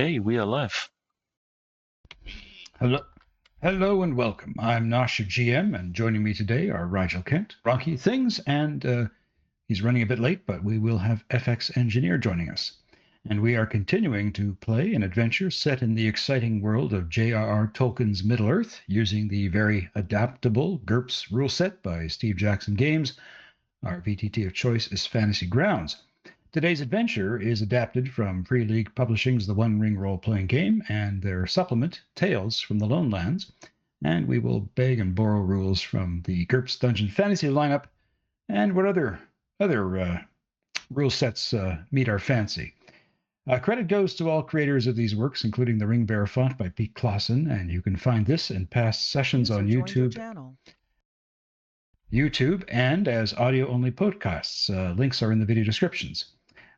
Okay, we are live. Hello and welcome. I'm Nosh, GM, and joining me today are Rigel Kent, Rocky Things, and he's running a bit late, but we will have FX Engineer joining us. And we are continuing to play an adventure set in the exciting world of J.R.R. Tolkien's Middle-earth, using the very adaptable GURPS rule set by Steve Jackson Games. Our VTT of choice is Fantasy Grounds. Today's adventure is adapted from Free League Publishing's The One Ring role-playing game and their supplement, Tales from the Lone Lands, and we will beg and borrow rules from the GURPS Dungeon Fantasy lineup and what other rule sets meet our fancy. Credit goes to all creators of these works, including the Ring Bearer font by Pete Clausen, and you can find this and past sessions on YouTube and as audio-only podcasts. Links are in the video descriptions.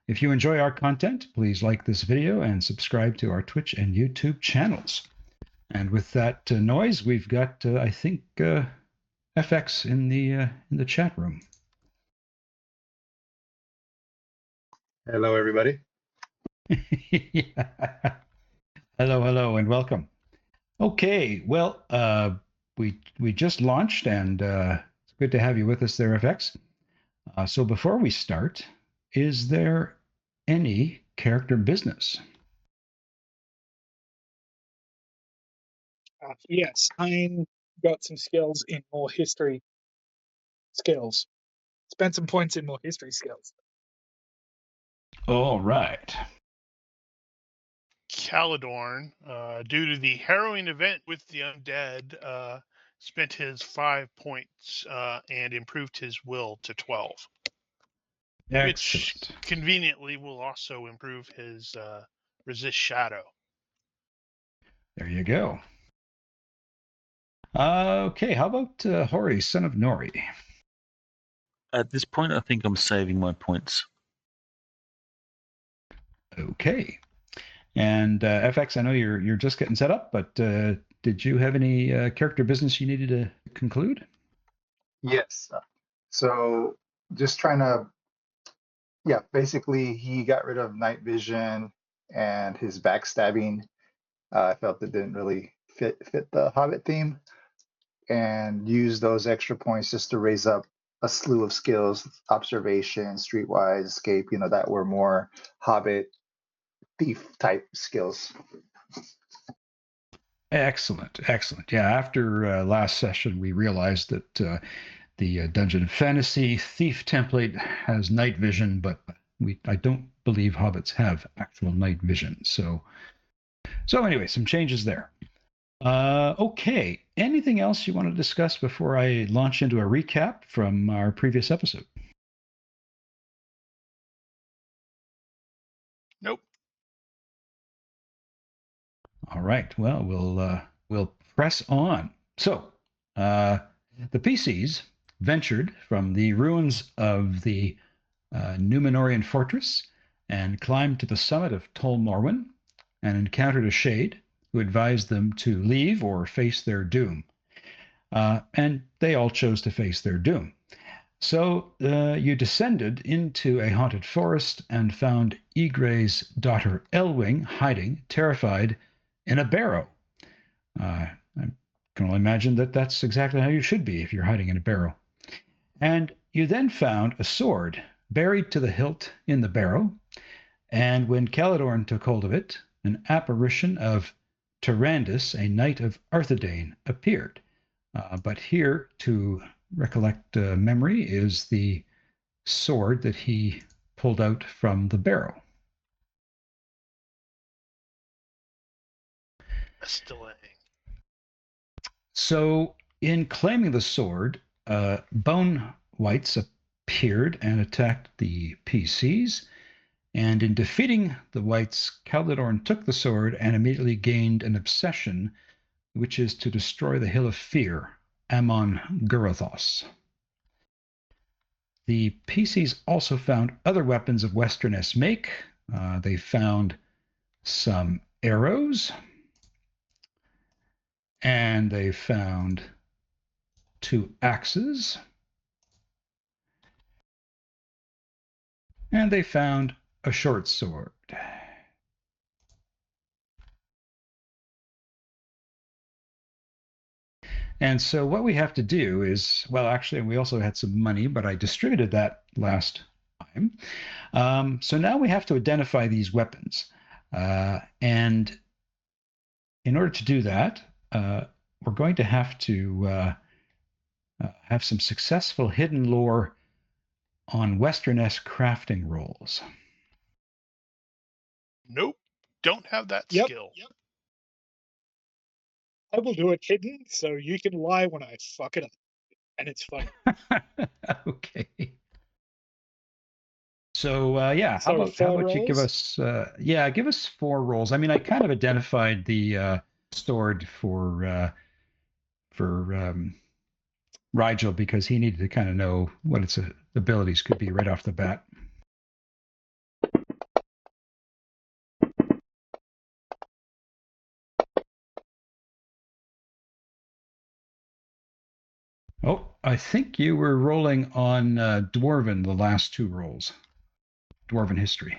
If you enjoy our content, please like this video and subscribe to our Twitch and YouTube channels. And with that noise, we've got, I think, FX in the chat room. Hello, everybody. Yeah. Hello, and welcome. Okay, well, we just launched, and it's good to have you with us there, FX. So before we start, is there any character business? Yes, I got some skills in more history skills. Spent some points in more history skills. All right. Caladorn, due to the harrowing event with the undead, spent his 5 points and improved his will to 12. Excellent. Which conveniently will also improve his resist shadow. There you go. Okay, how about Hori, son of Nori? At this point, I think I'm saving my points. Okay. And FX, I know you're just getting set up, but did you have any character business you needed to conclude? Yes. So just trying to, basically he got rid of night vision and his backstabbing. I felt it didn't really fit the Hobbit theme, and used those extra points just to raise up a slew of skills, observation, streetwise, escape, that were more Hobbit thief type skills. Excellent. Yeah, after last session, we realized that the Dungeon Fantasy Thief template has night vision, but I don't believe hobbits have actual night vision. So anyway, some changes there. Okay, anything else you want to discuss before I launch into a recap from our previous episode? Nope. All right. Well, we'll press on. So, the PCs ventured from the ruins of the Numenorian fortress and climbed to the summit of Tol Morwen and encountered a shade who advised them to leave or face their doom. And they all chose to face their doom. So you descended into a haunted forest and found Ygre's daughter Elwing hiding, terrified, in a barrow. I can only imagine that that's exactly how you should be if you're hiding in a barrow. And you then found a sword buried to the hilt in the barrow, and when Caladorn took hold of it, an apparition of Tyrandus, a knight of Arthedain, appeared. But here, to recollect memory, is the sword that he pulled out from the barrow. So, in claiming the sword, Bone Whites appeared and attacked the PCs, and in defeating the Whites, Caladorn took the sword and immediately gained an obsession, which is to destroy the Hill of Fear, Amon Gurathos. The PCs also found other weapons of Western-esque make. They found some arrows, and they found 2 axes, and they found a short sword. And so what we have to do is, well, actually, we also had some money, but I distributed that last time. So now we have to identify these weapons. And in order to do that, we're going to have to have some successful hidden lore on Western-esque crafting rolls. Nope. Don't have that Yep. skill. I will do it hidden, so you can lie when I fuck it up, and it's funny. Okay. So yeah, So how four about you give rolls? us give us 4 rolls. I mean, I kind of identified the sword for Rigel because he needed to kind of know what its abilities could be right off the bat. Oh, I think you were rolling on Dwarven the last 2 rolls. Dwarven history.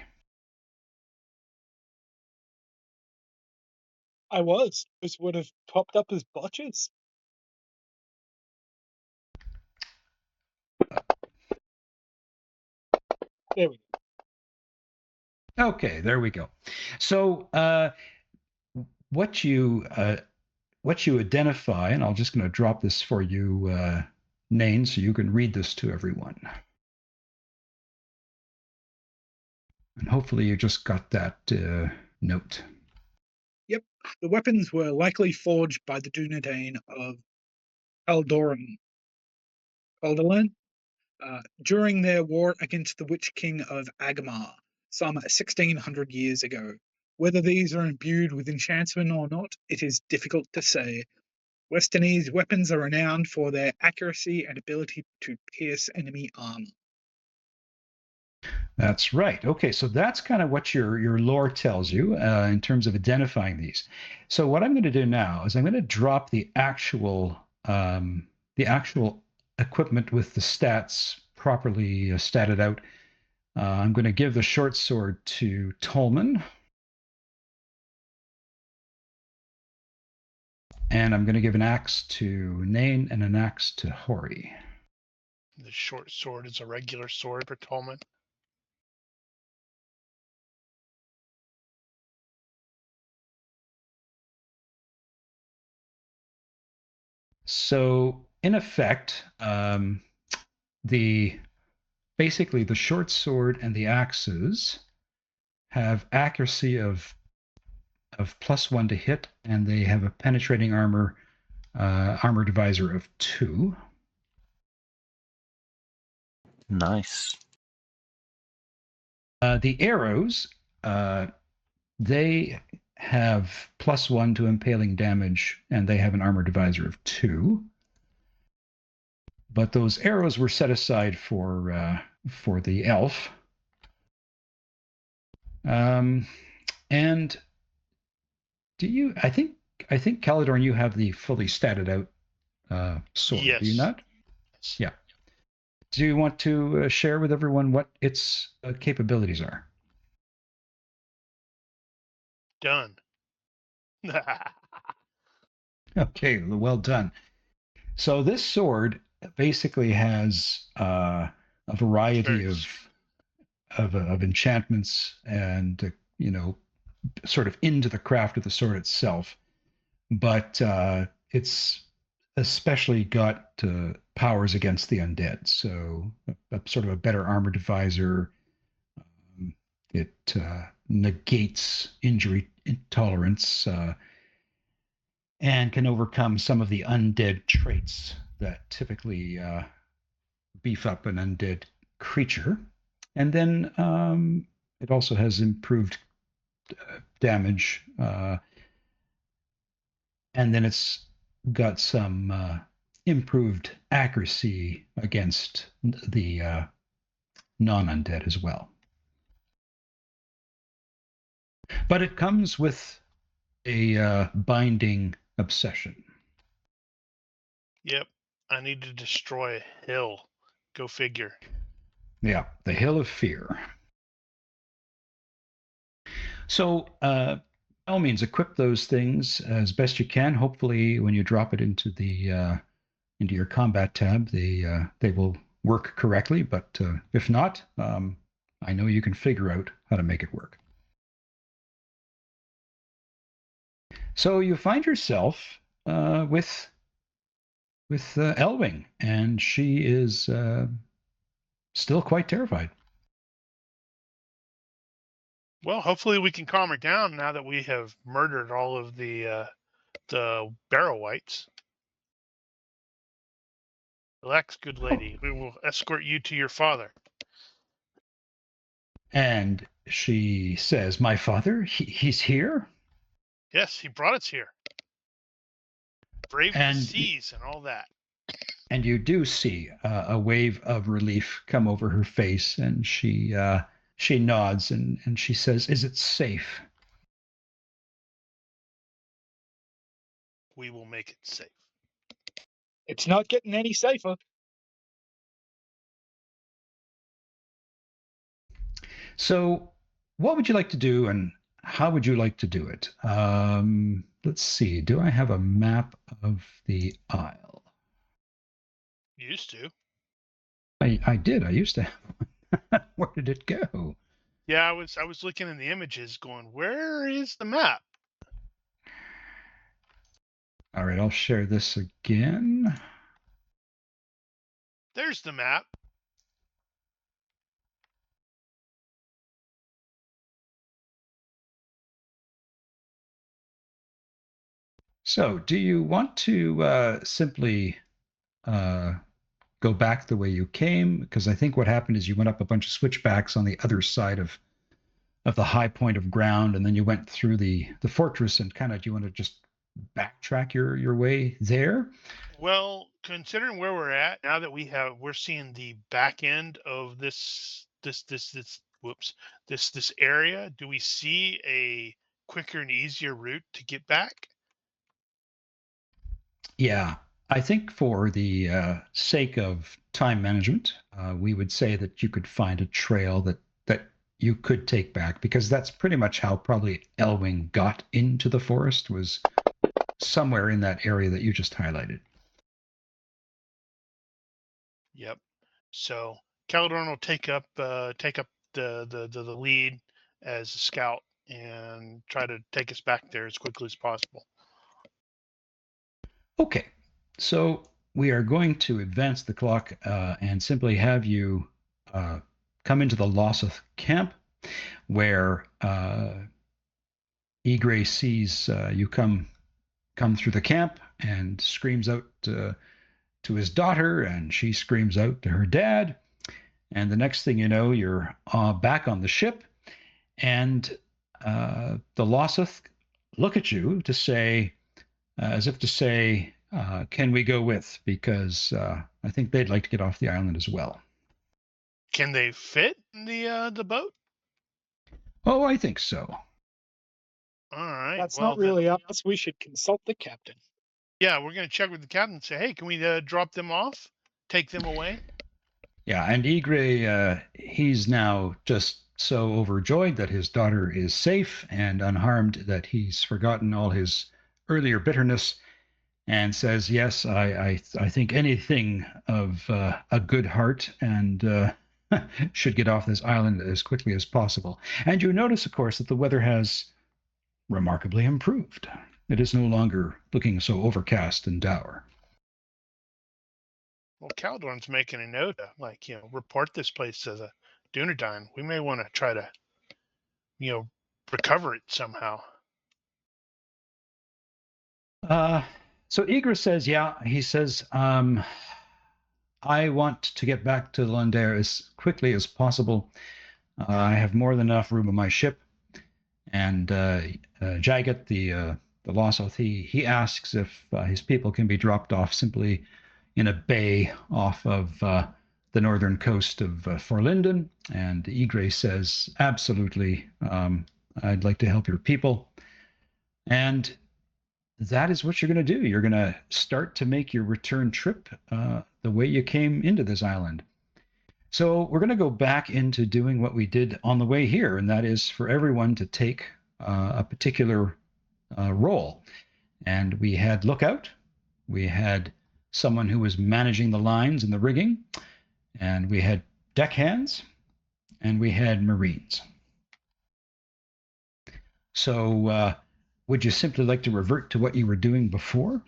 I was. This would have popped up as botches. There we go. Okay, there we go. So what you identify, and I'm just going to drop this for you, Nain, so you can read this to everyone. And hopefully you just got that note. Yep. The weapons were likely forged by the Dunedain of Caladorn, during their war against the Witch King of Agamar, some 1600 years ago. Whether these are imbued with enchantment or not, it is difficult to say. Westernese weapons are renowned for their accuracy and ability to pierce enemy armor. That's right. Okay, so that's kind of what your lore tells you in terms of identifying these. So what I'm going to do now is I'm going to drop the actual equipment with the stats properly statted out. I'm going to give the short sword to Tolman. And I'm going to give an axe to Nain and an axe to Hori. The short sword is a regular sword for Tolman. So in effect, basically the short sword and the axes have accuracy of +1 to hit, and they have a penetrating armor divisor of 2. Nice. The arrows, they have +1 to impaling damage, and they have an armor divisor of 2. But those arrows were set aside for the elf. And do you? I think Caladorn, you have the fully statted out sword. Yes. Do you not? Yeah. Do you want to share with everyone what its capabilities are? Done. Okay, well done. So this sword basically has a variety of enchantments and sort of into the craft of the sword itself, but it's especially got powers against the undead. So a sort of a better armor divisor. It negates injury intolerance and can overcome some of the undead traits that typically beef up an undead creature. And then it also has improved damage. And then it's got some improved accuracy against the non-undead as well. But it comes with a binding obsession. Yep. I need to destroy a hill. Go figure. Yeah, the Hill of Fear. So all means, equip those things as best you can. Hopefully, when you drop it into your combat tab, they will work correctly. But if not, I know you can figure out how to make it work. So you find yourself with Elwing, and she is still quite terrified. Well, hopefully we can calm her down now that we have murdered all of the barrow whites. Relax, good lady. We will escort you to your father. And she says, "My father, he's here?" Yes, he brought us here. Brave And the seas and all that. And you do see a wave of relief come over her face, and she nods and she says, "Is it safe?" We will make it safe. It's not getting any safer. So, what would you like to do, and how would you like to do it? Let's see. Do I have a map of the Isle? Used to. I did. I used to have one. Where did it go? Yeah, I was looking in the images going, where is the map? All right, I'll share this again. There's the map. So, do you want to simply go back the way you came? Because I think what happened is you went up a bunch of switchbacks on the other side of the high point of ground, and then you went through the fortress, and kind of, do you want to just backtrack your way there? Well, considering where we're at now that we're seeing the back end of this area, do we see a quicker and easier route to get back? Yeah, I think for the sake of time management, we would say that you could find a trail that you could take back, because that's pretty much how probably Elwing got into the forest, was somewhere in that area that you just highlighted. Yep. So Caladorn will take up the lead as a scout and try to take us back there as quickly as possible. Okay, so we are going to advance the clock and simply have you come into the Lossoth camp, where Egray sees you come through the camp and screams out to his daughter, and she screams out to her dad. And the next thing you know, you're back on the ship, and the Lossoth look at you to say, as if to say, can we go with? Because I think they'd like to get off the island as well. Can they fit in the boat? Oh, I think so. All right. That's well, not really us. We should consult the captain. Yeah, we're going to check with the captain and say, hey, can we drop them off? Take them away? Yeah, and Egray, he's now just so overjoyed that his daughter is safe and unharmed that he's forgotten all his earlier bitterness, and says, yes, I think anything of a good heart and should get off this island as quickly as possible. And you notice, of course, that the weather has remarkably improved. It is no longer looking so overcast and dour. Well, Caladorn's making a note to, report this place as a Dunedain. We may want to try to, recover it somehow. So Eager says, yeah, he says, I want to get back to Lond Daer as quickly as possible. I have more than enough room on my ship. And Jagat, the Lossoth, he asks if his people can be dropped off simply in a bay off of the northern coast of Forlinden. And Egray says, absolutely, I'd like to help your people. And that is what you're going to do. You're going to start to make your return trip the way you came into this island. So we're going to go back into doing what we did on the way here, and that is for everyone to take a particular role. And we had lookout, we had someone who was managing the lines and the rigging, and we had deckhands, and we had marines. So would you simply like to revert to what you were doing before?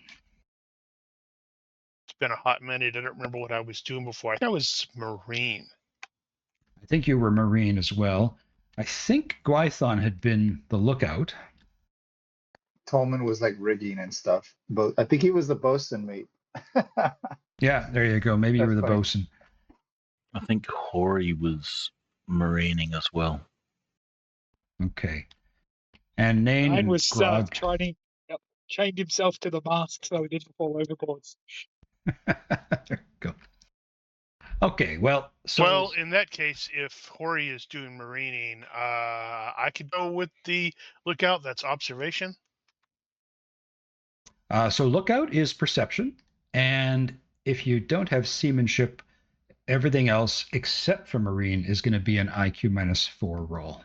It's been a hot minute. I don't remember what I was doing before. I think I was Marine. I think you were marine as well. I think Gwython had been the lookout. Tolman was like rigging and stuff. But I think he was the bosun mate. Yeah, there you go. Maybe you That's were the funny. bosun. I think Hori was marining as well. Okay. And Nain Mine and was Grog. chained himself to the mast so he didn't fall overboard. There you go. Okay, well, so Well, in that case, if Hori is doing marining, I could go with the lookout. That's observation. so lookout is perception, and if you don't have seamanship, everything else except for marine is going to be an IQ -4 roll.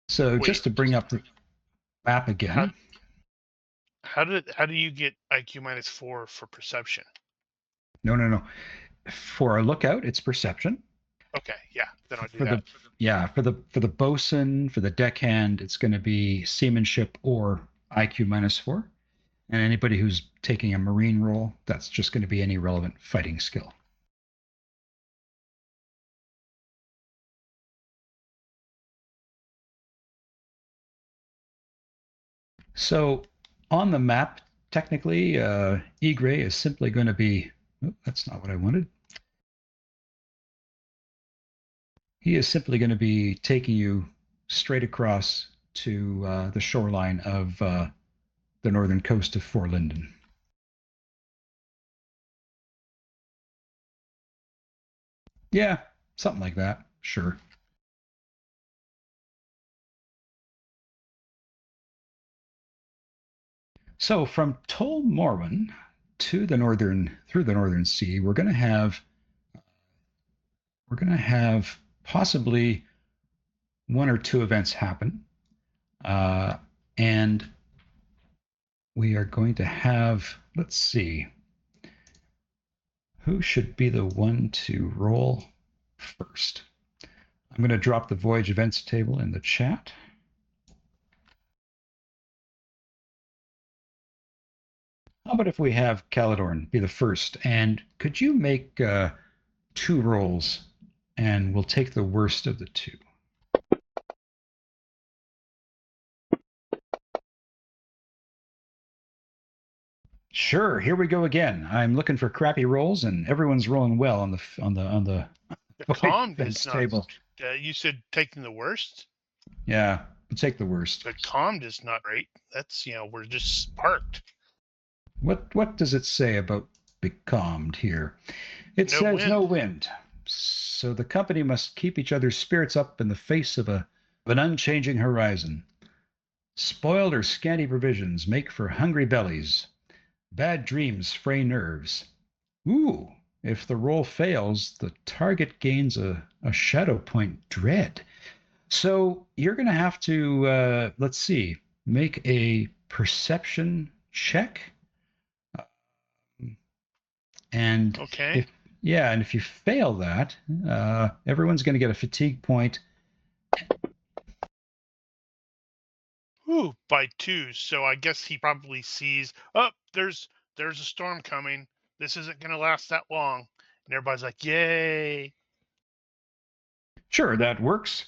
So Wait. just to bring up the map again. How do you get IQ -4 for perception? No. For a lookout, it's perception. Okay, yeah, then I'll do For that. for the bosun, for the deckhand, it's going to be seamanship or IQ -4. And anybody who's taking a marine role, that's just going to be any relevant fighting skill. So on the map, technically, Egre is simply going to be, oh, that's not what I wanted. He is simply going to be taking you straight across to the shoreline of the northern coast of Forlinden. Yeah, something like that, sure. So from Tol Morwen to the through the northern sea, we're going to have possibly one or two events happen, and we are going to have. Let's see, who should be the one to roll first. I'm going to drop the Voyage events table in the chat. How about if we have Caladorn be the first? And could you make 2 rolls, and we'll take the worst of the 2. Sure, here we go again. I'm looking for crappy rolls, and everyone's rolling well on the The Voyage calm events is not. table. You said taking the worst. Yeah, we'll take the worst. The calmed is not great. That's we're just sparked. What does it say about becalmed here? It No says wind. no wind. So the company must keep each other's spirits up in the face of an unchanging horizon. Spoiled or scanty provisions make for hungry bellies. Bad dreams fray nerves. Ooh, if the roll fails, the target gains a shadow point dread. So you're going to have to, let's see, make a perception check. And Okay. if you fail that, everyone's going to get a fatigue point. Ooh, by 2. So I guess he probably sees. Oh, there's a storm coming. This isn't going to last that long. And everybody's like, "Yay!" Sure, that works.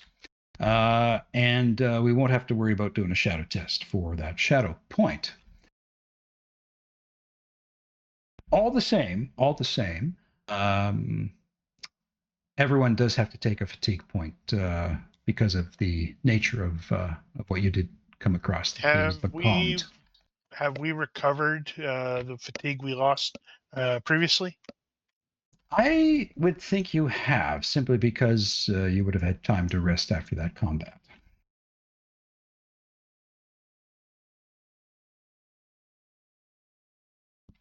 And we won't have to worry about doing a shadow test for that shadow point. All the same, everyone does have to take a fatigue point because of the nature of what you did come across. Have we recovered the fatigue we lost previously? I would think you have, simply because you would have had time to rest after that combat.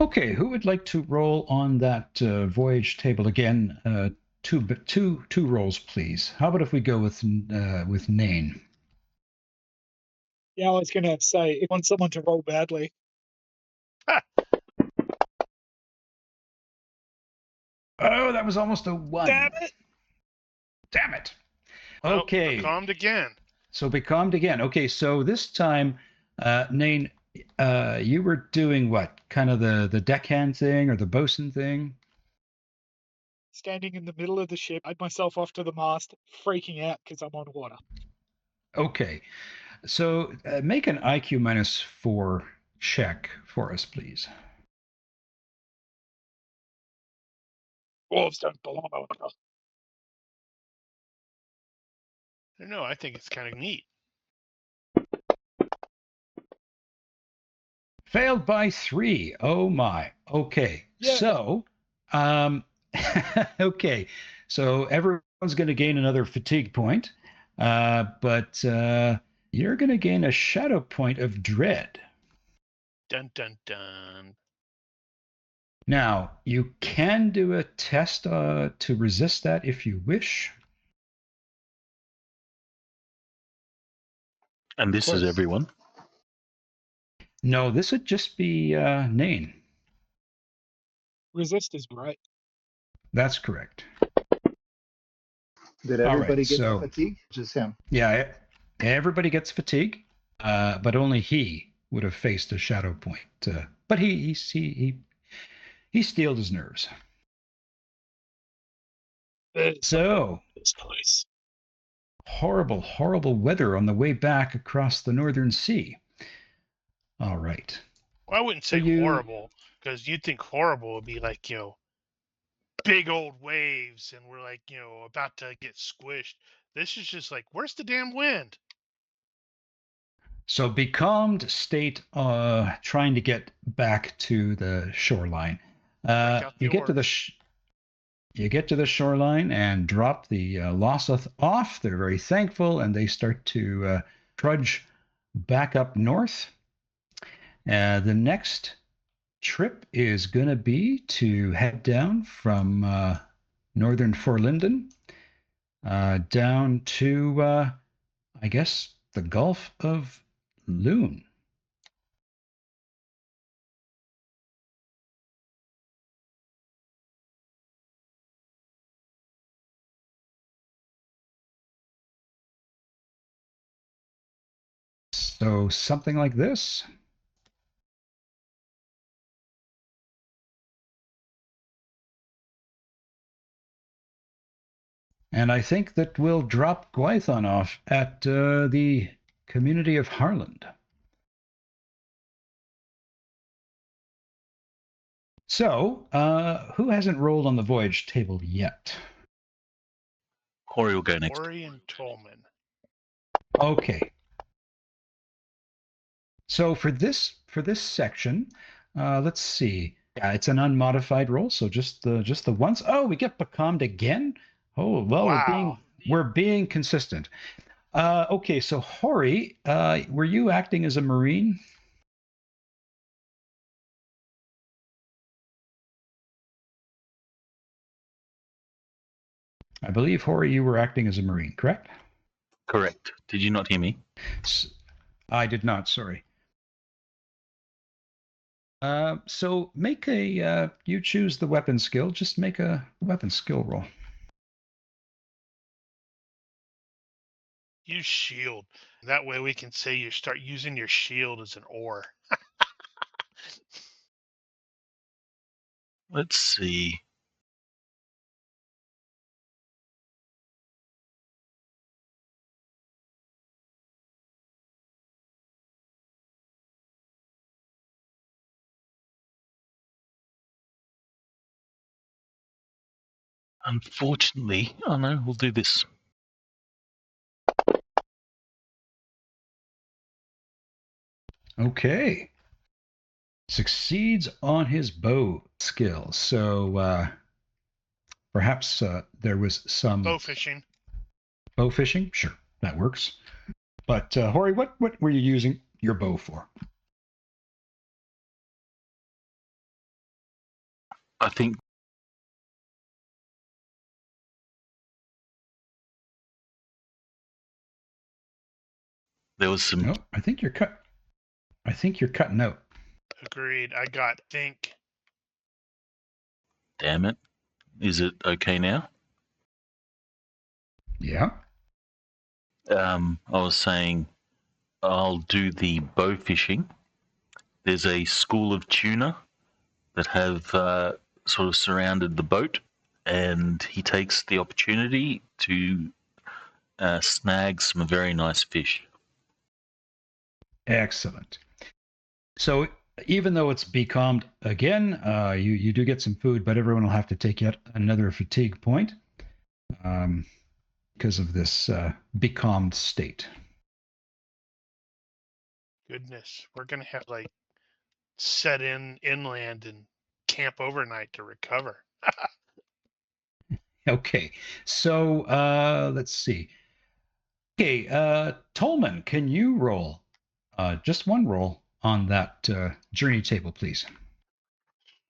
Okay, who would like to roll on that voyage table again? Two rolls, please. How about if we go with Nain? Yeah, I was going to say, if you want someone to roll badly. Oh, that was almost a 1. Damn it! Damn it. Well, Okay. becalmed again. So becalmed again. Okay, so this time, Nain, you were doing what? Kind of the deckhand thing or the bosun thing? Standing in the middle of the ship, I'd myself off to the mast, freaking out because I'm on water. Okay. So make an IQ -4 check for us, please. Wolves don't belong on water. I don't know. I think it's kind of neat. Failed by 3. Oh my. Okay. Yeah. So, okay. So everyone's going to gain another fatigue point, but you're going to gain a shadow point of dread. Dun dun dun. Now, you can do a test to resist that if you wish. And this is course. everyone. No, this would just be Nain. Resist is right. That's correct. Did All right, everybody get so- fatigue? Just him. Yeah, everybody gets fatigue, but only he would have faced a shadow point. But he steeled his nerves. So This place. horrible weather on the way back across the Northern Sea. All right. Well, I wouldn't say horrible, because you'd think horrible would be like, big old waves and we're like, about to get squished. This is just like, where's the damn wind? So becalmed state, trying to get back to the shoreline. You get to the shoreline and drop the Lossoth off. They're very thankful, and they start to trudge back up north. The next trip is going to be to head down from northern Forlinden down to, I guess, the Gulf of Loon. So something like this. And I think that we'll drop Gwython off at the community of Harland. So, who hasn't rolled on the voyage table yet? Hori will go next. Ori and Tolman. Okay. So for this section, let's see. Yeah, it's an unmodified roll, so just the once. Oh, we get becalmed again. Oh well, Wow. we're being consistent. Okay, so Hori, were you acting as a Marine? I believe, Hori, you were acting as a Marine, correct? Correct. Did you not hear me? I did not, sorry. So make you choose the weapon skill, just make a weapon skill roll. Use shield. That way we can say you start using your shield as an oar. Let's see. Unfortunately, oh no, we'll do this. Okay. Succeeds on his bow skill. So perhaps there was some Bow fishing. bow fishing. Sure, that works. But Hori, what were you using your bow for? I think there was some. No, I think you're cutting out. Agreed. I got think. Damn it! Is it okay now? Yeah. I was saying I'll do the bow fishing. There's a school of tuna that have sort of surrounded the boat, and he takes the opportunity to snag some very nice fish. Excellent. So even though it's becalmed again, you do get some food, but everyone will have to take yet another fatigue point because of this becalmed state. Goodness, we're gonna have like set inland and camp overnight to recover. Okay, so let's see. Okay, Tolman, can you roll just one roll on that journey table, please?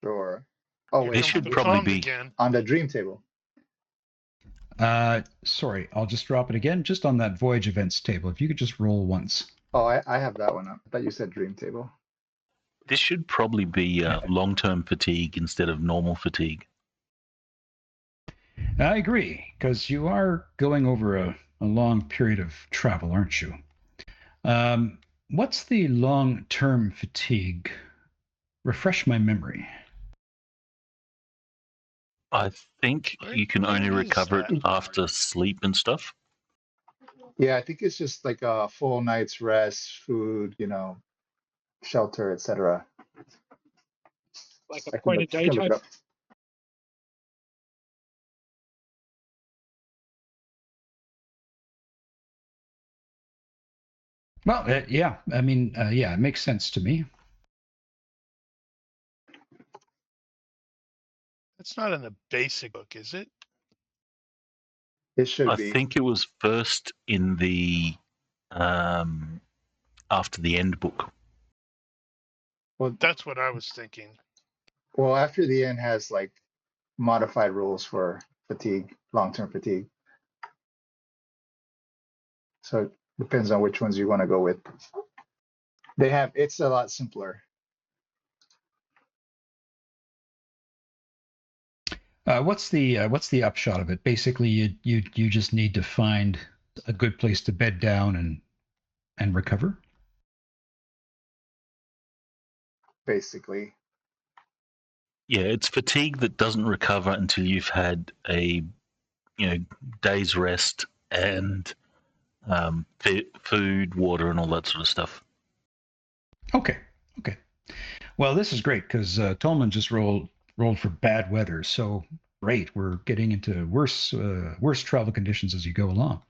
Sure. Oh, Here wait. This comes should the probably calm be- again. On the dream table. Sorry, I'll just drop it again, just on that Voyage events table. If you could just roll once. Oh, I have that one up. I thought you said dream table. This should probably be long-term fatigue instead of normal fatigue. I agree, because you are going over a long period of travel, aren't you? What's the long-term fatigue? Refresh my memory. I think you can only Where is recover that? it after sleep and stuff. Yeah, I think it's just like a full night's rest, food, shelter, etc. Like I a can point a look, day can look it type. up. Well, yeah, I mean, yeah, it makes sense to me. It's not in the basic book, is it? It should I be. think it was first in the after the end book. Well, That's what I was thinking. well, after the end has like modified rules for fatigue, long-term fatigue. So it depends on which ones you want to go with. It's a lot simpler. What's the upshot of it? Basically, you just need to find a good place to bed down and recover. Basically. Yeah, it's fatigue that doesn't recover until you've had a day's rest and food, water, and all that sort of stuff. Okay. Well, this is great because Tolman just rolled for bad weather. So great, we're getting into worse travel conditions as you go along.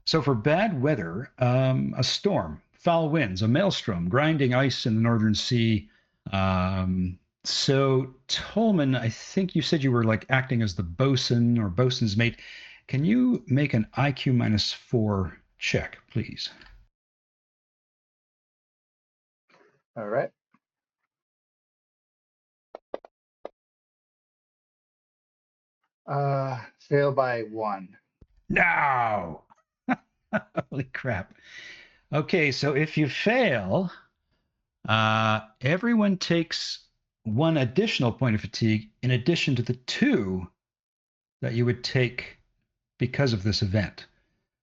So for bad weather, a storm, foul winds, a maelstrom, grinding ice in the northern sea. So Tolman, I think you said you were like acting as the bosun or bosun's mate. Can you make an IQ -4 check, please? All right. Fail by 1. No. Holy crap. Okay, so if you fail, everyone takes 1 additional point of fatigue in addition to the 2 that you would take because of this event.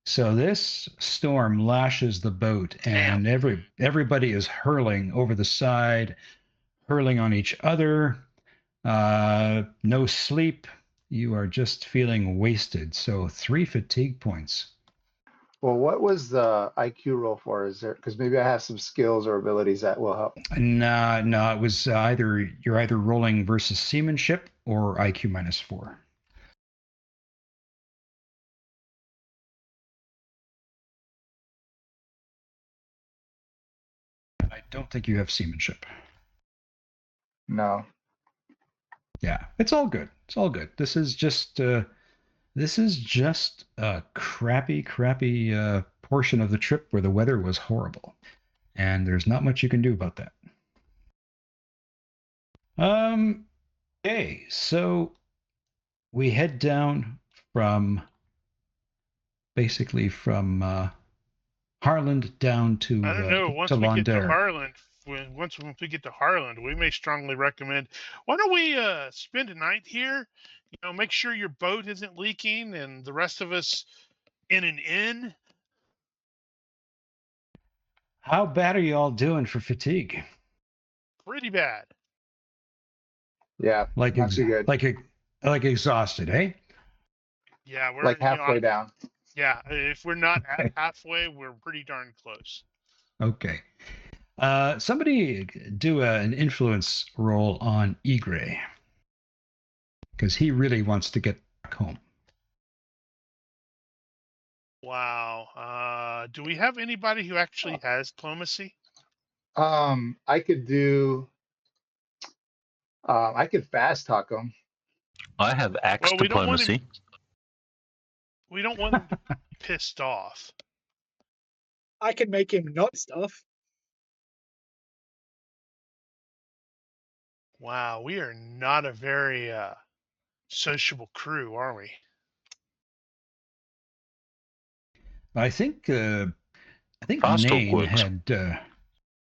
So this storm lashes the boat, and everybody is hurling over the side, hurling on each other. No sleep. You are just feeling wasted. So 3 fatigue points. Well, what was the IQ roll for? Is there, because maybe I have some skills or abilities that will help. No, it was you're either rolling versus seamanship or IQ -4. I don't think you have seamanship. No. Yeah, it's all good. It's all good. This is just a crappy portion of the trip where the weather was horrible, and there's not much you can do about that. Okay, so we head down from Harland down I don't to know. to Once we Lond get to Daer. Harland, once we get to Harland, we may strongly recommend. Why don't we spend a night here? You know, make sure your boat isn't leaking, and the rest of us in an inn. How bad are you all doing for fatigue? Pretty bad. Yeah, Like not too good. like exhausted, hey? Yeah, we're Like halfway down. yeah. If we're not at halfway, we're pretty darn close. Okay. Somebody do an influence roll on Egre because he really wants to get back home. Wow. Do we have anybody who actually has diplomacy? I could do. I could fast talk him. I have axe Well, we don't want him. diplomacy. We don't want him to be pissed off. I can make him not stuff. Wow, we are not a very sociable crew, are we? I think Fast talk Nain works. had I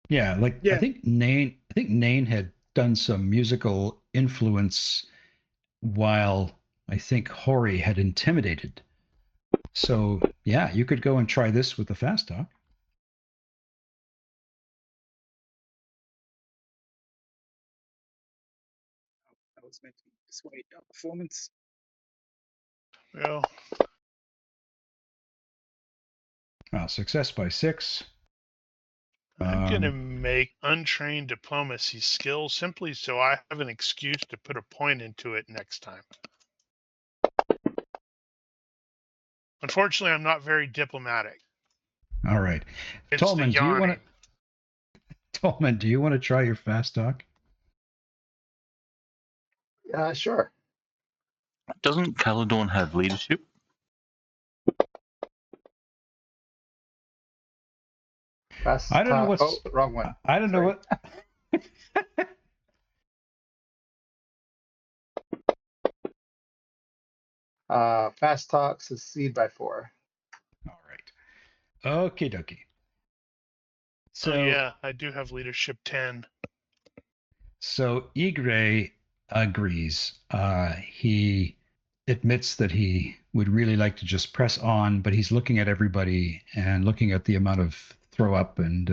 Yeah. think Nain had done some musical influence while I think Hori had intimidated. So yeah, you could go and try this with the fast talk. That was meant to dissuade our performance. Well, Success by 6. I'm going to make untrained diplomacy skills simply so I have an excuse to put a point into it next time. Unfortunately, I'm not very diplomatic. All right. It's Tolman, the yawning. Do you want to try your fast talk? Sure. Doesn't Caladorn have leadership? Fast I don't know talk. what's. Oh, wrong one. I don't know Sorry. what. Fast talk succeed by 4. All right. Okie dokie. So Oh yeah, I do have leadership 10. So Igre agrees. He admits that he would really like to just press on, but he's looking at everybody and looking at the amount of throw up and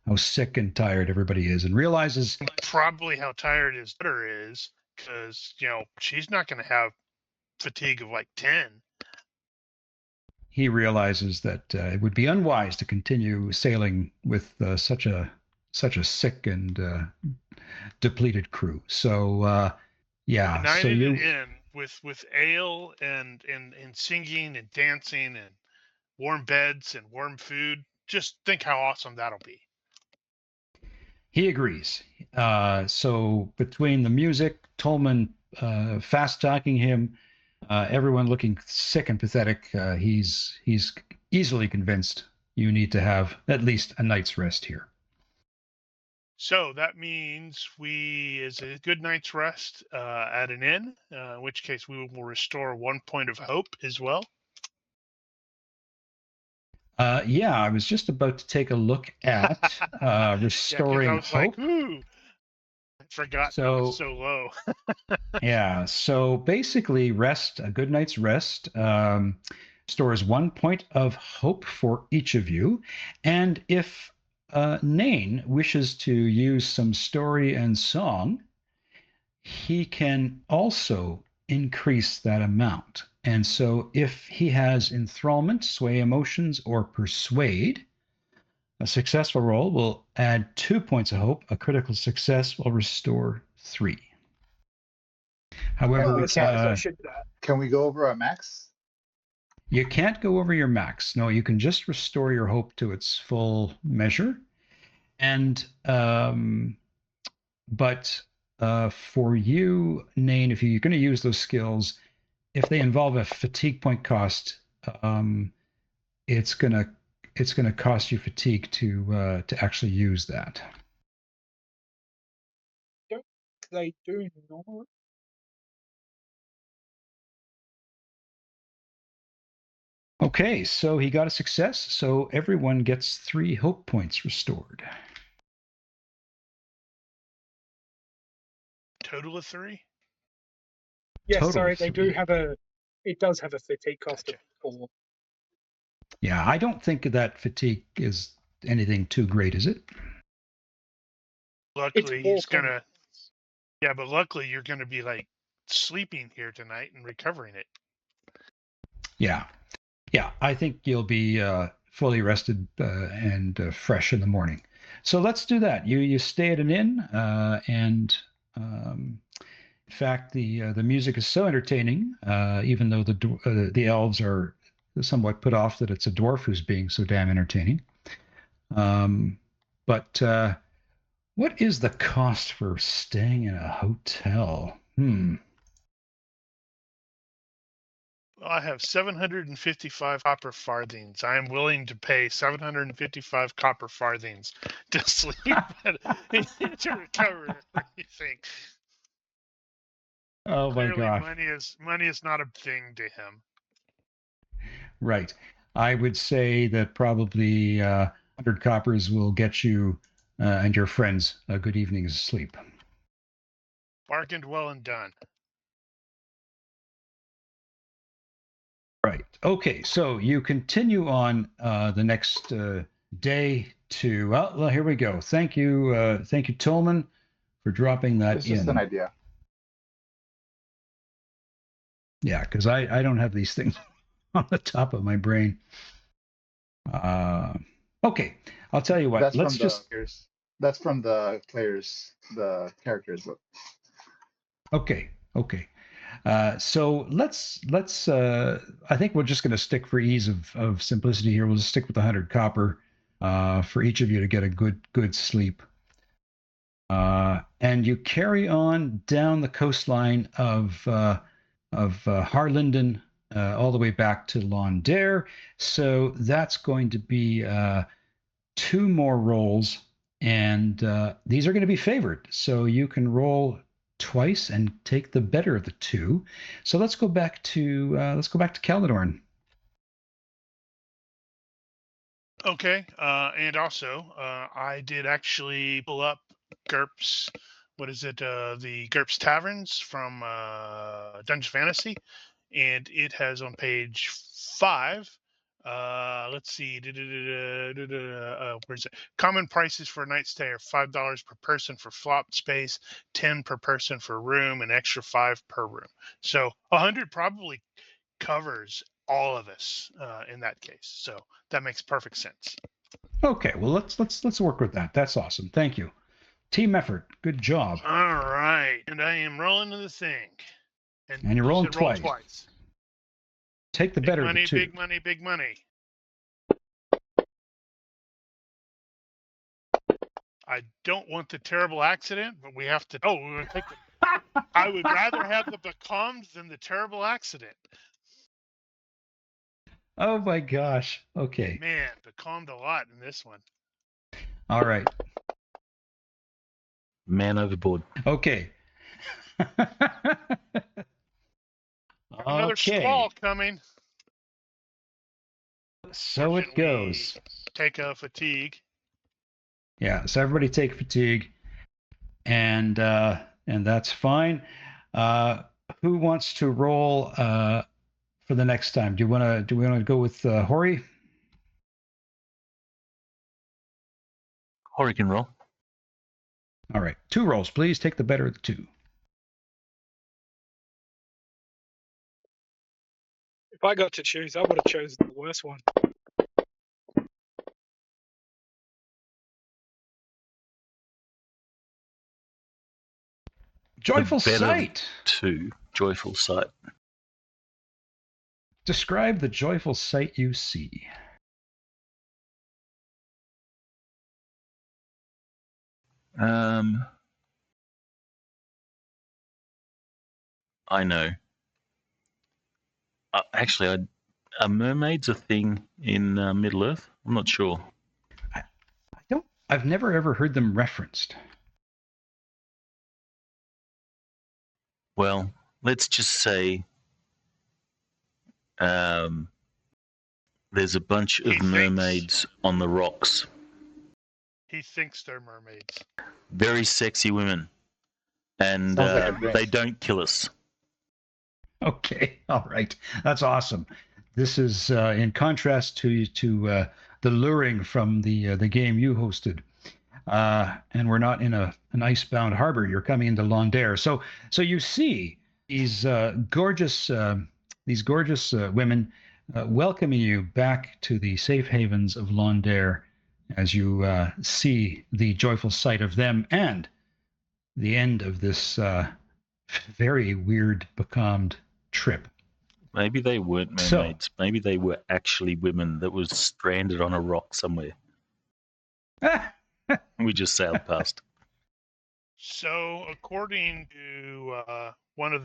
how sick and tired everybody is, and realizes Probably how tired his daughter is, because she's not going to have fatigue of like 10. he realizes that it would be unwise to continue sailing with such a sick and depleted crew. So A night so at an you inn with ale and singing and dancing and warm beds and warm food. Just think how awesome that'll be. He agrees. So between the music, Tolman fast talking him, everyone looking sick and pathetic, he's easily convinced you need to have at least a night's rest here. So that means is a good night's rest at an inn, in which case we will restore 1 point of hope as well. I was just about to take a look at restoring I was hope. like, ooh, I forgot that was so low. Yeah, so basically a good night's rest stores 1 point of hope for each of you. And if Nain wishes to use some story and song, he can also increase that amount. And so if he has enthrallment, sway emotions, or persuade, a successful roll will add 2 points of hope. A critical success will restore 3. However, we I should do that. Can we go over our max? you can't go over your max. No, you can just restore your hope to its full measure. And but for you, Nain, if you're going to use those skills, if they involve a fatigue point cost, it's gonna cost you fatigue to actually use that. they do normally. Okay, so he got a success, so everyone gets 3 hope points restored. Total of 3? Yes, Total sorry, of they 3. do have it does have a fatigue cost of 4. Yeah, I don't think that fatigue is anything too great, is it? Luckily, It's 4 points. Yeah, but luckily you're gonna be like sleeping here tonight and recovering it. Yeah. Yeah, I think you'll be fully rested and fresh in the morning. So let's do that. You stay at an inn, and in fact, the music is so entertaining, even though the elves are somewhat put off that it's a dwarf who's being so damn entertaining. But what is the cost for staying in a hotel? I have 755 copper farthings. I am willing to pay 755 copper farthings to sleep to recover everything. Oh my Clearly, gosh. money is not a thing to him. Right. I would say that probably 100 coppers will get you and your friends a good evening's sleep. Bargained well and done. Right. Okay. So you continue on the next day to. Well, here we go. Thank you, Tolman, for dropping that It's just in. an idea. Yeah, because I don't have these things on the top of my brain. Okay, I'll tell you what. That's Let's from just. That's from the players, the characters book. Okay. Okay. So let's I think we're just going to stick for ease of simplicity here. We'll just stick with the 100 copper for each of you to get a good sleep. And you carry on down the coastline of Harlinden all the way back to Lond Daer. So that's going to be 2 more rolls, and these are going to be favored. So you can roll twice and take the better of the 2. So let's go back to Caladorn. Okay, and also I did actually pull up GURPS. What is it? The GURPS Taverns from Dungeon Fantasy, and it has on page 5. Let's see. Where's it? Common prices for a night stay are $5 per person for flop space, 10 per person for room, and extra 5 per room. So 100 probably covers all of us in that case. So that makes perfect sense. Okay, well let's work with that. That's awesome. Thank you. Team effort. Good job. All right, and I am rolling to the thing. And you're you rolling said roll twice. Take the Big better money, of the 2. big money, big money. I don't want the terrible accident, but we have to. Oh, we're going to take the. I would rather have the becalmed than the terrible accident. Oh my gosh. Okay. Man, becalmed a lot in this one. All right. Man overboard. Okay. Another squall coming. So it goes. Take a fatigue. Yeah, so everybody take fatigue, and that's fine. Who wants to roll for the next time? Do we want to go with Hori? Hori can roll. All right, 2 rolls, please. Take the better of the 2. If I got to choose, I would have chosen the worst one. Joyful The better sight. 2. Joyful sight. Describe the joyful sight you see. I know. Actually, are mermaids a thing in Middle Earth? I'm not sure. I've never ever heard them referenced. Well, let's just say there's a bunch He of mermaids on the rocks. He thinks they're mermaids. Very sexy women. And Sounds like a drink. they don't kill us. Okay, all right, that's awesome. This is in contrast to the luring from the game you hosted, and we're not in an icebound harbor. You're coming into Lond Daer, so you see these gorgeous women welcoming you back to the safe havens of Lond Daer as you see the joyful sight of them and the end of this very weird, becalmed trip. Maybe they weren't mermaids. So, maybe they were actually women that was stranded on a rock somewhere. We just sailed past. So, according to one of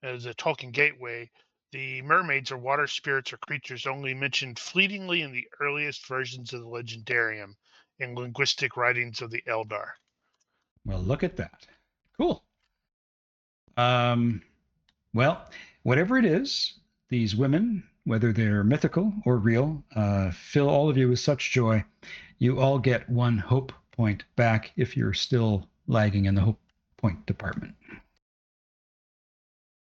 as a Tolkien gateway, the mermaids are water spirits or creatures only mentioned fleetingly in the earliest versions of the Legendarium and linguistic writings of the Eldar. Well, look at that. Cool. Well, whatever it is, these women, whether they're mythical or real, fill all of you with such joy. You all get 1 hope point back if you're still lagging in the hope point department.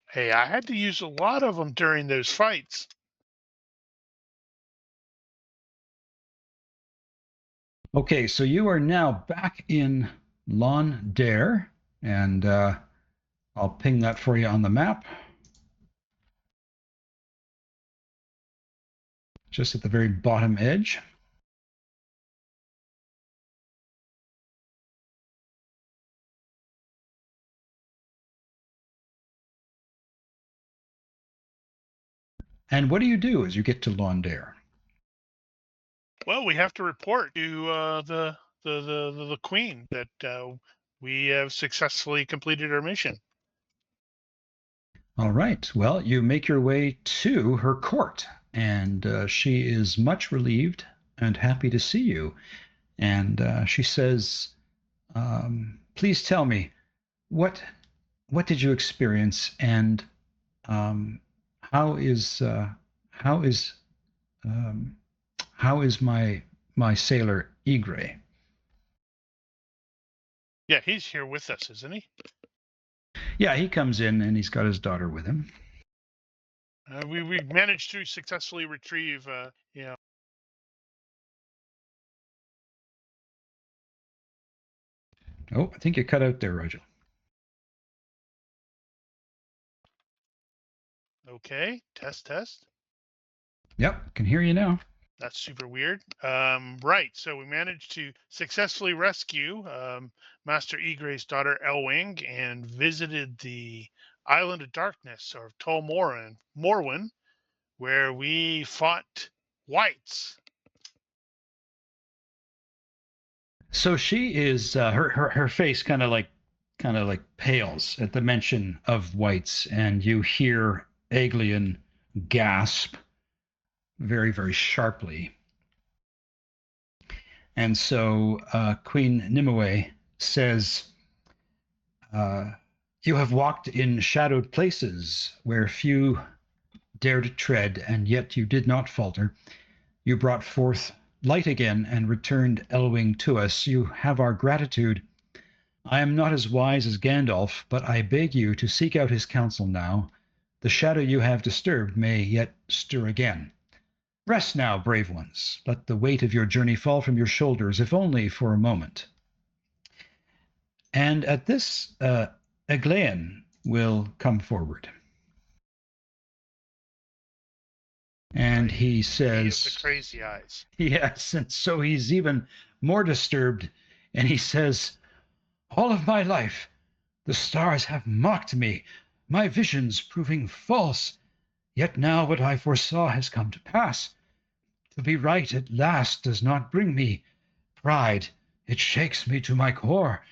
Hey, I had to use a lot of them during those fights. Okay, so you are now back in Lon Daer, and I'll ping that for you on the map. Just at the very bottom edge. And what do you do as you get to Lon Daer? Well, we have to report to the Queen that we have successfully completed our mission. All right. Well, you make your way to her court, and she is much relieved and happy to see you. And she says, "Please tell me, what did you experience, and how is my sailor Ygre?" Yeah, he's here with us, isn't he? Yeah, he comes in and he's got his daughter with him. We managed to successfully retrieve, Oh, I think you cut out there, Roger. Okay, test. Yep, can hear you now. That's super weird. Right, so we managed to successfully rescue Master Ygre's daughter Elwing and visited the Island of Darkness, or Tol Morwen, where we fought whites. So she is her face kind of like pales at the mention of whites, and you hear Aeglian gasp very, very sharply. And so Queen Nimue says, "You have walked in shadowed places where few dared to tread, and yet you did not falter. You brought forth light again and returned Elwing to us. You have our gratitude. I am not as wise as Gandalf, but I beg you to seek out his counsel now. The shadow you have disturbed may yet stir again. Rest now, brave ones. Let the weight of your journey fall from your shoulders, if only for a moment." And at this, Aeglian will come forward. And he says, He has the crazy eyes. Yes, and so he's even more disturbed. And he says, "All of my life, the stars have mocked me, my visions proving false. Yet now what I foresaw has come to pass. To be right at last does not bring me pride. It shakes me to my core,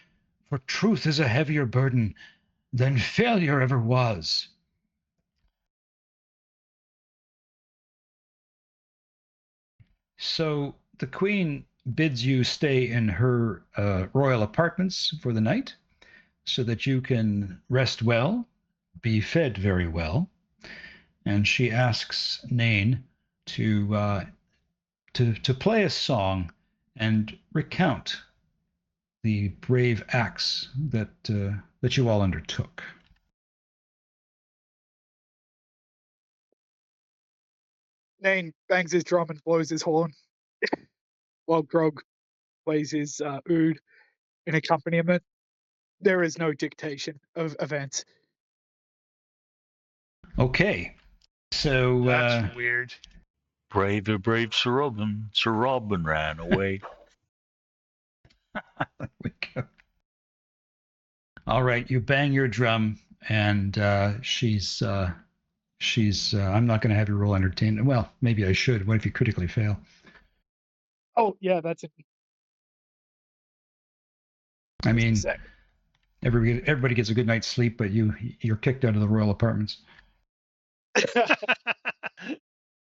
for truth is a heavier burden than failure ever was." So the Queen bids you stay in her royal apartments for the night so that you can rest well be fed very well, and she asks Nain to play a song and recount the brave acts that you all undertook. Nain bangs his drum and blows his horn, while Grog plays his oud in accompaniment. There is no dictation of events. Okay, so That's weird. Brave Sir Robin ran away. there we go. All right, you bang your drum, and she's. I'm not going to have you roll entertainment. Well, maybe I should. What if you critically fail? Oh yeah, that's it. I mean, everybody gets a good night's sleep, but you're kicked out of the royal apartments.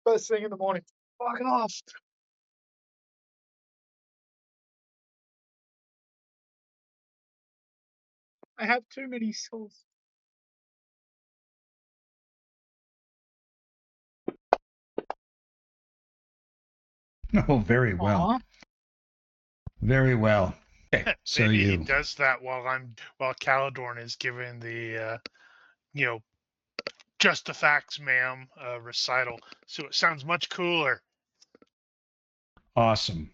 First thing in the morning. Fuck off. I have too many souls. Oh, very well. Aw. Very well. Okay, so Maybe he you. does that while Caladorn is giving the just the facts, ma'am, recital. So it sounds much cooler. Awesome.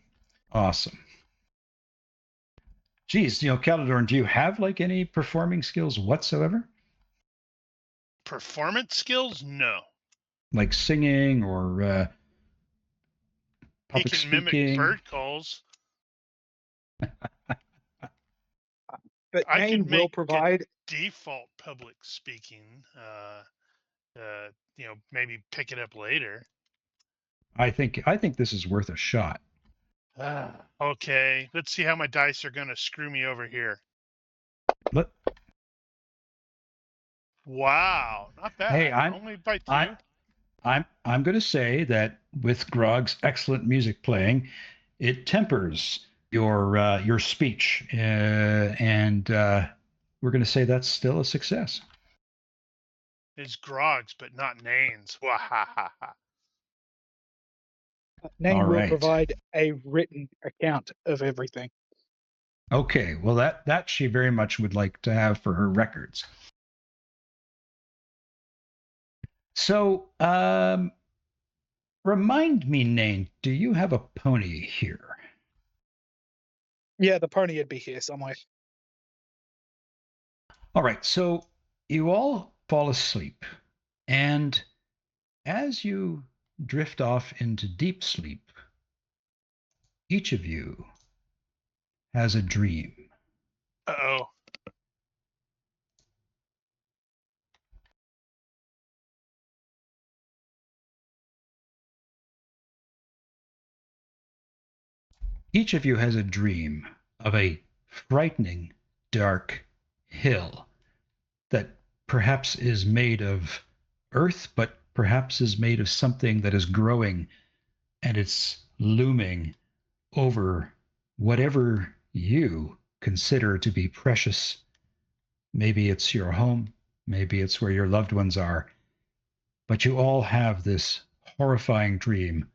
Geez, Caladorn, do you have like any performing skills whatsoever? Performance skills? No. Like singing or He public can mimic speaking? bird calls. But I Nain could will make provide. default public speaking. Maybe pick it up later. I think this is worth a shot. Okay, let's see how my dice are gonna screw me over here. But Wow, not bad. hey, Only by 2. I'm going to say that with Grog's excellent music playing, it tempers your speech, and we're going to say that's still a success. It's Grog's, but not Nain's. Wahahaha. Nain All will right. provide a written account of everything. Okay, well that she very much would like to have for her records. So, remind me, Nain, do you have a pony here? Yeah, the pony would be here somewhere. All right, so you all fall asleep, and as you drift off into deep sleep, each of you has a dream. Uh-oh. Each of you has a dream of a frightening, dark hill that perhaps is made of earth, but perhaps is made of something that is growing, and it's looming over whatever you consider to be precious. Maybe it's your home, maybe it's where your loved ones are, but you all have this horrifying dream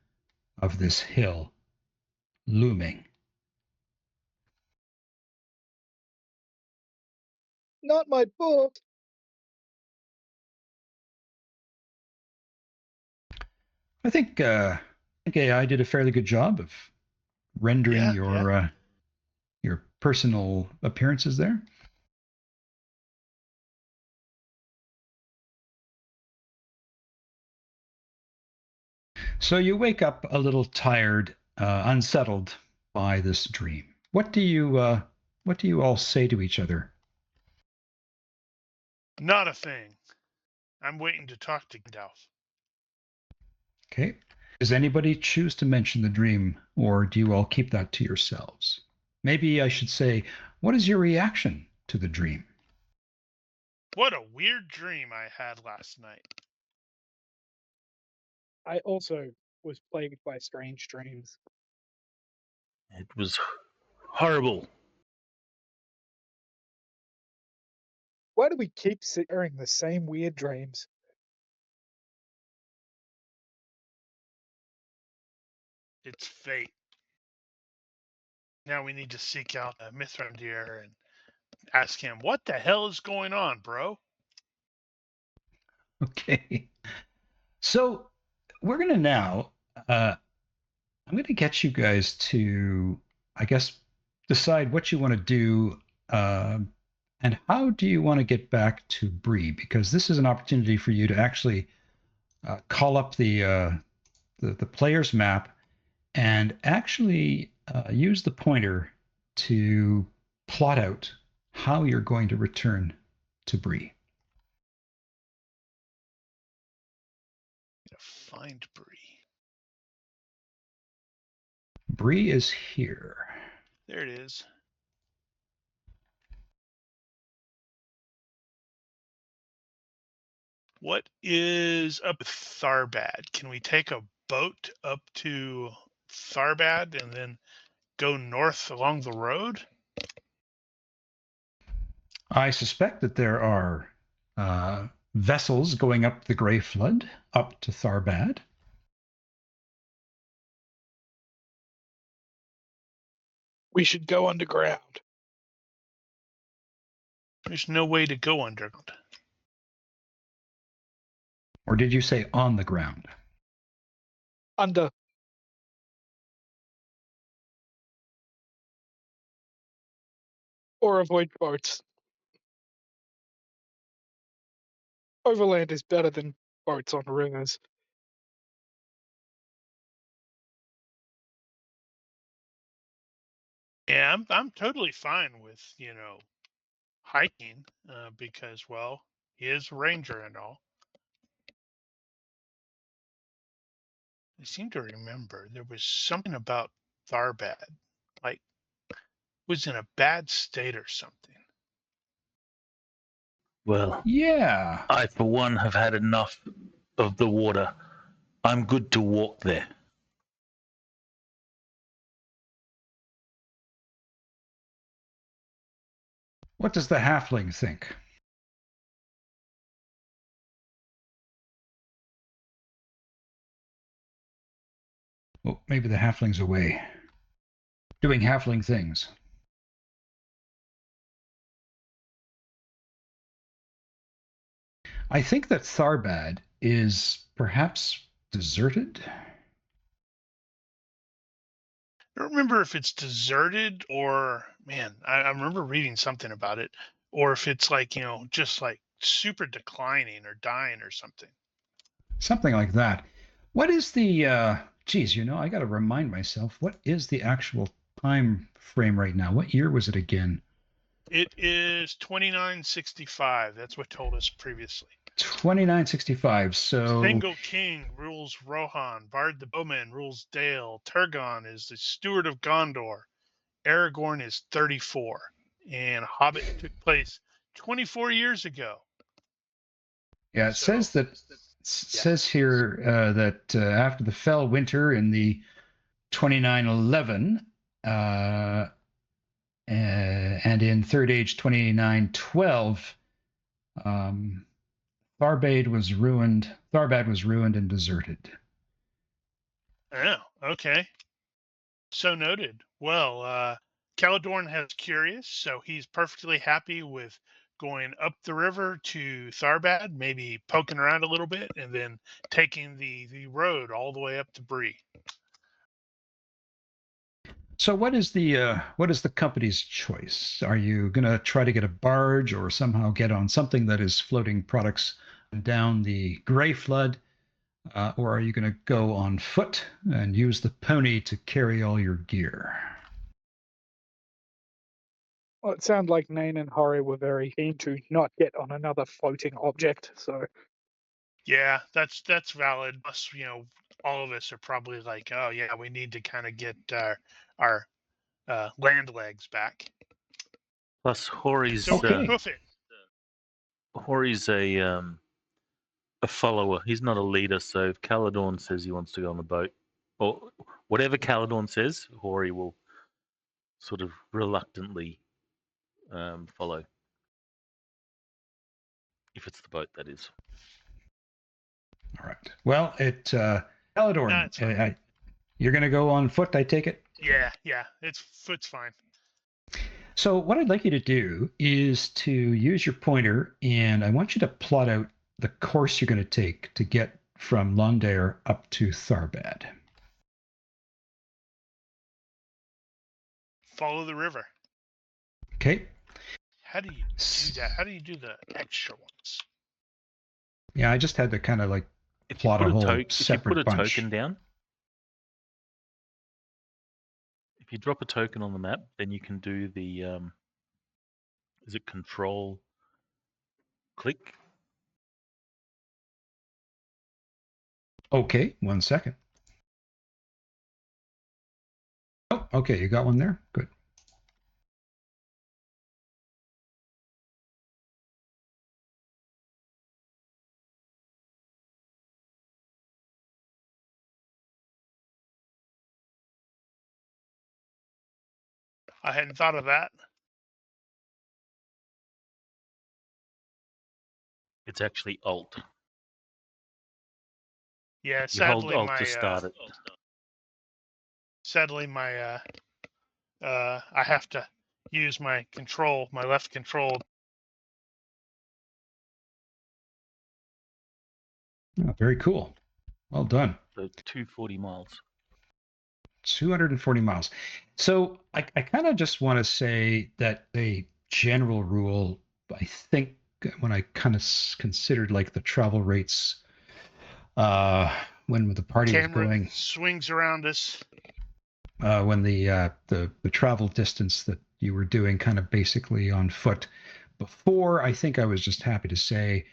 of this hill looming. Not my book. I think AI did a fairly good job of rendering your personal appearances there. So you wake up a little tired, unsettled by this dream. What do you all say to each other? Not a thing. I'm waiting to talk to Gandalf. Okay. Does anybody choose to mention the dream, or do you all keep that to yourselves? Maybe I should say, what is your reaction to the dream? What a weird dream I had last night. I also was plagued by strange dreams. It was horrible. Why do we keep sharing the same weird dreams? It's fate. Now we need to seek out Lon Daer and ask him, what the hell is going on, bro? Okay. So we're going to now, I'm going to get you guys to, I guess, decide what you want to do and how do you want to get back to Bree, because this is an opportunity for you to actually call up the player's map and actually use the pointer to plot out how you're going to return to Bree. Find Bree. Bree is here. There it is. What is up with Tharbad? Can we take a boat up to Tharbad and then go north along the road? I suspect that there are vessels going up the Grey Flood up to Tharbad. We should go underground. There's no way to go underground. Or did you say on the ground? Under. Or avoid boats. Overland is better than boats on rivers. Yeah, I'm totally fine with, hiking because, well, he is a ranger and all. I seem to remember there was something about Tharbad, like it was in a bad state or something. Well, Yeah. I, for one, have had enough of the water. I'm good to walk there. What does the halfling think? Oh, maybe the halfling's away, doing halfling things. I think that Tharbad is perhaps deserted. I don't remember if it's deserted or, man, I remember reading something about it, or if it's like, just like super declining or dying or something. Something like that. What is the, geez, I got to remind myself, what is the actual time frame right now? What year was it again? It is 2965. That's what told us previously. 2965. So Single King rules Rohan. Bard the Bowman rules Dale. Turgon is the steward of Gondor. Aragorn is 34. And Hobbit took place 24 years ago. yeah, it says here that after the fell winter in the 2911 and in Third Age 2912, Tharbad was ruined and deserted. Oh, okay. So noted. Well, Caladorn has curious, so he's perfectly happy with going up the river to Tharbad, maybe poking around a little bit, and then taking the road all the way up to Bree. So what is the company's choice? Are you going to try to get a barge or somehow get on something that is floating products down the Grey Flood? Or are you going to go on foot and use the pony to carry all your gear? Well, it sounded like Nain and Hori were very keen to not get on another floating object, so Yeah, that's valid. Plus, all of us are probably like, oh yeah, we need to kind of get our land legs back. Plus, Hori's So Okay. hoof it. Hori's a follower. He's not a leader. So if Caladorn says he wants to go on the boat, or whatever Caladorn says, Hori will sort of reluctantly follow. If it's the boat, that is. All right. Well, Caladorn, No, it's fine. you're going to go on foot, I take it? Yeah, foot's fine. So what I'd like you to do is to use your pointer, and I want you to plot out the course you're going to take to get from Lond Daer up to Tharbad. Follow the river. Okay. How do you do that? How do you do the extra ones? Yeah, I just had to kind of like If you plot put a a, whole if you separate put a bunch. token down, if you drop a token on the map, then you can do the is it control click? Okay, 1 second. Oh, okay, you got one there? Good. I hadn't thought of that. It's actually Alt. Yeah, You hold sadly Alt to start it. I have to use my left control. Oh, very cool. Well done. So 240 miles. 240 miles. So I kind of just want to say that a general rule, I think when I kind of considered like the travel rates when the party was Camera going, swings around us. when the travel distance that you were doing kind of basically on foot before, I think I was just happy to say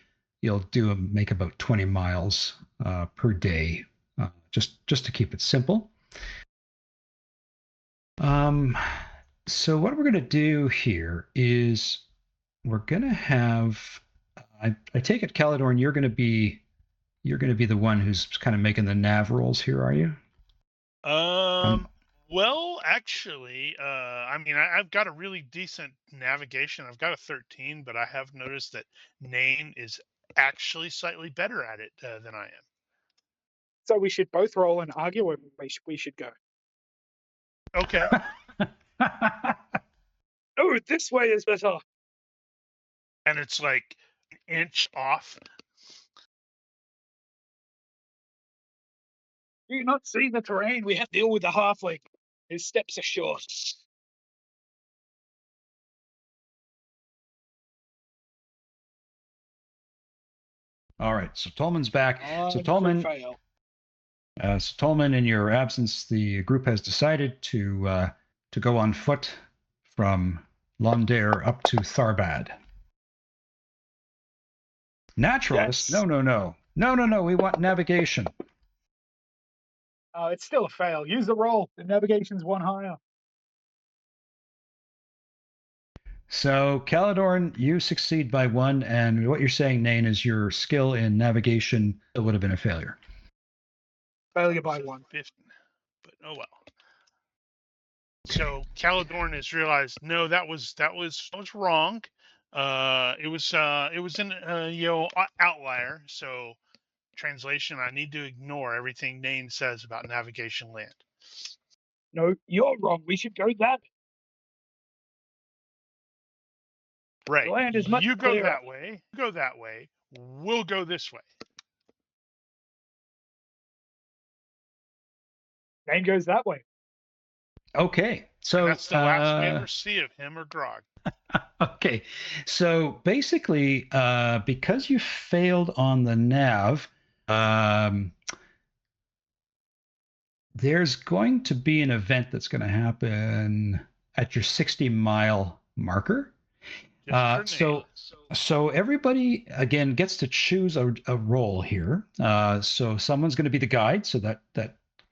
you'll make about 20 miles per day, just to keep it simple. So what we're going to do here is we're going to have, I take it, Caladorn, you're going to be the one who's kind of making the nav rolls here, are you? Well, actually, I mean, I've got a really decent navigation. I've got a 13, but I have noticed that Nain is actually slightly better at it than I am. So we should both roll and argue, or we should go. Okay. No, this way is better. And it's like an inch off. Do you not see the terrain? We have to deal with the halfling. His steps are short. All right, so Tolman's back. So Crit Tolman, fail. in your absence, the group has decided to go on foot from Lond Daer up to Tharbad. Naturalist? Yes. No. We want navigation. It's still a fail. Use the roll. The navigation's one higher. So Caladorn, you succeed by 1, and what you're saying, Nain, is your skill in navigation would have been a failure. Failure by 1. 50, but oh well. So Caladorn has realized, no, that was wrong. It was an outlier. So translation, I need to ignore everything Nain says about navigation land. No, you're wrong. We should go that. Right. The land is much you clearer. Go that way. You go that way. We'll go this way. Nain goes that way. Okay, so and that's the last we ever see of him or Grog. Okay, so basically, because you failed on the nav, there's going to be an event that's going to happen at your 60-mile marker. So everybody again gets to choose a role here. So someone's going to be the guide, so that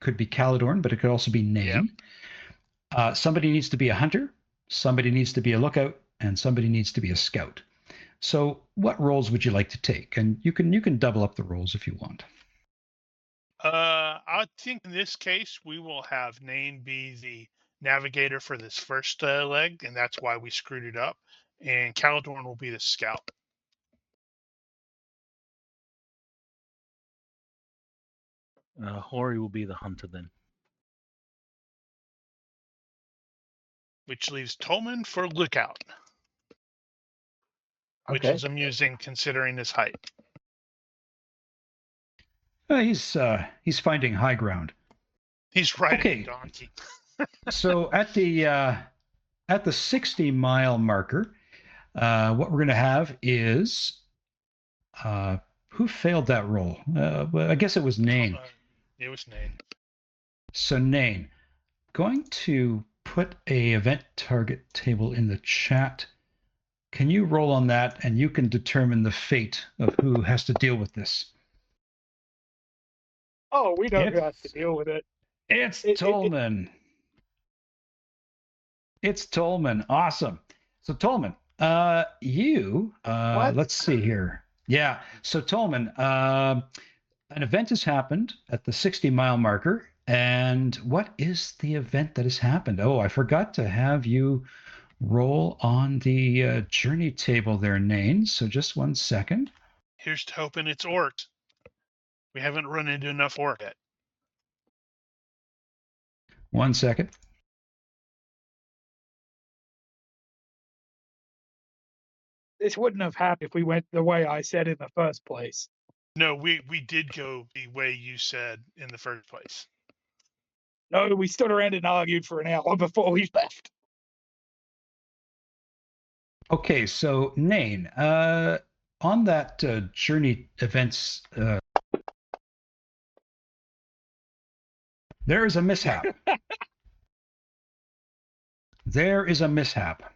could be Caladorn, but it could also be Nain. Yep. Somebody needs to be a hunter, somebody needs to be a lookout, and somebody needs to be a scout. So what roles would you like to take? And you can double up the roles if you want. I think in this case we will have Nain be the navigator for this first leg, and that's why we screwed it up. And Caladorn will be the scout. Hori will be the hunter then. Which leaves Tolman for lookout, which Okay. is amusing considering his height. He's finding high ground. He's riding Okay. a donkey. So at the 60-mile marker, what we're going to have is who failed that roll? Well, I guess it was Nain. It was Nain. So Nain, going to put a event target table in the chat. Can you roll on that, and you can determine the fate of who has to deal with this? Oh, we know who has to deal with it. It's Tolman. It's Tolman. Awesome. So Tolman, let's see here. Yeah. So Tolman, an event has happened at the 60-mile marker. And what is the event that has happened? Oh, I forgot to have you roll on the journey table there, Nain. So just 1 second. Here's to hoping it's orcs. We haven't run into enough orc yet. 1 second. This wouldn't have happened if we went the way I said in the first place. No, we did go the way you said in the first place. No, we stood around and argued for an hour before we left. Okay, so Nain, on that journey events, there is a mishap. There is a mishap.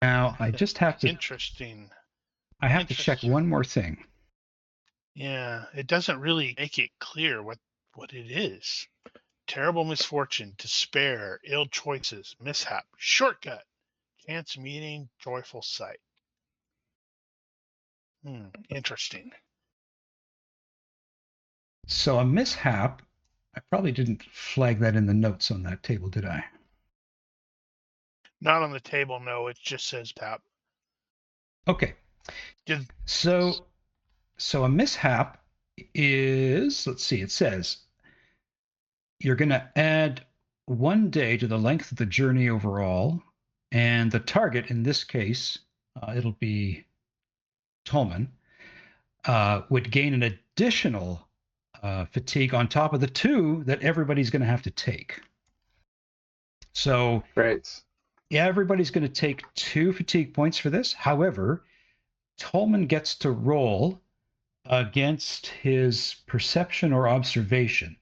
Now, I just have to... Interesting. I have to check one more thing. Yeah, it doesn't really make it clear what it is. Terrible misfortune, despair, ill choices, mishap, shortcut, chance meeting, joyful sight. Interesting. So a mishap, I probably didn't flag that in the notes on that table, did I? Not on the table, no. It just says tap. Okay. So a mishap is, let's see, it says you're going to add 1 day to the length of the journey overall, and the target, in this case, it'll be Tolman, would gain an additional fatigue on top of the 2 that everybody's going to have to take. So, Great. Yeah, everybody's going to take 2 fatigue points for this. However, Tolman gets to roll against his perception or observation.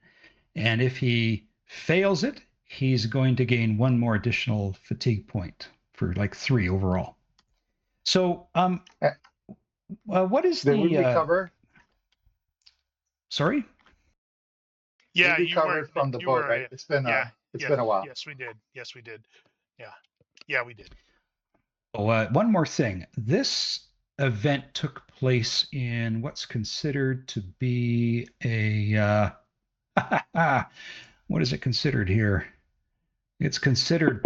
And if he fails it, he's going to gain 1 more additional fatigue point for like 3 overall. So, what is Did we the... recover? Sorry? Yeah, we you recovered were from the you boat, were, right? It's been a while. Yes, we did. Yes, we did. Yeah, we did. Oh, one more thing. This event took place in what's considered to be a... what is it considered here? It's considered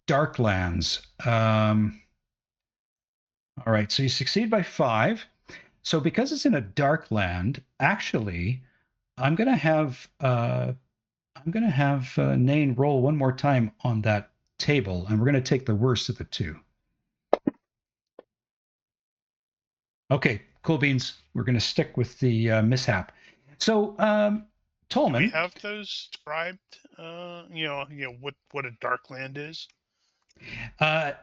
Darklands. All right, so you succeed by 5. So because it's in a Darkland, actually, I'm gonna have Nain roll 1 more time on that table, and we're gonna take the worst of the 2. Okay, cool beans. We're gonna stick with the mishap. So, Tolman, Do we have those described? What a Darkland is. A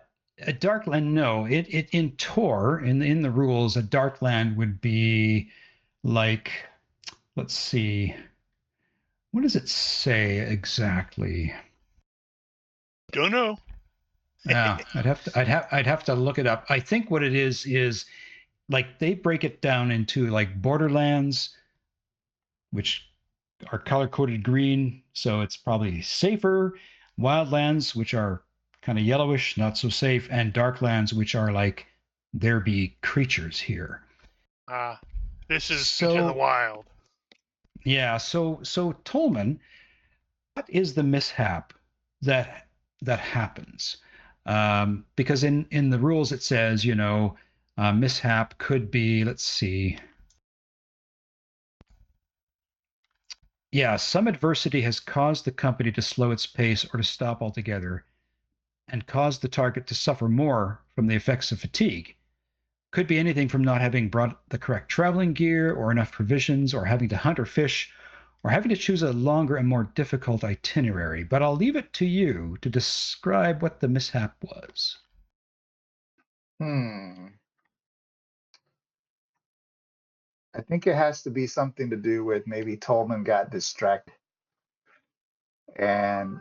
Darkland, no. It in ToR, in the rules, a Darkland would be like, let's see, what does it say exactly? Don't know. Yeah, I'd have to look it up. I think what it is like they break it down into like Borderlands, which are color coded green, so it's probably safer. Wildlands, which are kind of yellowish, not so safe, and Darklands, which are like there be creatures here. This is into the wild. Yeah, so Tolman, what is the mishap that happens? Because in the rules it says, mishap could be, let's see. Yeah, some adversity has caused the company to slow its pace or to stop altogether and caused the target to suffer more from the effects of fatigue. Could be anything from not having brought the correct traveling gear or enough provisions or having to hunt or fish or having to choose a longer and more difficult itinerary. But I'll leave it to you to describe what the mishap was. I think it has to be something to do with maybe Tolman got distracted and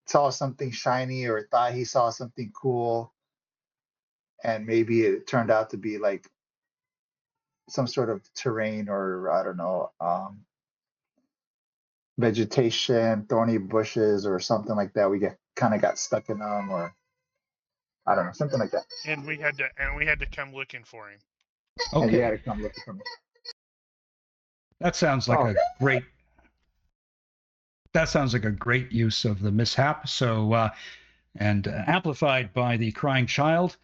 saw something shiny or thought he saw something cool, and maybe it turned out to be like some sort of terrain, or I don't know, vegetation, thorny bushes or something like that. We kind of got stuck in them, or I don't know, something like that. And we had to come looking for him. Okay. And you had to come looking for me. That sounds like a great use of the mishap. So, and amplified by the crying child,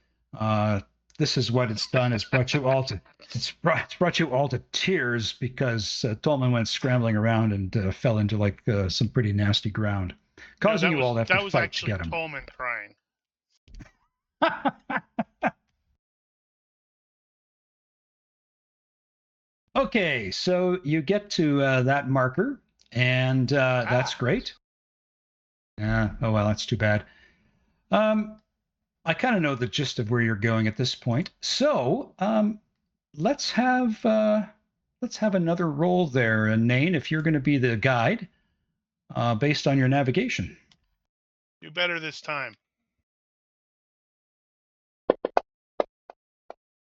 this is what it's done. It's brought you all to tears because Tolman went scrambling around and fell into like some pretty nasty ground, causing you all to have to fight to get him. That was actually Tolman crying. Okay, so you get to that marker, and that's great. Oh well, that's too bad. I kind of know the gist of where you're going at this point. So let's have another roll there, and Nain, if you're going to be the guide, based on your navigation. Do better this time.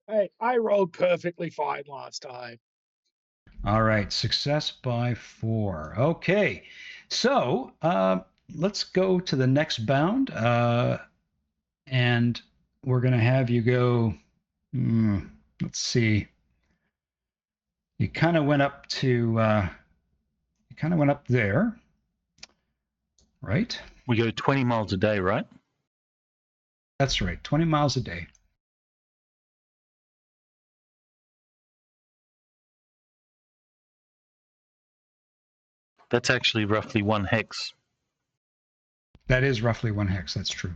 Hey, I rolled perfectly fine last time. All right, success by 4. Okay, so let's go to the next bound, and we're going to have you go. Let's see. You kind of went up there, right? We go 20 miles a day, right? That's right, 20 miles a day. That's actually roughly 1 hex. That is roughly 1 hex, that's true.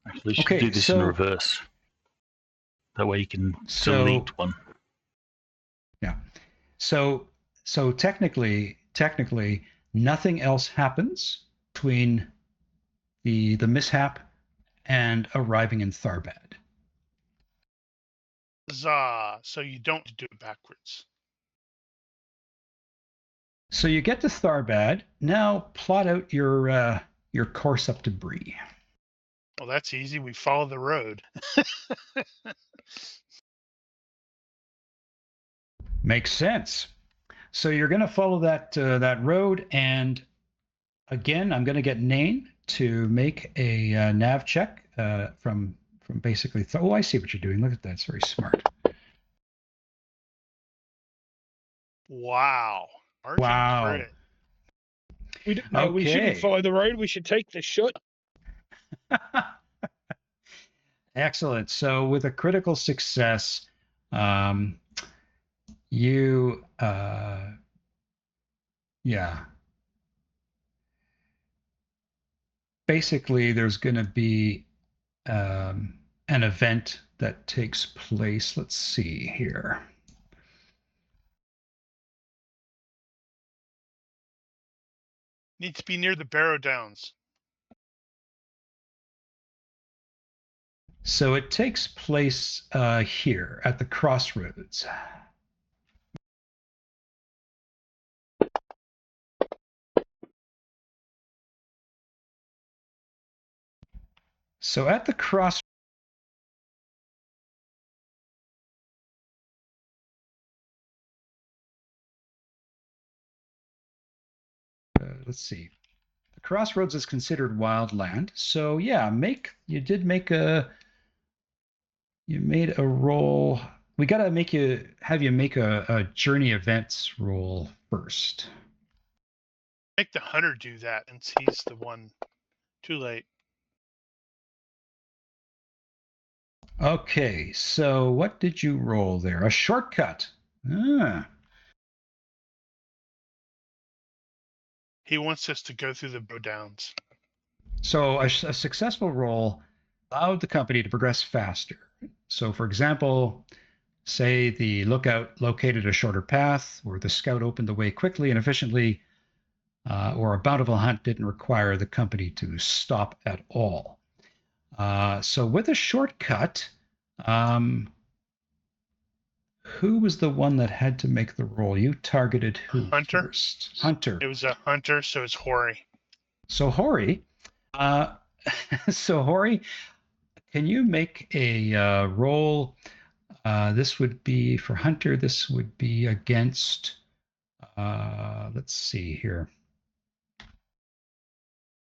Actually, you should do this in reverse. That way you can delete one. Yeah. So technically, nothing else happens between the mishap and arriving in Tharbad. So you don't do it backwards. So you get to Tharbad. Now plot out your course up to Bree. Well, that's easy. We follow the road. Makes sense. So you're going to follow that road, and again, I'm going to get Nain to make a nav check from basically. Oh, I see what you're doing. Look at that. It's very smart. Wow. Wow. We shouldn't follow the road. We should take the shot. Excellent. So with a critical success, you basically there's going to be an event that takes place. Let's see here. Need to be near the Barrow Downs. So it takes place here at the crossroads. So at the crossroads, let's see. The crossroads is considered wild land. So yeah, you made a roll. We got to have you make a journey events roll first. Make the hunter do that, and he's the one. Too late. Okay, so what did you roll there? A shortcut. Ah. He wants us to go through the bowdowns. So a successful roll allowed the company to progress faster. So for example, say the lookout located a shorter path, or the scout opened the way quickly and efficiently, or a bountiful hunt didn't require the company to stop at all. So with a shortcut, who was the one that had to make the roll? You targeted who Hunter. first? Hunter. It was a hunter, so it's Hori. So Hori, can you make a roll? This would be for Hunter. This would be against. Let's see here.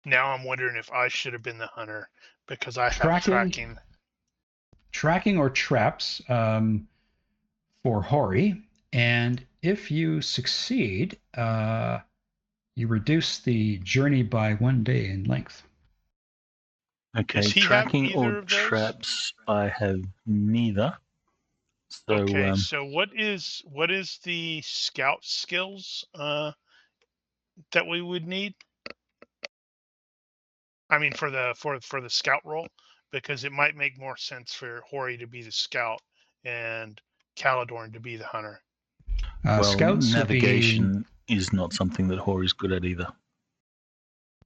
Now I'm wondering if I should have been the hunter because I have tracking. Tracking or traps for Hori, and if you succeed, you reduce the journey by 1 day in length. Okay, Does he tracking have either or of those? traps, I have neither. So, okay, so what is the scout skills that we would need? I mean, for the scout role, because it might make more sense for Hori to be the scout and Caladorn to be the hunter. well, Scouts navigation is not something that Hori's good at either.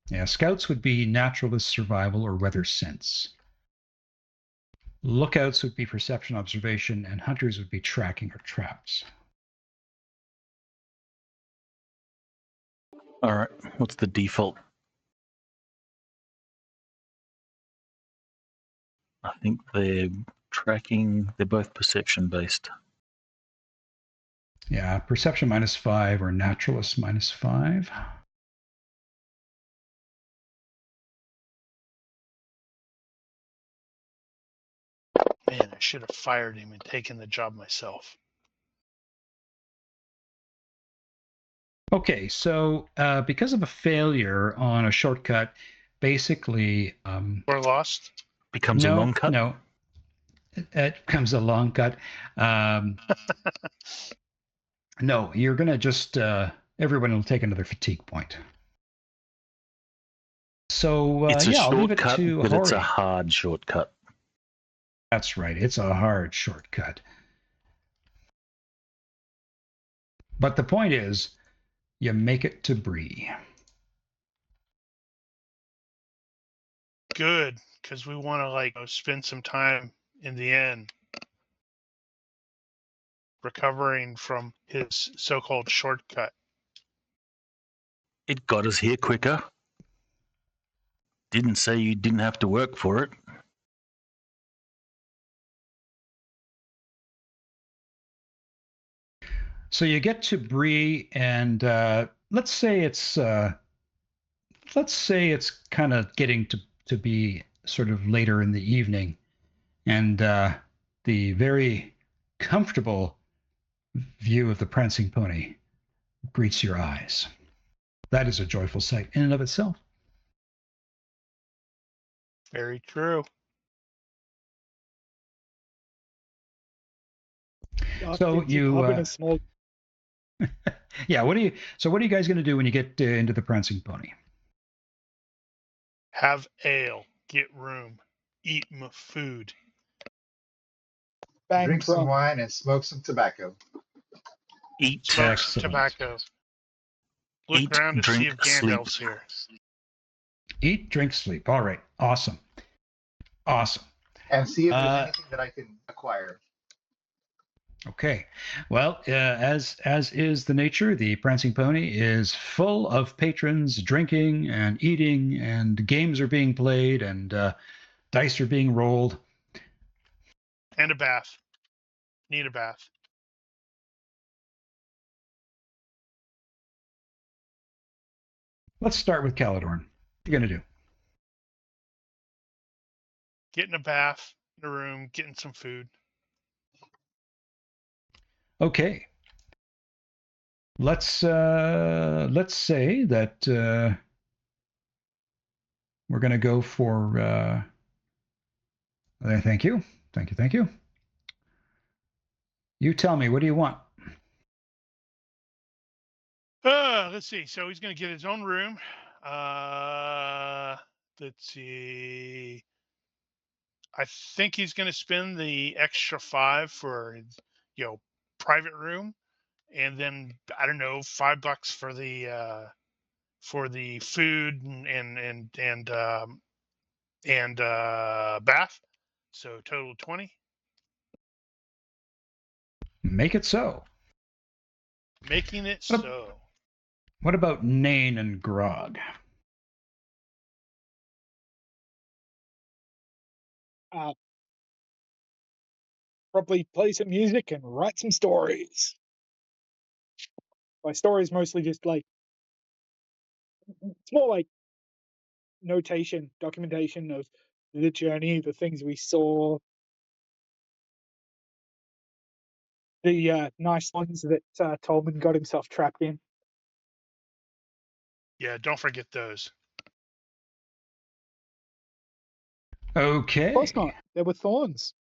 Yeah, scouts would be naturalist survival or weather sense. Lookouts would be perception observation, and hunters would be tracking or traps. All right, what's the default? I think they're tracking, they're both perception based. Yeah, perception -5 or naturalist -5. Man, I should have fired him and taken the job myself. Okay, so because of a failure on a shortcut, basically... We're lost? Becomes a long cut? No, it becomes a long cut. No, you're going to just... everyone will take another fatigue point. So, it's a I'll leave it shortcut, to but Hori. it's a hard shortcut. That's right. It's a hard shortcut. But the point is, you make it to Bree. Good, because we want to spend some time in the inn recovering from his so-called shortcut. It got us here quicker. Didn't say you didn't have to work for it. So you get to Bree, and let's say it's kind of getting to be sort of later in the evening, and the very comfortable view of the prancing pony greets your eyes. That is a joyful sight in and of itself. Very true. So you, small... yeah. What are you guys going to do when you get into the prancing pony? Have ale, get room, eat food. Bang Drink some drum. wine and smoke some tobacco. Eat, Smoke some tobacco. Look Eat, around to see drink, if Gandalf's here. Eat, drink, sleep. All right. Awesome. And see if there's anything that I can acquire. Okay. Well, as is the nature, the Prancing Pony is full of patrons drinking and eating, and games are being played, and dice are being rolled. And a bath. Need a bath. Let's start with Caladorn. What are you going to do? Getting a bath, in a room, getting some food. Okay. Let's say that we're going to go for. Thank you. You tell me. What do you want? Let's see. So he's going to get his own room. Let's see. I think he's going to spend the extra 5 for his, private room, and then I don't know, $5 for the food and bath. So total 20. Make it so. Making it so. What about Nain and Grog? Probably play some music and write some stories. By stories, mostly just like it's more like notation, documentation of the journey, the things we saw, the nice ones that Tolman got himself trapped in. Yeah, don't forget those. Okay. Of course not. There were thorns.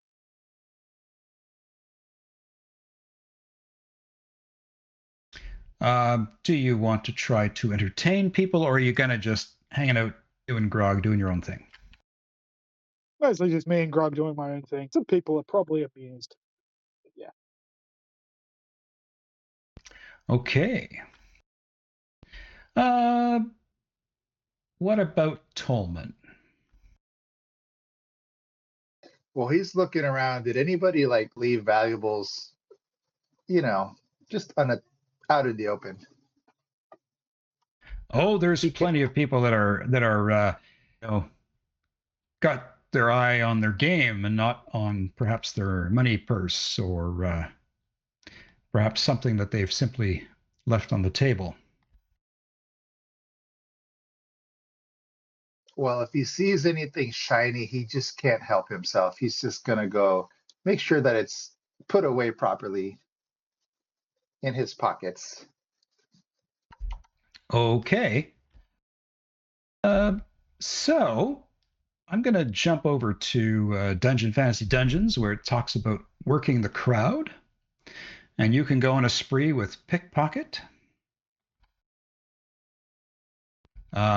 Do you want to try to entertain people, or are you going to just hanging out, doing Grog, doing your own thing? Mostly just me and Grog doing my own thing. Some people are probably amused. But yeah. Okay. What about Tolman? Well, he's looking around. Did anybody like leave valuables, just out in the open? Oh, there's He can, plenty of people that are got their eye on their game and not on perhaps their money purse or perhaps something that they've simply left on the table. well, if he sees anything shiny, he just can't help himself. He's just gonna go make sure that it's put away properly in his pockets. Okay. So I'm going to jump over to Dungeon Fantasy Dungeons, where it talks about working the crowd. And you can go on a spree with pickpocket.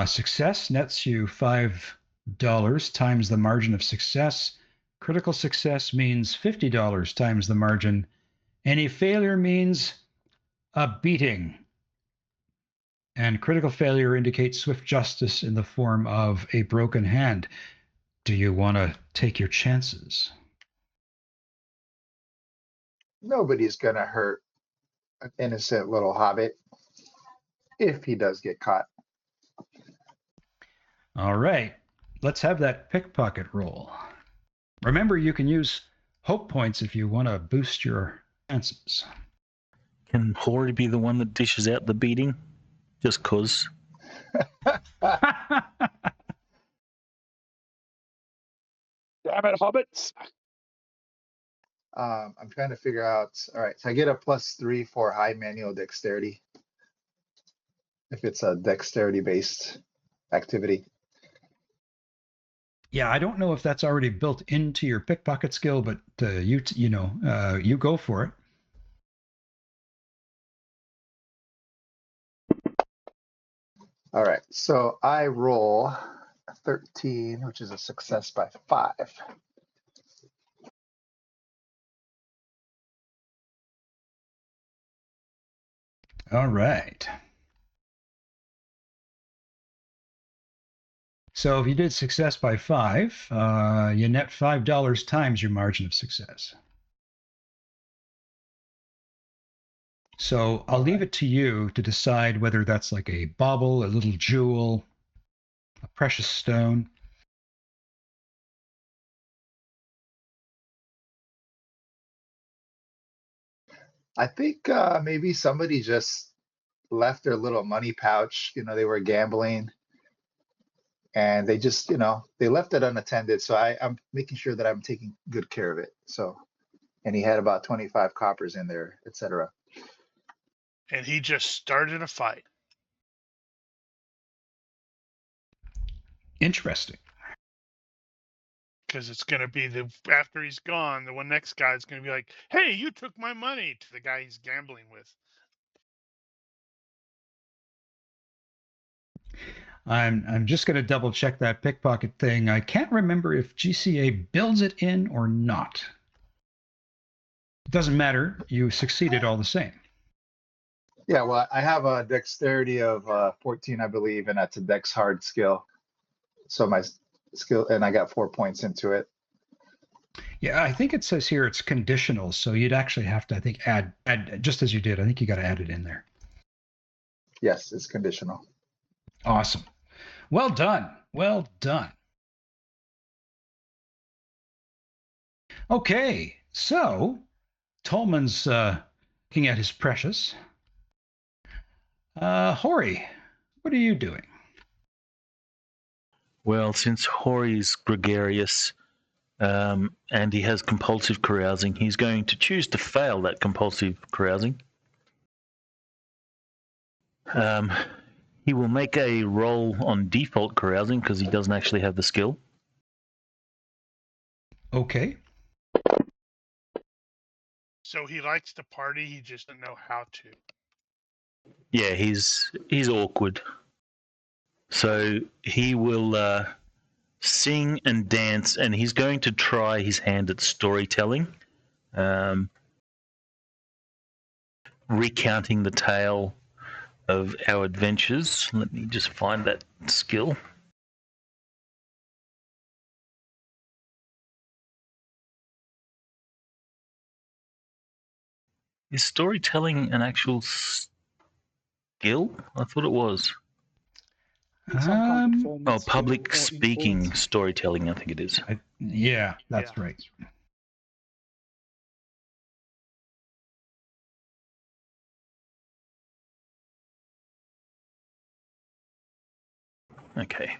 Success nets you $5 times the margin of success. Critical success means $50 times the margin. Any failure means a beating. And critical failure indicates swift justice in the form of a broken hand. Do you want to take your chances? Nobody's gonna hurt an innocent little hobbit if he does get caught. All right, let's have that pickpocket roll. Remember, you can use hope points if you want to boost your chances. Can Hori be the one that dishes out the beating? Just cause. Damn it, hobbits. I'm trying to figure out. All right, so I get a +3 for high manual dexterity if it's a dexterity based activity. Yeah, I don't know if that's already built into your pickpocket skill, but you go for it. All right, so I roll a 13, which is a success by 5. All right. So if you did success by 5, you net $5 times your margin of success. So I'll leave it to you to decide whether that's like a bauble, a little jewel, a precious stone. I think maybe somebody just left their little money pouch. They were gambling, and they just, they left it unattended. So I'm making sure that I'm taking good care of it. So, and he had about 25 coppers in there, etc. And he just started a fight. Interesting. Because it's going to be after he's gone, the next guy is going to be like, "Hey, you took my money," to the guy he's gambling with. I'm just going to double check that pickpocket thing. I can't remember if GCA builds it in or not. It doesn't matter. You succeeded all the same. Yeah, well, I have a dexterity of 14, I believe, and that's a dex hard skill. So my skill, and I got 4 points into it. Yeah, I think it says here it's conditional, so you'd actually have to, I think, add just as you did. I think you got to add it in there. Yes, it's conditional. Awesome. Well done. Well done. Okay, so Tolman's looking at his precious. Hori, what are you doing? Well, since Hori's gregarious and he has compulsive carousing, he's going to choose to fail that compulsive carousing. He will make a roll on default carousing because he doesn't actually have the skill. Okay. So he likes to party, he just doesn't know how to. Yeah, he's awkward. So he will sing and dance, and he's going to try his hand at storytelling, recounting the tale of our adventures. Let me just find that skill. Is storytelling an actual skill? I thought it was. Public speaking, storytelling, I think it is. Yeah, that's right. Okay.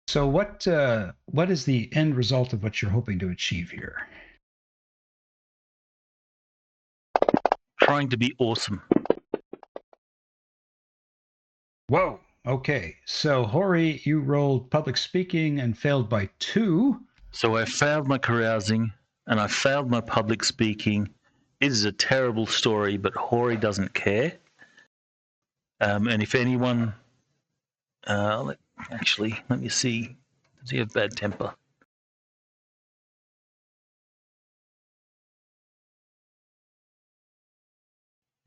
So what is the end result of what you're hoping to achieve here? Trying to be awesome. Whoa. Okay. So Hori, you rolled public speaking and failed by 2. So I failed my carousing and I failed my public speaking. It is a terrible story, but Hori doesn't care. And if anyone, let me see. Does he have bad temper?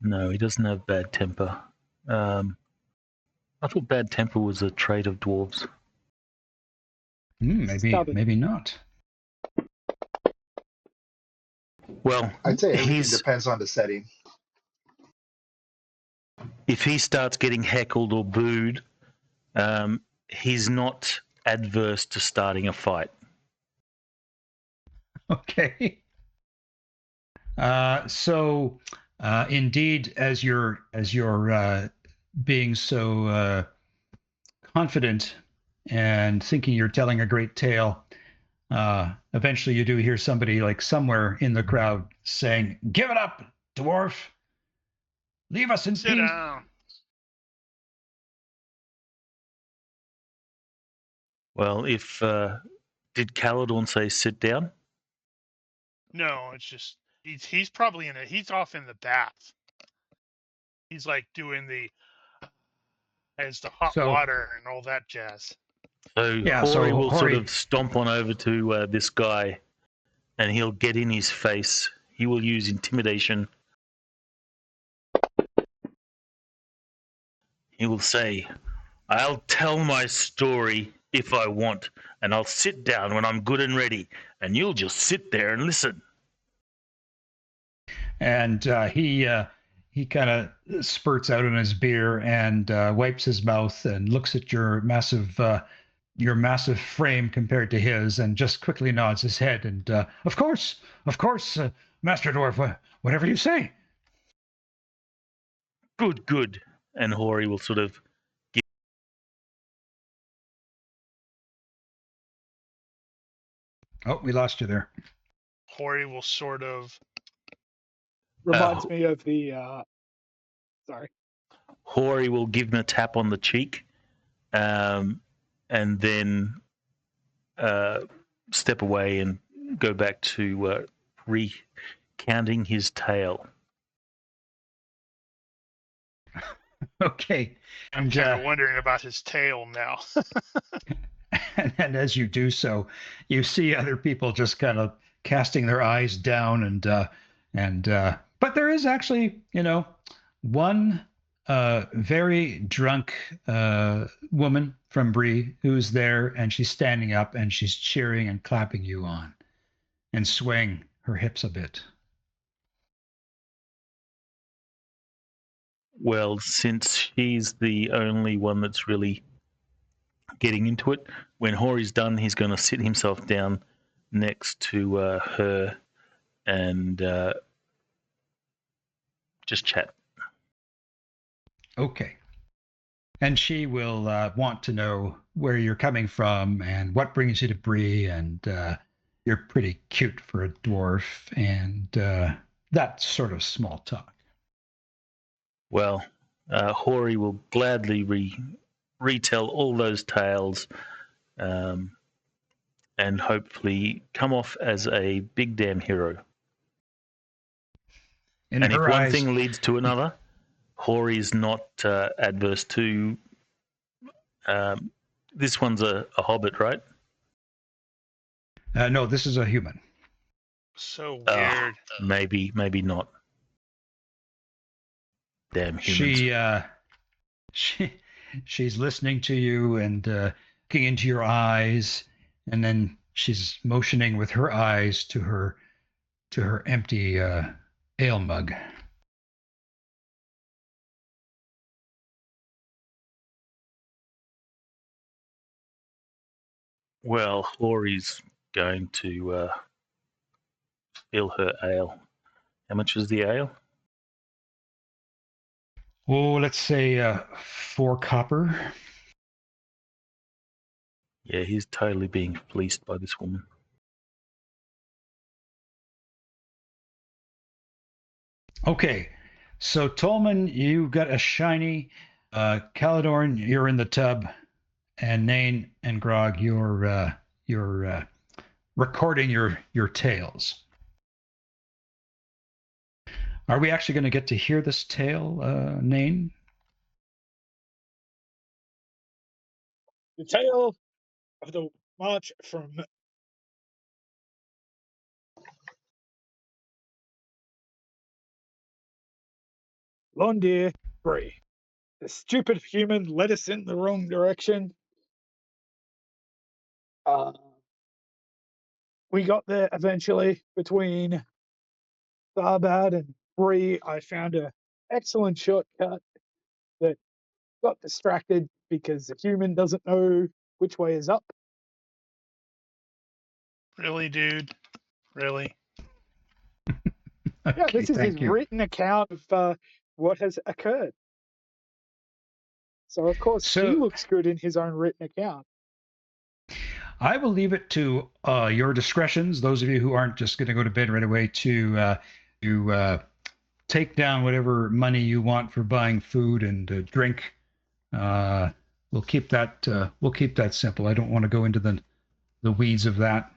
No, he doesn't have bad temper. I thought bad temper was a trait of dwarves. Maybe not. Well, I'd say it depends on the setting. If he starts getting heckled or booed, he's not adverse to starting a fight. Okay. So indeed, as you're being so confident and thinking you're telling a great tale, eventually you do hear somebody like somewhere in the crowd saying, "Give it up, dwarf! Leave us in peace." Sit down. Well, did Caladorn say sit down? No, it's just he's probably he's off in the bath. He's like doing the hot water and all that jazz. So Hori will sort of stomp on over to this guy, and he'll get in his face. He will use intimidation. He will say, "I'll tell my story if I want, and I'll sit down when I'm good and ready, and you'll just sit there and listen." And he kind of spurts out on his beer and wipes his mouth and looks at your massive frame compared to his, and just quickly nods his head. And of course, Master Dwarf, whatever you say. Good, good. And Hori will sort of Oh, we lost you there. Hori will sort of. Reminds me of the. Sorry. Hori will give him a tap on the cheek, and then step away and go back to recounting his tale. Okay. I'm kind of wondering about his tail now. And as you do so, you see other people just kind of casting their eyes down, but there is actually, one very drunk woman from Bree who's there, and she's standing up and she's cheering and clapping you on and swaying her hips a bit. Well, since she's the only one that's really getting into it, when Hori's done, he's going to sit himself down next to her and just chat. Okay. And she will want to know where you're coming from and what brings you to Bree, and you're pretty cute for a dwarf, and that sort of small talk. Well, Hori will gladly retell all those tales, and hopefully come off as a big damn hero. In and if her one eyes, thing leads to another, Hori's not adverse to. This one's a hobbit, right? no, this is a human. So weird. Maybe not. Damn humans. She's listening to you and looking into your eyes, and then she's motioning with her eyes to her empty ale mug. Well, Hori's going to fill her ale. How much is the ale? Oh, let's say 4 copper. Yeah, he's totally being fleeced by this woman. Okay, so Tolman, you got a shiny. Caladorn, you're in the tub, and Nain and Grog, you're recording your tales. Are we actually going to get to hear this tale, Nain? The tale of the march from Lon Daer, Bree. The stupid human led us in the wrong direction. We got there eventually. Between Tharbad and Bree, I found an excellent shortcut that got distracted because the human doesn't know which way is up. Really, dude? Really? Okay, Yeah, this is his you. written account of what has occurred. So, of course, he looks good in his own written account. I will leave it to your discretions, those of you who aren't just going to go to bed right away, to take down whatever money you want for buying food and drink. We'll keep that simple. I don't want to go into the weeds of that.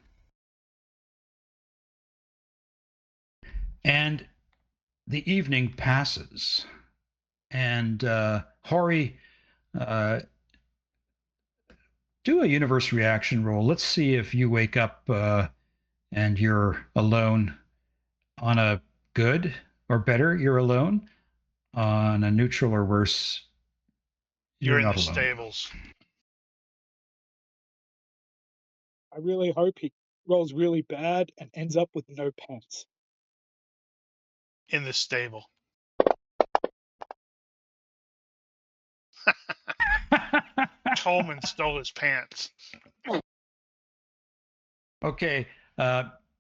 And the evening passes, and Hori, do a universe reaction roll. Let's see if you wake up and you're alone. On a good or better, you're alone. On a neutral or worse, You're in not the alone. stables. I really hope he rolls really bad and ends up with no pants. In the stable. Tolman stole his pants. Okay.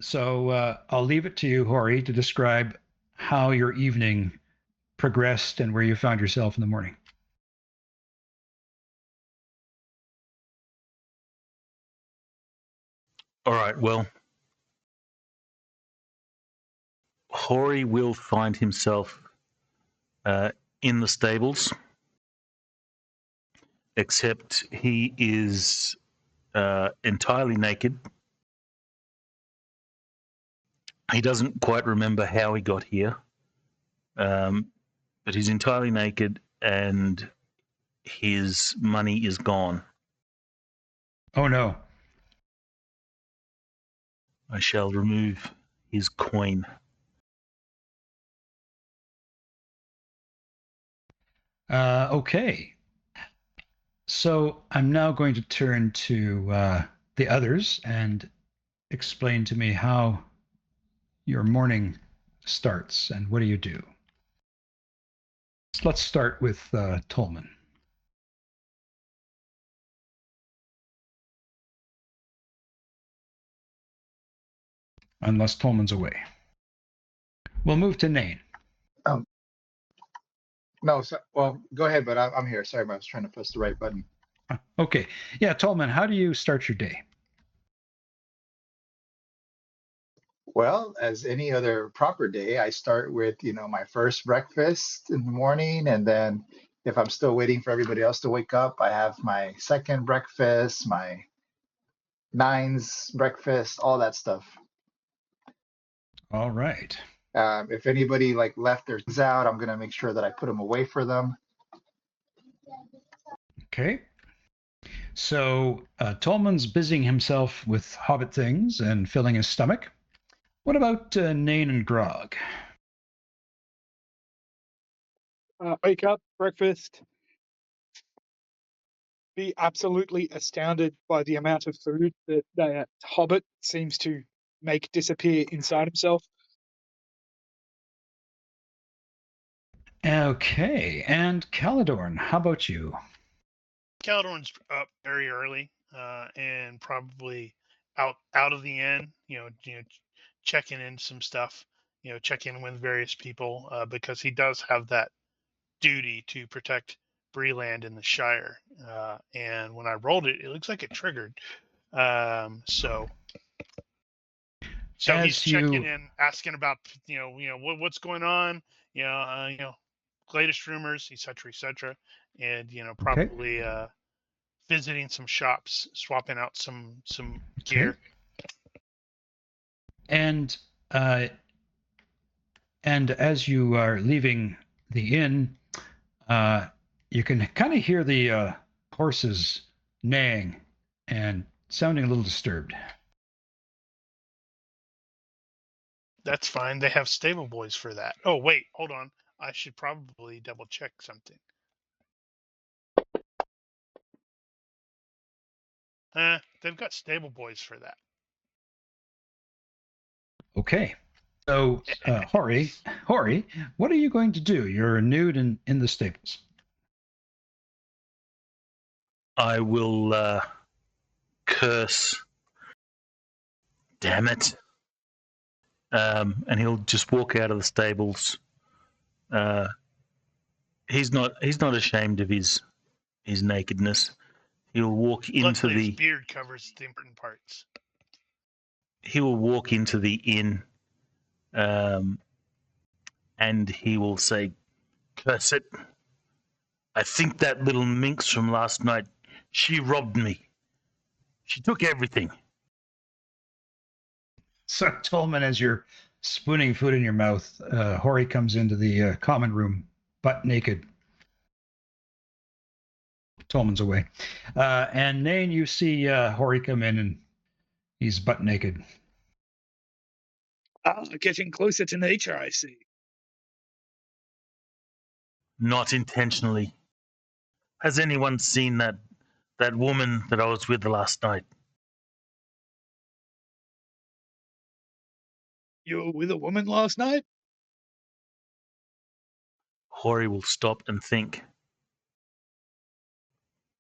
So I'll leave it to you, Hori, to describe how your evening progressed and where you found yourself in the morning. All right, well, Hori will find himself in the stables, except he is entirely naked. He doesn't quite remember how he got here, but he's entirely naked and his money is gone. Oh, no. I shall remove his coin. Okay. So I'm now going to turn to the others and explain to me how your morning starts and what do you do. So let's start with Tolman. Unless Tolman's away. We'll move to Nain. No, so, well, go ahead, but I'm here. Sorry, I was trying to press the right button. Okay. Yeah, Tolman, how do you start your day? Well, as any other proper day, I start with, my first breakfast in the morning. And then if I'm still waiting for everybody else to wake up, I have my second breakfast, my nines breakfast, all that stuff. All right. If anybody left their things out, I'm going to make sure that I put them away for them. Okay. So Tolman's busying himself with hobbit things and filling his stomach. What about Nain and Grog? Wake up, breakfast, be absolutely astounded by the amount of food that that hobbit seems to make disappear inside himself. Okay. And Caladorn, how about you? Caladorn's up very early and probably out of the inn. Checking in some stuff. Check in with various people because he does have that duty to protect Breeland in the Shire. And when I rolled it, it looks like it triggered. So he's checking in, asking about what's going on. Latest rumors, etc., and probably visiting some shops, swapping out some gear. And as you are leaving the inn, you can kind of hear the horses neighing and sounding a little disturbed. That's fine. They have stable boys for that. Oh, wait, hold on. I should probably double check something. They've got stable boys for that. Okay. So, Hori, what are you going to do? You're nude in the stables. I will curse. Damn it. And he'll just walk out of the stables. He's not ashamed of his nakedness. He'll walk into Luckily, his beard covers the important parts. He will walk into the inn, and he will say, "Curse it! I think that little minx from last night, she robbed me. She took everything." So, Tolman, as you're spooning food in your mouth, Hori comes into the common room, butt naked. Tolman's away. And Nain, you see Hori come in, and he's butt naked. Getting closer to nature, I see. Not intentionally. Has anyone seen that woman that I was with last night? You were with a woman last night? Hori will stop and think.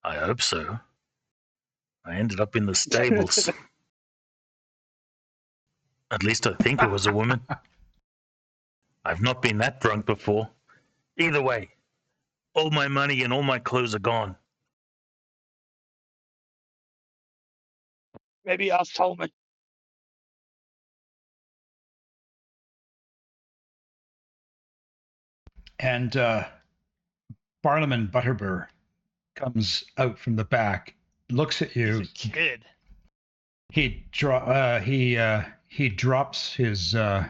I hope so. I ended up in the stables. At least I think it was a woman. I've not been that drunk before. Either way, all my money and all my clothes are gone. Maybe ask Tolman. And Barlaman Butterbur comes out from the back, looks at you. He's a kid. He drops his. I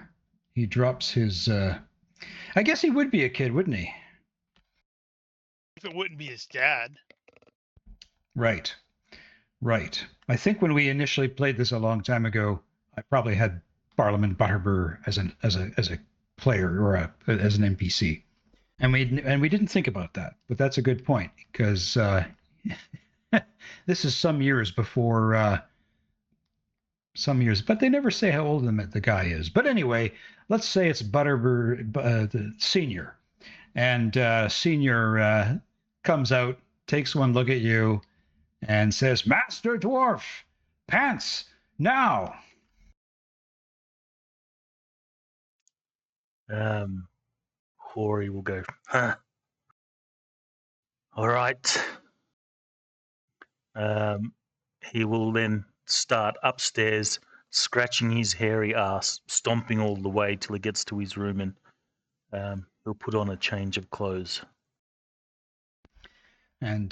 guess he would be a kid, wouldn't he? If it wouldn't be his dad. Right. I think when we initially played this a long time ago, I probably had Barlaman Butterbur as a player or as an NPC, and we didn't think about that. But that's a good point, because this is some years before. But they never say how old the guy is. But anyway, let's say it's Butterbur, the senior, and senior comes out, takes one look at you, and says, "Master Dwarf, pants now." Hori will go, huh. All right. He will then start upstairs, scratching his hairy ass, stomping all the way till he gets to his room, and he'll put on a change of clothes. And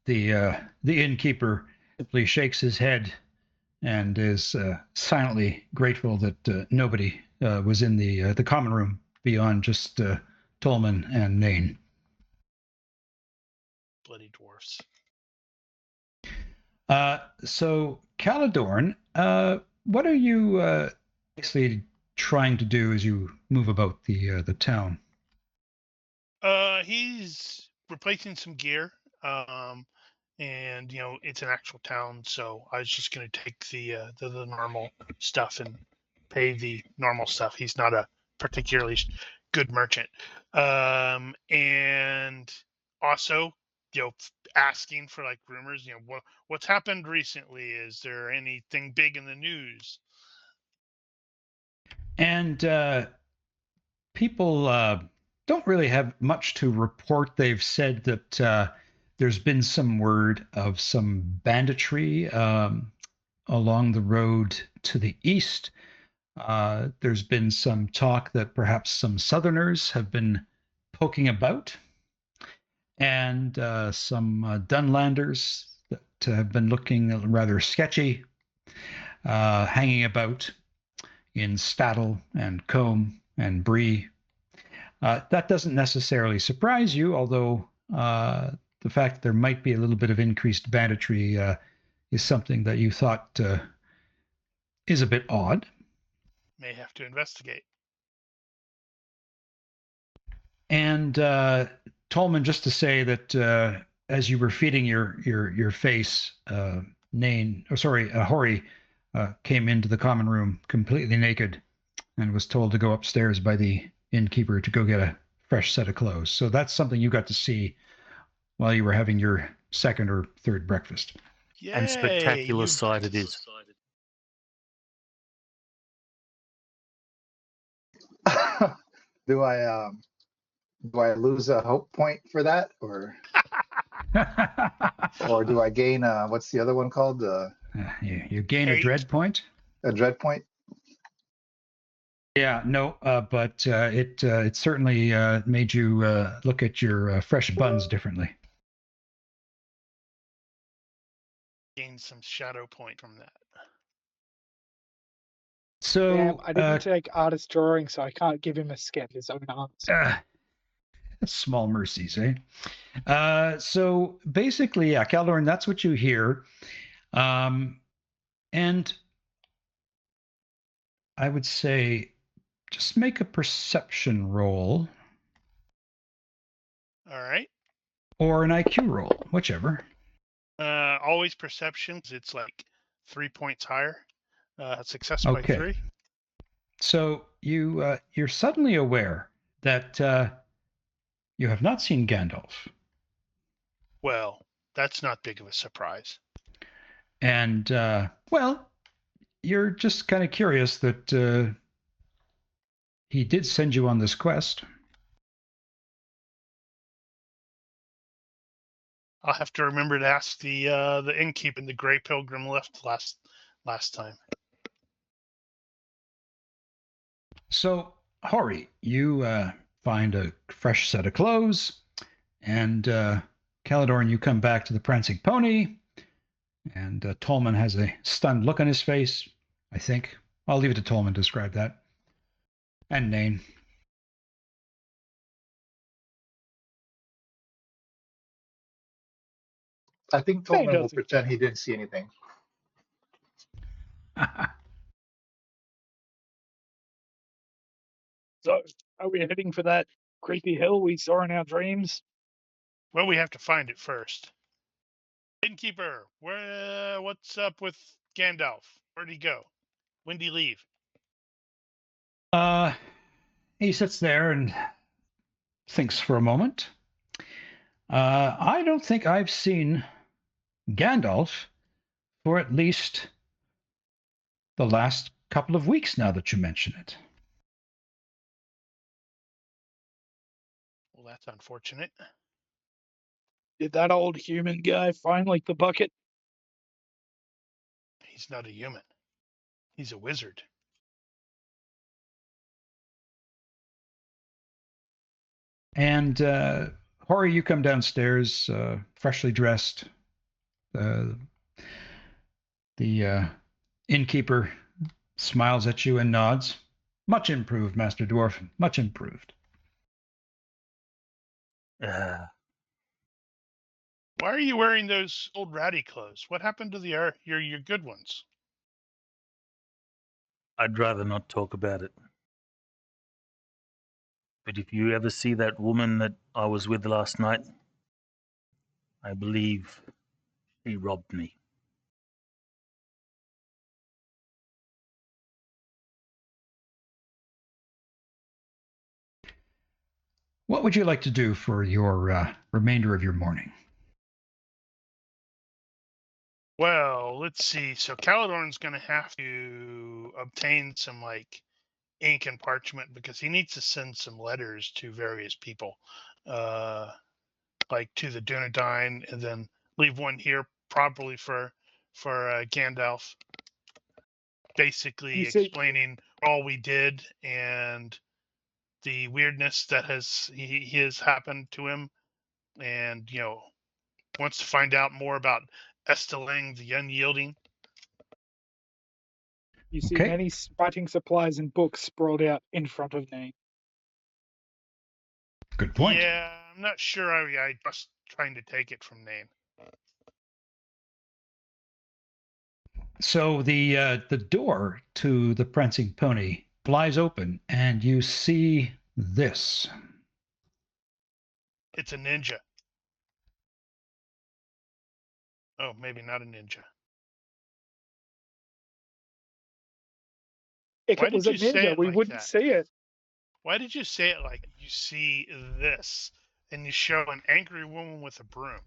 the innkeeper simply shakes his head and is silently grateful that nobody was in the common room beyond just Tolman and Nain. Bloody dwarfs. So Caladorn, what are you basically trying to do as you move about the town? He's replacing some gear. And it's an actual town, so I was just going to take the normal stuff and pay the normal stuff. He's not a particularly good merchant, and also asking for like rumors. What's happened recently? Is there anything big in the news? And people don't really have much to report. They've said that there's been some word of some banditry along the road to the east. There's been some talk that perhaps some Southerners have been poking about, and some Dunlanders that have been looking rather sketchy, hanging about in Stattle and Combe and Bree. That doesn't necessarily surprise you, although the fact that there might be a little bit of increased banditry is something that you thought is a bit odd. May have to investigate. And Tolman, just to say that as you were feeding your face, Hori came into the common room completely naked and was told to go upstairs by the innkeeper to go get a fresh set of clothes. So that's something you got to see while you were having your second or third breakfast. Yay, and spectacular sight it is. Do I lose a hope point for that, or do I gain what's the other one called? You gain a dread point. A dread point. Yeah, no, but it certainly made you look at your fresh buns differently. Gain some shadow point from that. So Damn, I didn't take artist drawing, so I can't give him a sketch his own answer. Small mercies, eh? So basically, yeah, Caladorn, that's what you hear. And I would say just make a perception roll. All right. Or an IQ roll, whichever. Always perceptions. It's like 3 points higher. Success Okay. by 3. So you're suddenly aware that you have not seen Gandalf. Well, that's not big of a surprise. And well, you're just kind of curious that he did send you on this quest. I'll have to remember to ask the innkeeper the Grey Pilgrim left last time. So, Hori, you find a fresh set of clothes, and Caladorn, you come back to the Prancing Pony, and Tolman has a stunned look on his face, I think. I'll leave it to Tolman to describe that. And Nain. I think They Tolman will doesn't pretend care. he didn't see anything. So, are we heading for that creepy hill we saw in our dreams? Well, we have to find it first. Innkeeper, what's up with Gandalf? Where'd he go? When'd he leave? He sits there and thinks for a moment. I don't think I've seen Gandalf for at least the last couple of weeks now that you mention it. Well, that's unfortunate. Did that old human guy find like the bucket? He's not a human. He's a wizard. And Hori, you come downstairs, freshly dressed. The innkeeper smiles at you and nods. Much improved, Master Dwarf. Much improved. Why are you wearing those old ratty clothes? What happened to your good ones? I'd rather not talk about it. But if you ever see that woman that I was with last night, I believe she robbed me. What would you like to do for your remainder of your morning? Well, let's see. So Caladorn's going to have to obtain some ink and parchment because he needs to send some letters to various people, like to the Dunedain, and then leave one here probably for Gandalf, basically explaining all we did and the weirdness that he has happened to him, and wants to find out more about Esteling the Unyielding. You see Okay. many writing supplies and books sprawled out in front of Nain. Good point. Yeah, I'm not sure I just trying to take it from Nain. So the door to the Prancing Pony flies open, and you see this. It's a ninja. Oh, maybe not a ninja. If Why it was did a you say ninja, it we like wouldn't that? see it. Why did you say it like you see this and you show an angry woman with a broom?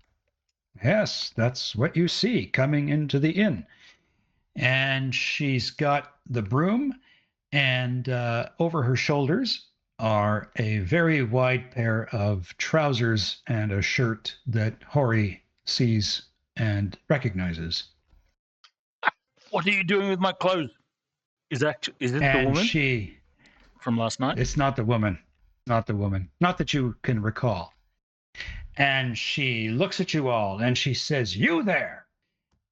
Yes, that's what you see coming into the inn. And she's got the broom, and over her shoulders are a very wide pair of trousers and a shirt that Hori sees and recognizes. What are you doing with my clothes? Is it the And woman from last night? It's not the woman. Not the woman. Not that you can recall. And she looks at you all and she says, "You there."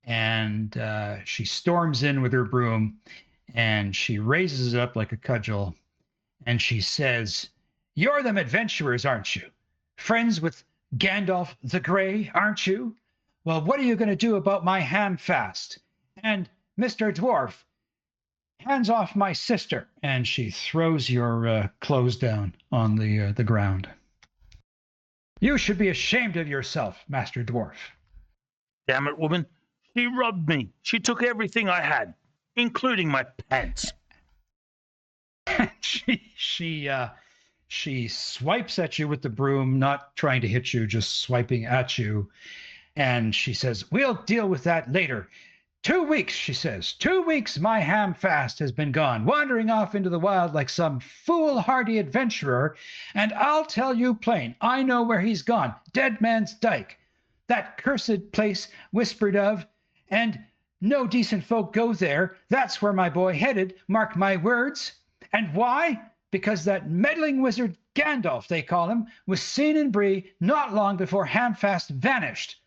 And she storms in with her broom and she raises it up like a cudgel. And she says, "You're them adventurers, aren't you? Friends with Gandalf the Grey, aren't you? Well, what are you going to do about my handfast? And Mr. Dwarf, hands off my sister." And she throws your clothes down on the ground. "You should be ashamed of yourself, Master Dwarf." Damn it, woman. She robbed me. She took everything I had, including my pants. She swipes at you with the broom, not trying to hit you, just swiping at you. And she says, "We'll deal with that later. 2 weeks, she says. 2 weeks my ham fast has been gone, wandering off into the wild like some foolhardy adventurer, and I'll tell you plain, I know where he's gone. Deadman's Dike, that cursed place whispered of, and no decent folk go there. That's where my boy headed, mark my words. And why? Because that meddling wizard Gandalf, they call him, was seen in Bree not long before Hamfast vanished.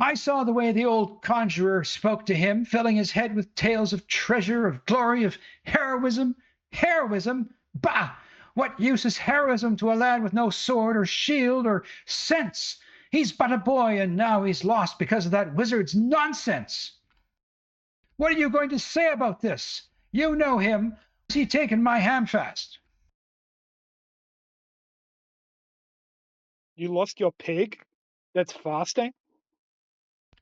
I saw the way the old conjurer spoke to him, filling his head with tales of treasure, of glory, of heroism. Heroism? Bah! What use is heroism to a lad with no sword or shield or sense? He's but a boy, and now he's lost because of that wizard's nonsense. What are you going to say about this? You know him. Has he taken my Hamfast? You lost your pig that's fasting?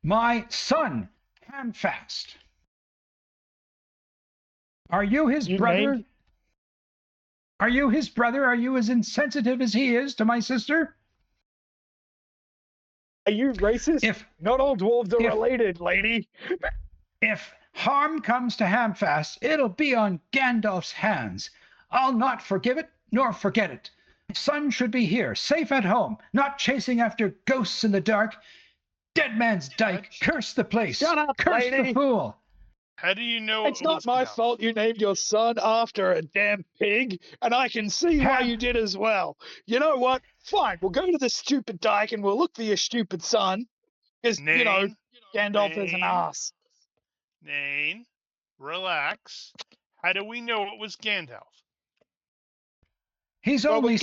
My son, Hamfast. Are you his brother? Are you his brother? Are you as insensitive as he is to my sister? Are you racist? Not all dwarves are related, lady. If harm comes to Hamfast, it'll be on Gandalf's hands. I'll not forgive it nor forget it. My son should be here, safe at home, not chasing after ghosts in the dark. Deadman's Dike, curse the place. Shut up, curse lady. the fool. How do you know It's not my fault you named your son after a damn pig, and I can see why you did as well. You know what? Fine, we'll go to the stupid Dike and we'll look for your stupid son. Because, you know, Gandalf is an ass. Nane, relax. How do we know it was Gandalf? He's only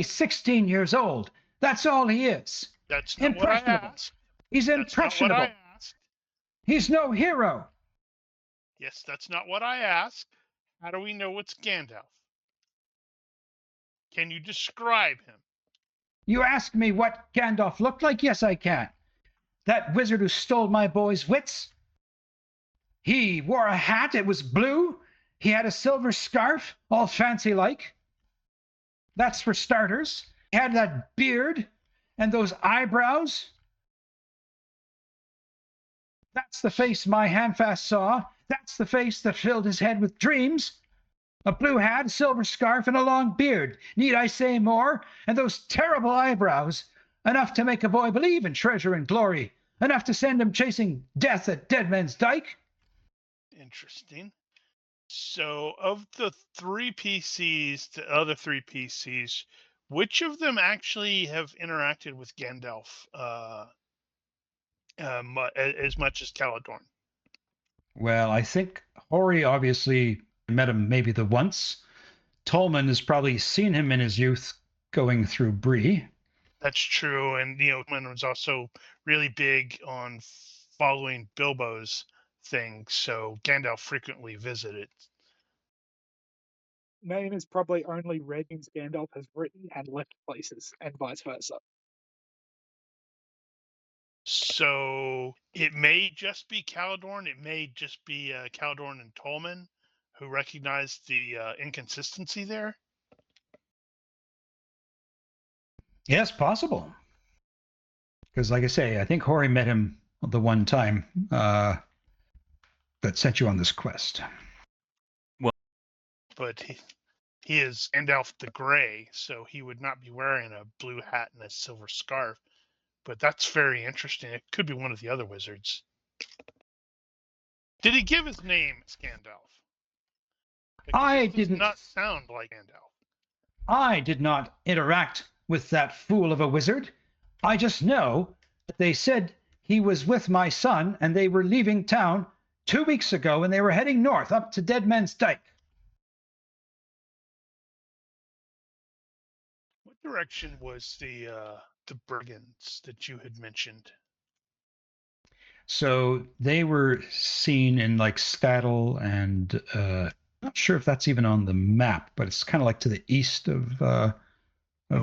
16 years old. That's all he is. That's not what I asked. He's impressionable. That's not what I asked. He's no hero. Yes, that's not what I asked. How do we know it's Gandalf? Can you describe him? You ask me what Gandalf looked like? Yes, I can. That wizard who stole my boy's wits? He wore a hat. It was blue. He had a silver scarf, all fancy-like. That's for starters. He had that beard and those eyebrows. That's the face my Hamfast saw. That's the face that filled his head with dreams. A blue hat, a silver scarf, and a long beard. Need I say more? And those terrible eyebrows. Enough to make a boy believe in treasure and glory. Enough to send him chasing death at Deadman's Dike. Interesting. So, of the the other three PCs, which of them actually have interacted with Gandalf as much as Caladorn? Well, I think Hori obviously met him maybe the once. Tolman has probably seen him in his youth going through Bree. That's true, and Tolman was also really big on following Bilbo's thing, so Gandalf frequently visited. Nane has probably only read things Gandalf has written and left places, and vice versa. So it may just be Caladorn. It may just be Caladorn and Tolman who recognized the inconsistency there. Yes, possible. Because, like I say, I think Hori met him the one time that sent you on this quest. Well, but he is Gandalf the Grey, so he would not be wearing a blue hat and a silver scarf. But that's very interesting. It could be one of the other wizards. Did he give his name as Gandalf? I did didn't. Not sound like Gandalf. I did not interact with that fool of a wizard. I just know that they said he was with my son and they were leaving town 2 weeks ago and they were heading north up to Deadman's Dike. What direction was the brigands that you had mentioned? So they were seen in like Scattle and not sure if that's even on the map, but it's kind of like to the east of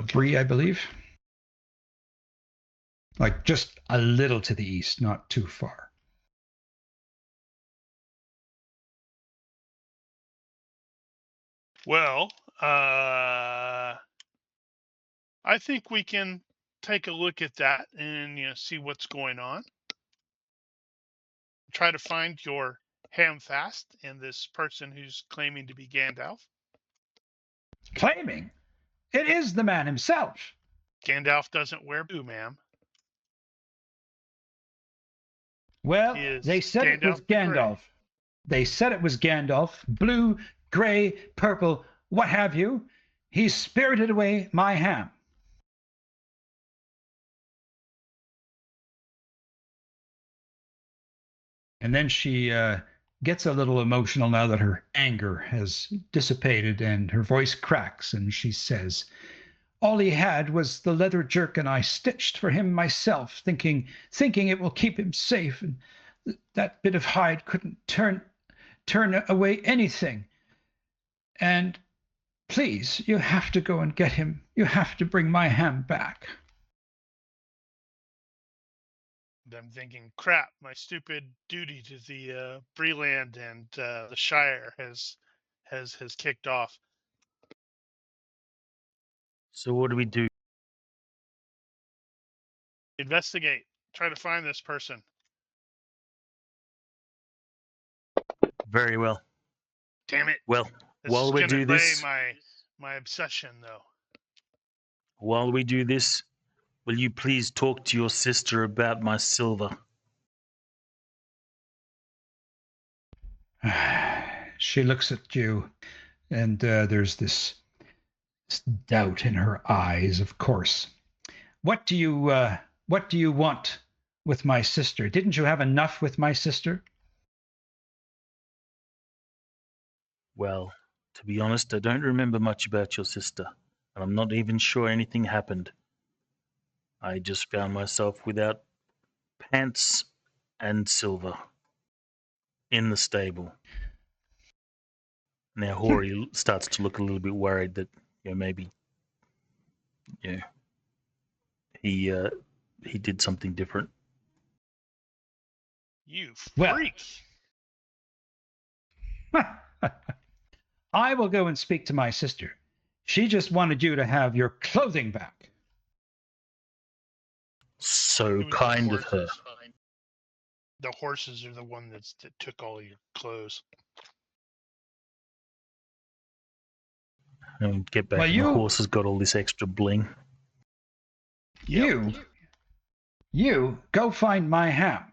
Bree, I believe. Like just a little to the east, not too far. Well, I think we can take a look at that and see what's going on. try to find your Hamfast and this person who's claiming to be Gandalf. Claiming? It is the man himself. Gandalf doesn't wear blue, ma'am. Well, He is they said it was Gandalf the Grey. Gandalf. They said it was Gandalf. Blue, gray, purple, what have you. He spirited away my ham. And then she gets a little emotional now that her anger has dissipated and her voice cracks and she says, all he had was the leather jerkin I stitched for him myself, thinking it will keep him safe, and that bit of hide couldn't turn away anything. And please, you have to go and get him. You have to bring my ham back. I'm thinking, crap, my stupid duty to the Bree land and the Shire has kicked off. So what do we do? Investigate. Try to find this person. Very well. Damn it. Well, This while is we gonna do this, my obsession, though. while we do this, will you please talk to your sister about my silver? She looks at you, and there's this doubt in her eyes, of course. What do you want with my sister? Didn't you have enough with my sister? Well, to be honest, I don't remember much about your sister, and I'm not even sure anything happened. I just found myself without pants and silver in the stable. Now Hori starts to look a little bit worried that maybe he did something different. You Well. freak. I will go and speak to my sister. She just wanted you to have your clothing back. So kind of her. The horses are the one that took all your clothes. And get back. Well, The horse has got all this extra bling. You go find my ham.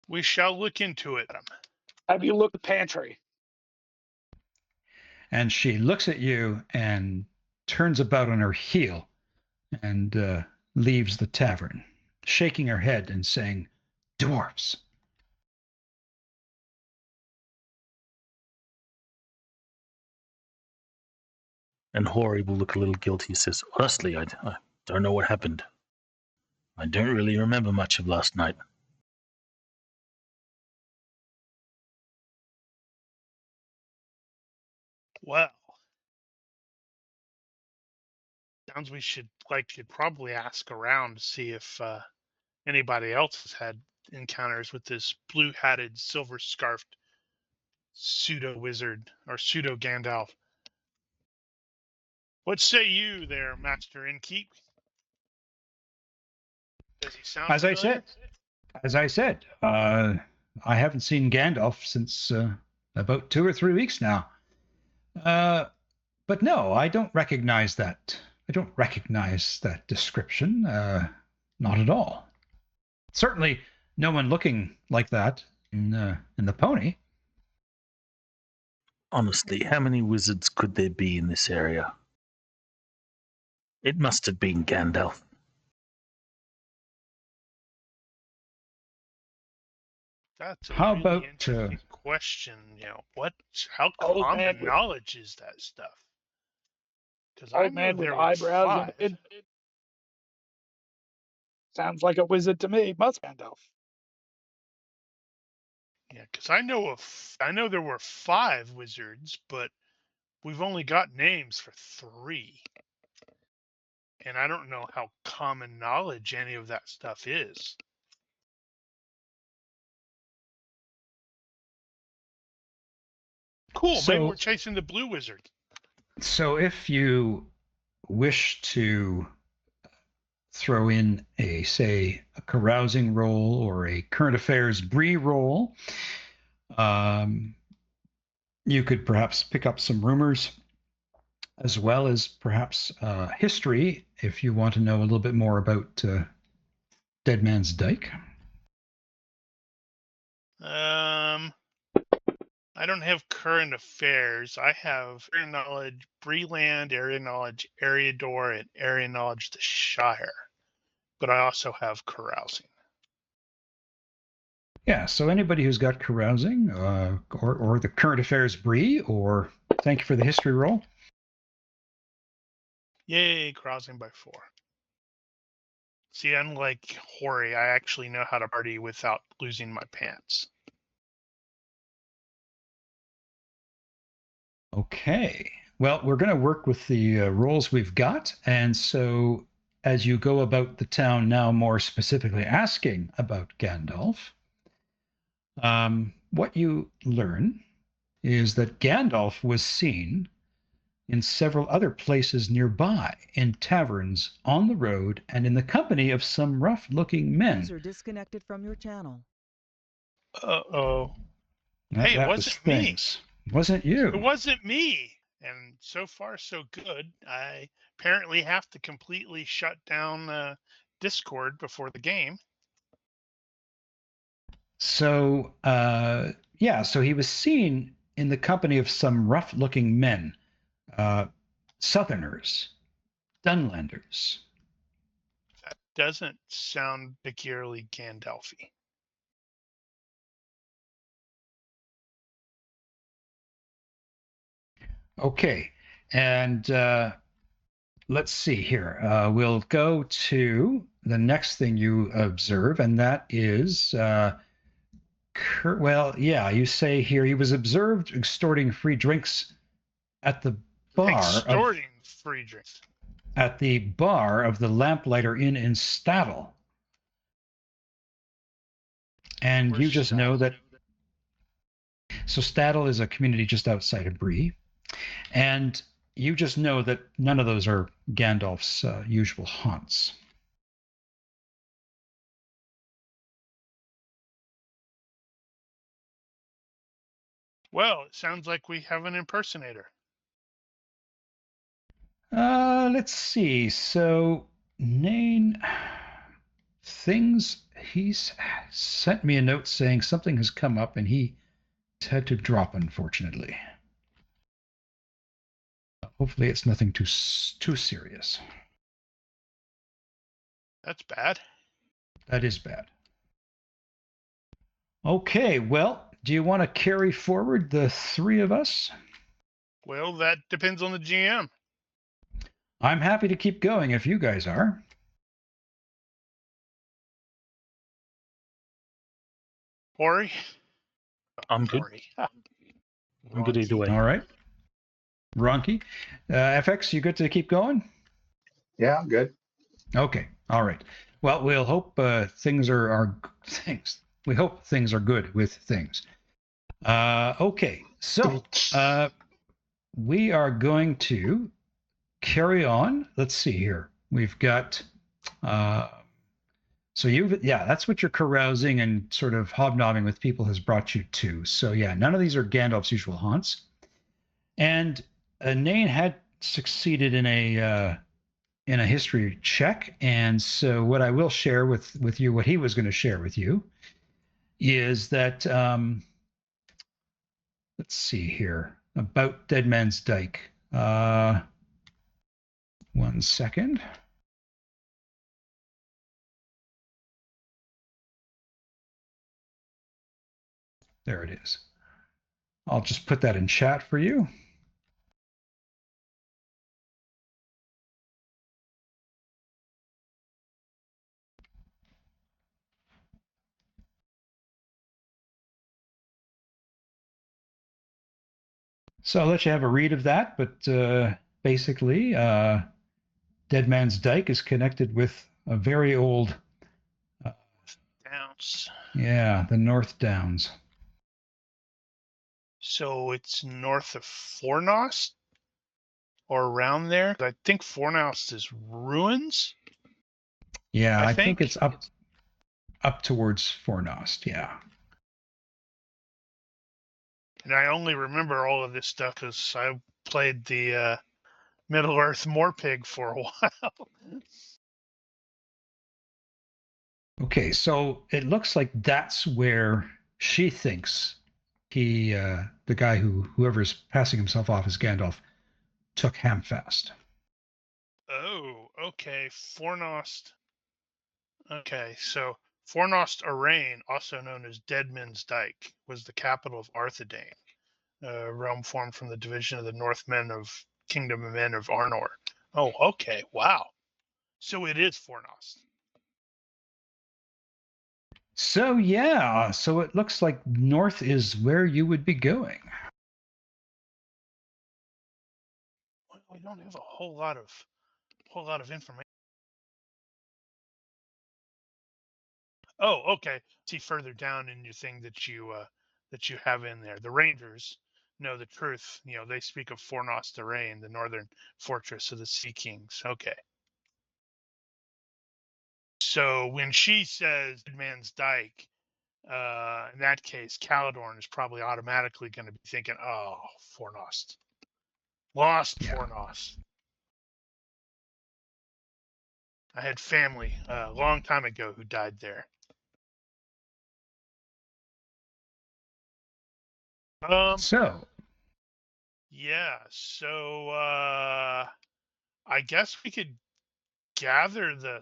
We shall look into it. Have you looked at the pantry? And she looks at you and turns about on her heel and leaves the tavern, shaking her head and saying, dwarfs. And Hori will look a little guilty. He says, honestly, I don't know what happened. I don't really remember much of last night. Well, sounds we should probably ask around to see if anybody else has had encounters with this blue-hatted, silver-scarfed pseudo-wizard or pseudo-Gandalf. What say you there, Master Innkeep? Does he sound familiar? As I said, I haven't seen Gandalf since about 2 or 3 weeks now. But no, I don't recognize that. I don't recognize that description. Not at all. Certainly, no one looking like that in the pony. Honestly, how many wizards could there be in this area? It must have been Gandalf. That's a How really about, interesting question. How Old common man with- knowledge is that stuff? Because I Old know man with there were eyebrows 5. and sounds like a wizard to me. Must Gandalf. Yeah, because I know there were 5 wizards, but we've only got names for 3. And I don't know how common knowledge any of that stuff is. Cool, maybe we're chasing the blue wizard. So if you wish to throw in a carousing roll or a current affairs Bree roll. You could perhaps pick up some rumors as well as perhaps history if you want to know a little bit more about Deadman's Dike. I don't have current affairs. I have area knowledge, Breeland, area knowledge, area door, and area knowledge the Shire. But I also have carousing. Yeah, so anybody who's got carousing or the current affairs Bree, or thank you for the history roll. Yay, carousing by 4. See, unlike Hori, I actually know how to party without losing my pants. Okay. Well, we're going to work with the rolls we've got. And so as you go about the town now, more specifically asking about Gandalf, what you learn is that Gandalf was seen in several other places nearby, in taverns, on the road, and in the company of some rough-looking men. User disconnected from your channel. Uh-oh. Hey, it wasn't me. Wasn't you? It wasn't me. And so far, so good. I apparently have to completely shut down Discord before the game. So, so he was seen in the company of some rough-looking men, Southerners, Dunlanders. That doesn't sound peculiarly Gandalfy. Okay, and let's see here. We'll go to the next thing you observe, and that is, you say here he was observed extorting free drinks at the bar. Free drinks. At the bar of the Lamplighter Inn in Staddle. And you just know that. So Staddle is a community just outside of Bree. And you just know that none of those are Gandalf's usual haunts. Well, it sounds like we have an impersonator. Let's see. So, Nain, he's sent me a note saying something has come up and he's had to drop, unfortunately. Hopefully it's nothing too serious. That's bad. That is bad. Okay, well, do you want to carry forward the three of us? Well, that depends on the GM. I'm happy to keep going if you guys are. Hori? I'm good. I'm good either way. All right. Ronki. FX, you good to keep going? Yeah, I'm good. Okay. All right. Well, we'll hope things are things. We hope things are good with things. Okay. So we are going to carry on. Let's see here. We've got that's what your carousing and sort of hobnobbing with people has brought you to. So yeah, none of these are Gandalf's usual haunts. And Nain had succeeded in a history check, and so what I will share with you, what he was going to share with you, is that let's see here about Deadman's Dike. 1 second. There it is. I'll just put that in chat for you. So I'll let you have a read of that, but basically, Deadman's Dike is connected with a very old Downs. Yeah, the North Downs. So it's north of Fornost? Or around there? I think Fornost is ruins? Yeah, I I think think. it's up towards Fornost. Yeah. And I only remember all of this stuff because I played the Middle Earth Morpig for a while. Okay, so it looks like that's where she thinks the guy whoever's passing himself off as Gandalf, took Hamfast. Oh, okay. Fornost. Okay, so Fornost Arain, also known as Deadman's Dike, was the capital of Arthedain, a realm formed from the division of the Northmen of Kingdom of Men of Arnor. Oh, okay. Wow. So it is Fornost. So yeah, so it looks like north is where you would be going. Well, we don't have a whole lot of information. Oh, okay. See further down in your thing that you have in there. The Rangers know the truth. They speak of Fornost Arain, the northern fortress of the Sea Kings. Okay. So when she says Man's Dike, in that case, Caladorn is probably automatically going to be thinking, "Oh, Fornost, lost Yeah. Fornost." I had family a long time ago who died there. So Yeah. So I guess we could gather the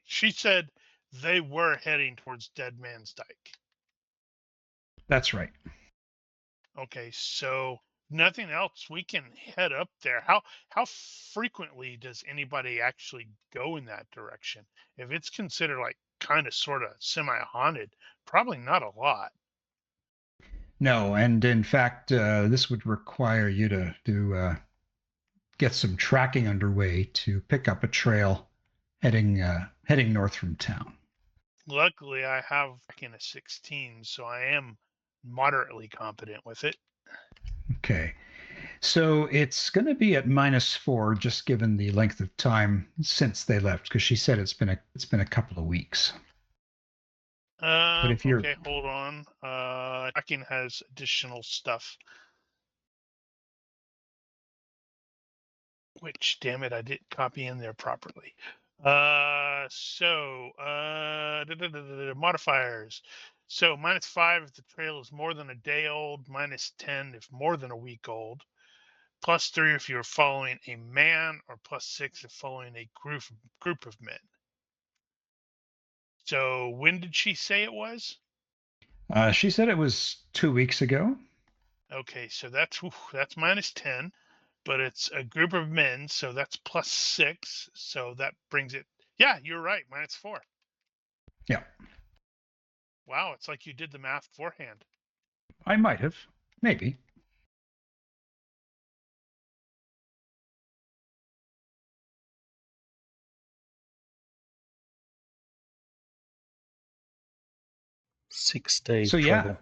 she said they were heading towards Deadman's Dike. that's right. Okay, so nothing else, we can head up there. How frequently does anybody actually go in that direction? If it's considered like kind of sort of semi-haunted, probably not a lot. No, and in fact, this would require you to get some tracking underway to pick up a trail heading north from town. Luckily, I have in a 16, so I am moderately competent with it. Okay. So it's going to be at -4, just given the length of time since they left, because she said it's been a couple of weeks. But if you're Okay, hold on. Tracking has additional stuff. Which, damn it, I didn't copy in there properly. Modifiers. So -5 if the trail is more than a day old, -10 if more than a week old, +3 if you're following a man, or +6 if following a group of men. So when did she say it was? she said it was 2 weeks ago. Okay, so that's -10, but it's a group of men, so that's +6. So that brings it. Yeah, you're right, -4. Yeah, Wow, it's like you did the math beforehand. I might have, maybe. Six-day So yeah, travel.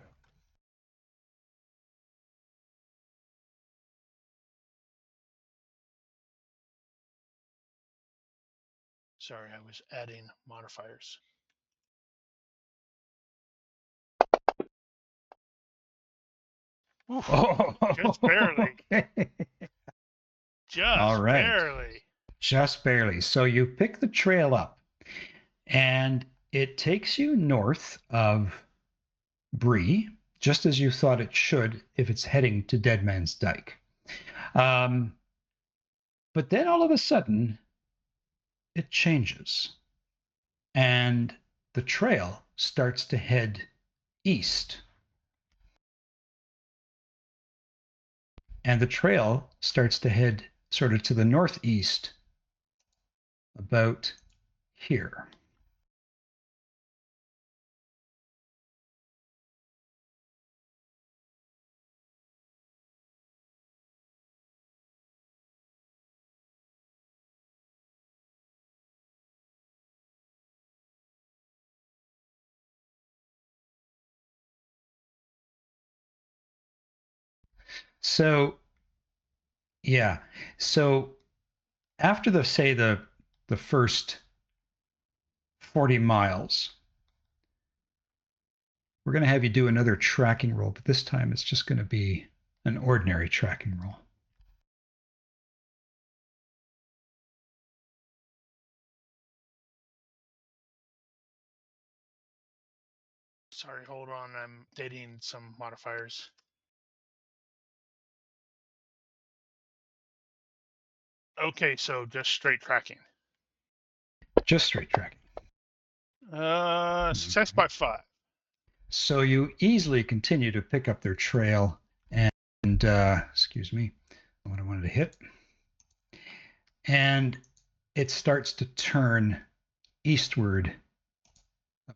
Sorry, I was adding modifiers. Oof, oh, just barely. okay. All Just right, barely. just barely. So you pick the trail up, and it takes you north of Bree, just as you thought it should if it's heading to Deadman's Dike. Um, but then all of a sudden, it changes, and the trail starts to head east. And the trail starts to head sort of to the northeast about here. So, yeah. So after the first 40 miles. We're going to have you do another tracking roll, but this time it's just going to be an ordinary tracking roll. Sorry, hold on. I'm updating some modifiers. Okay, so just straight tracking. Just straight tracking. Success by 5. So you easily continue to pick up their trail and excuse me, what I wanted to hit. And it starts to turn eastward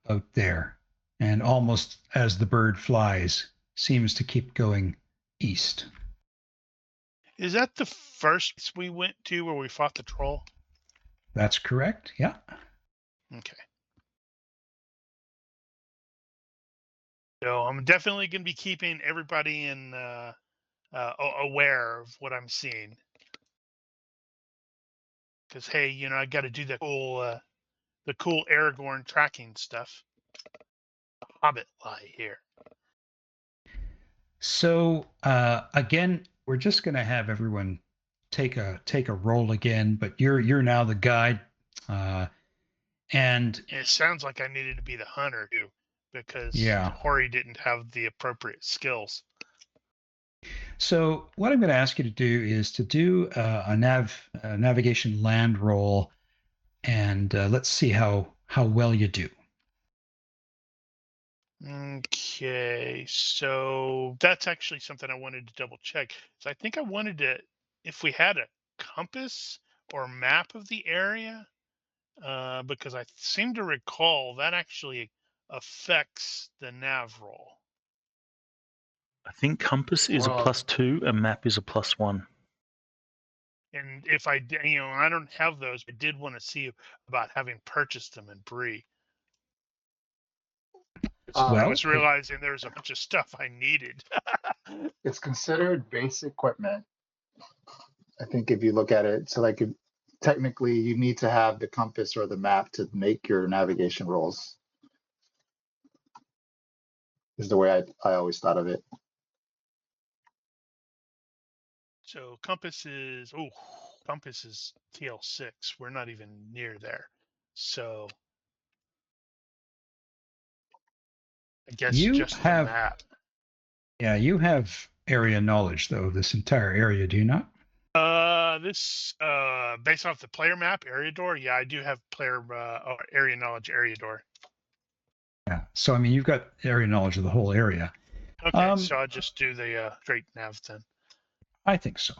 about there. And almost as the bird flies, seems to keep going east. Is that the first we went to where we fought the troll? That's correct, yeah. Okay. So I'm definitely going to be keeping everybody in aware of what I'm seeing. Because hey, you know, I got to do the cool Aragorn tracking stuff. The Hobbit lie here. So again, we're just going to have everyone take a roll again, but you're now the guide, and it sounds like I needed to be the hunter too, because yeah, Hori didn't have the appropriate skills. So what I'm going to ask you to do is to do a navigation land roll, and let's see how well you do. Okay, so that's actually something I wanted to double check. So I think I wanted to, if we had a compass or map of the area, because I seem to recall that actually affects the nav roll. I think compass is a +2 and map is a +1. And if I, I don't have those, but did want to see about having purchased them in Bree. I was realizing there's a bunch of stuff I needed. It's considered base equipment. I think if you look at it, so like technically you need to have the compass or the map to make your navigation rolls. Is the way I always thought of it. So compass is TL6. We're not even near there. So I guess you just have the map. Yeah, you have area knowledge though, this entire area, do you not? This based off the player map, area door. Yeah, I do have player area knowledge, area door. Yeah. So I mean, you've got area knowledge of the whole area. Okay, so I'll just do the straight nav then. I think so.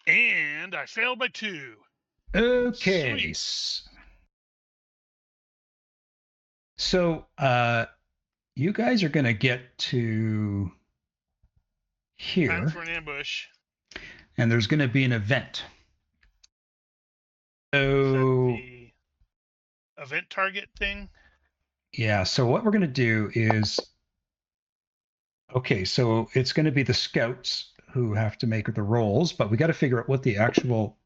And I failed by 2. Okay. Sweet. So you guys are going to get to here. Time for an ambush. And there's going to be an event. So the event target thing? Yeah, so what we're going to do is, okay, so it's going to be the scouts who have to make the rolls, but we got to figure out what the actual,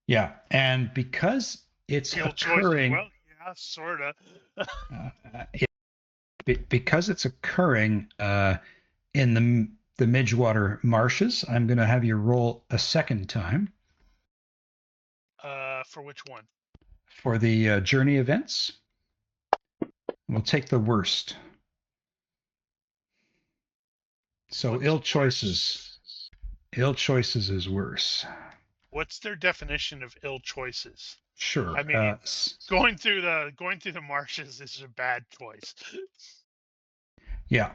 yeah, and because it's occurring, well, yeah, sort of. Because it's occurring in the Midgewater marshes, I'm going to have you roll a second time. For which one? For the journey events. We'll take the worst. So What's ill choices. Worse? Ill choices is worse. What's their definition of ill choices? Sure. I mean, going through the marshes is a bad choice. Yeah.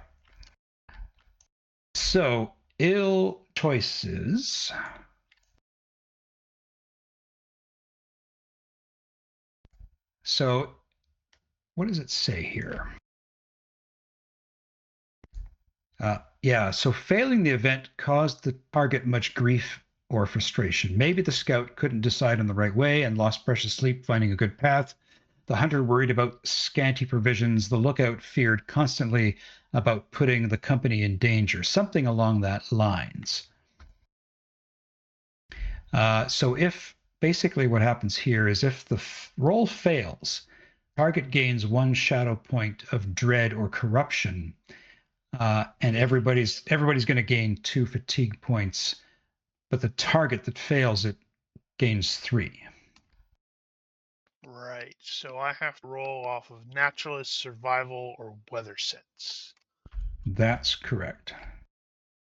So ill choices. So what does it say here? Yeah, so failing the event caused the target much grief or frustration. Maybe the scout couldn't decide on the right way and lost precious sleep finding a good path. The hunter worried about scanty provisions. The lookout feared constantly about putting the company in danger. Something along that lines. So if basically what happens here is if the roll fails, target gains 1 shadow point of dread or corruption, and everybody's going to gain 2 fatigue points, but the target that fails it gains 3. Right. So I have to roll off of naturalist, survival, or weather sense. That's correct.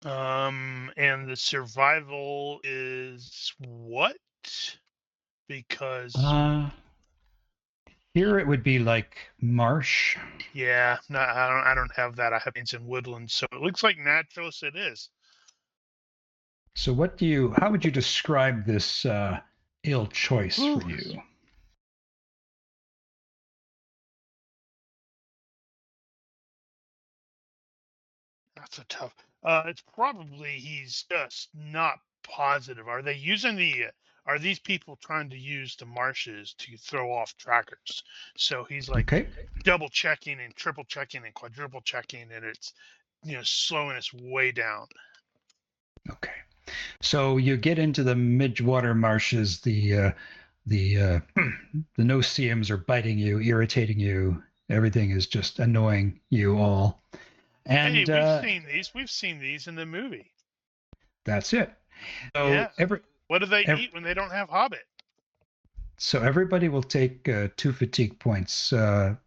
And the survival is what? Because here it would be like marsh. yeah, no, I don't have that. I have things in woodland, so it looks like naturalist it is. So how would you describe this ill choice for you? That's a tough. It's probably he's just not positive. Are they using are these people trying to use the marshes to throw off trackers? So he's like double checking and triple checking and quadruple checking, and it's slowing us way down. Okay. So you get into the midwater marshes, the no-see-ums are biting you, irritating you. Everything is just annoying you all. And we've seen these in the movie. That's it. So yeah. What do they eat when they don't have Hobbit? So everybody will take 2 fatigue points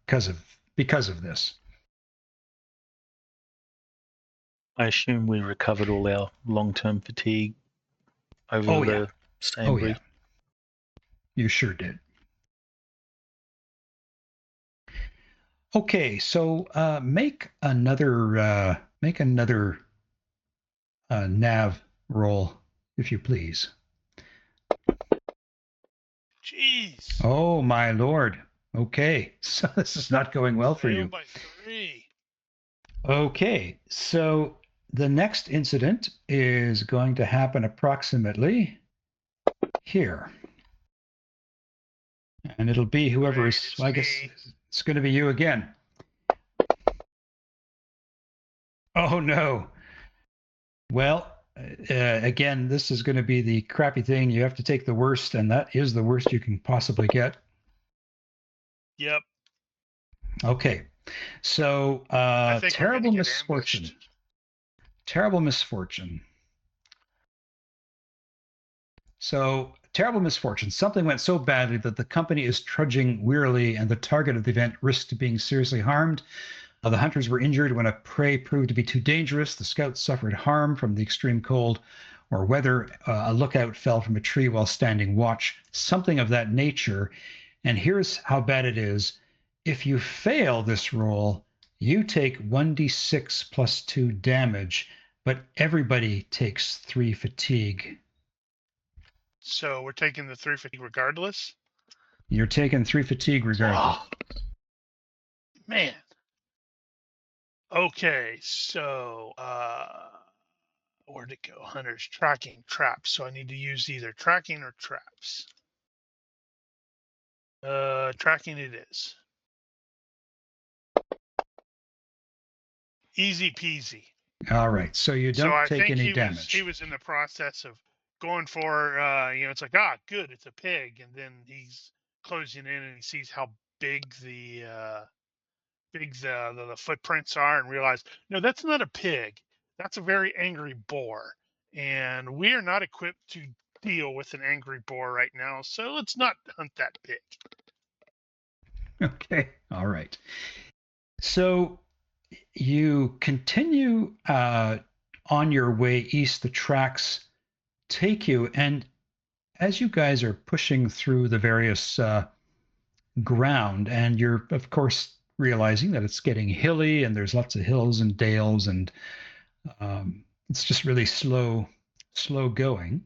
because of this. I assume we recovered all our long-term fatigue over the Stanbury. Yeah. You sure did. Okay, so make another nav roll, if you please. Jeez. Oh my lord. Okay, so this is not going well for you. By 3. Okay, so the next incident is going to happen approximately here. And it'll be whoever is, I guess it's going to be you again. Oh no. Well, again, this is going to be the crappy thing. You have to take the worst, and that is the worst you can possibly get. Yep. Okay. So, terrible misfortune. Ambushed. Terrible misfortune. So, terrible misfortune. Something went so badly that the company is trudging wearily, and the target of the event risked being seriously harmed. The hunters were injured when a prey proved to be too dangerous. The scouts suffered harm from the extreme cold or weather. A lookout fell from a tree while standing watch, something of that nature. And here's how bad it is. If you fail this roll, you take 1d6 plus 2 damage, but everybody takes 3 fatigue. So we're taking the 3 fatigue regardless? You're taking 3 fatigue regardless. Oh, man. Okay, so where'd it go? Hunters, tracking, traps. So I need to use either tracking or traps. Tracking it is. Easy peasy. All right, so you don't take any damage. He was in the process of going for, it's like, good, it's a pig, and then he's closing in and he sees how big the footprints are, and realize, no, that's not a pig. That's a very angry boar, and we are not equipped to deal with an angry boar right now. So let's not hunt that pig. Okay, all right. So you continue on your way east. The tracks take you, and as you guys are pushing through the various ground, and you're of course realizing that it's getting hilly, and there's lots of hills and dales, and it's just really slow going.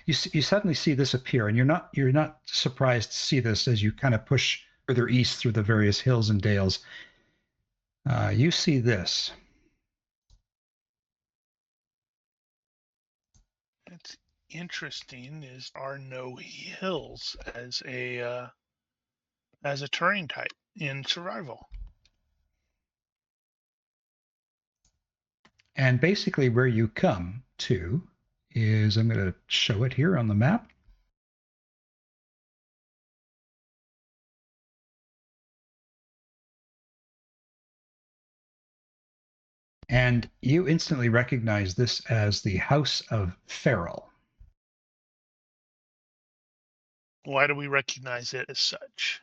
You suddenly see this appear, and you're not surprised to see this as you kind of push further east through the various hills and dales. You see this. It's interesting. Are no hills as a as a terrain type in survival. And basically where you come to is, I'm going to show it here on the map. And you instantly recognize this as the House of Farrell. Why do we recognize it as such?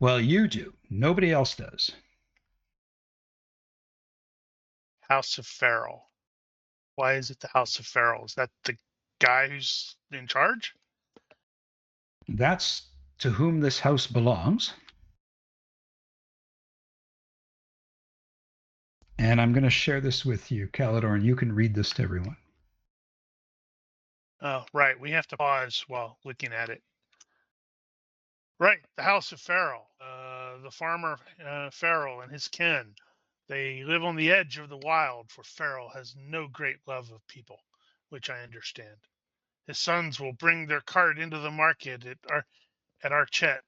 Well, you do. Nobody else does. House of Farrell. Why is it the House of Farrell? Is that the guy who's in charge? That's to whom this house belongs. And I'm going to share this with you, Caladorn. You can read this to everyone. Oh, right. We have to pause while looking at it. Right. The House of Farrell. The farmer Farrell and his kin. They live on the edge of the wild, for Farrell has no great love of people, which I understand. His sons will bring their cart into the market at Archet.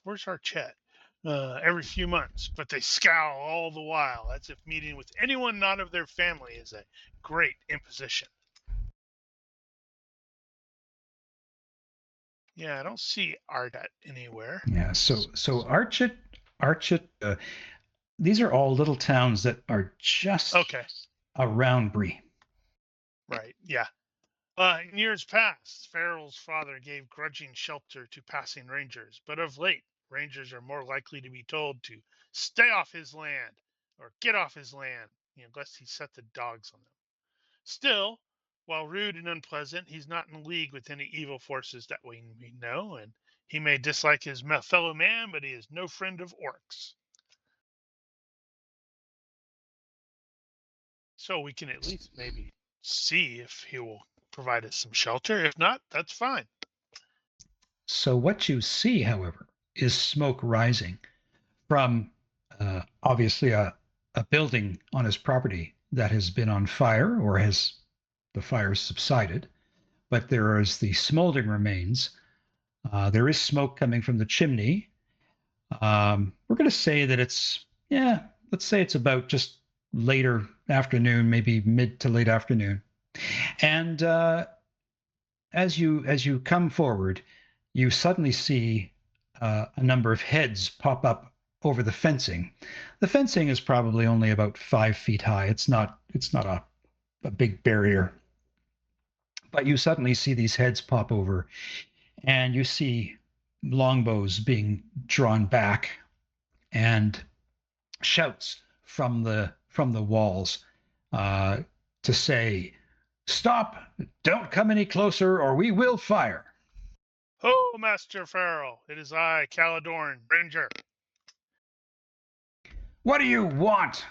Where's Archet? Every few months, but they scowl all the while, as if meeting with anyone not of their family is a great imposition. Yeah, I don't see Archet anywhere. Yeah, so Archet, these are all little towns that are just around Bree. Right, yeah. In years past, Farrell's father gave grudging shelter to passing rangers, but of late, rangers are more likely to be told to stay off his land or get off his land, lest he set the dogs on them. Still, while rude and unpleasant, he's not in league with any evil forces that we know, and he may dislike his fellow man, but he is no friend of orcs. So we can at least maybe see if he will provide us some shelter. If not, that's fine. So what you see, however, is smoke rising from obviously a building on his property that has been on fire, or has the fire subsided, but there is the smoldering remains. There is smoke coming from the chimney. We're going to say that let's say it's about just later afternoon, maybe mid to late afternoon. And as you come forward, you suddenly see a number of heads pop up over the fencing. The fencing is probably only about 5 feet high. It's not a big barrier. But you suddenly see these heads pop over, and you see longbows being drawn back, and shouts from the walls to say, "Stop! Don't come any closer, or we will fire." "Ho, Master Farrell! It is I, Caladorn, Ranger." "What do you want?"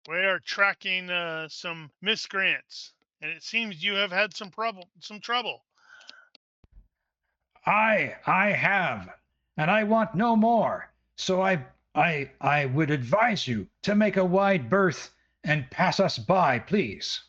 "We are tracking some miscreants, and it seems you have had some trouble." I have, and I want no more. So I would advise you to make a wide berth and pass us by, please.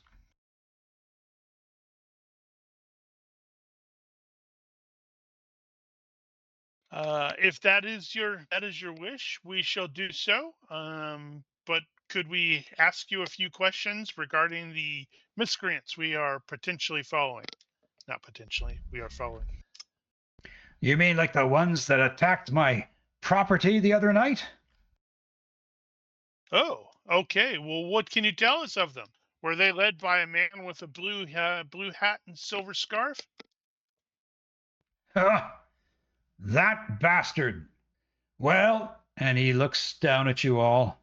If that is your wish, we shall do so. But could we ask you a few questions regarding the miscreants we are potentially following? Not potentially, we are following. You mean like the ones that attacked my property the other night? Oh, okay. Well, what can you tell us of them? Were they led by a man with a blue hat and silver scarf? That bastard. Well, and he looks down at you all.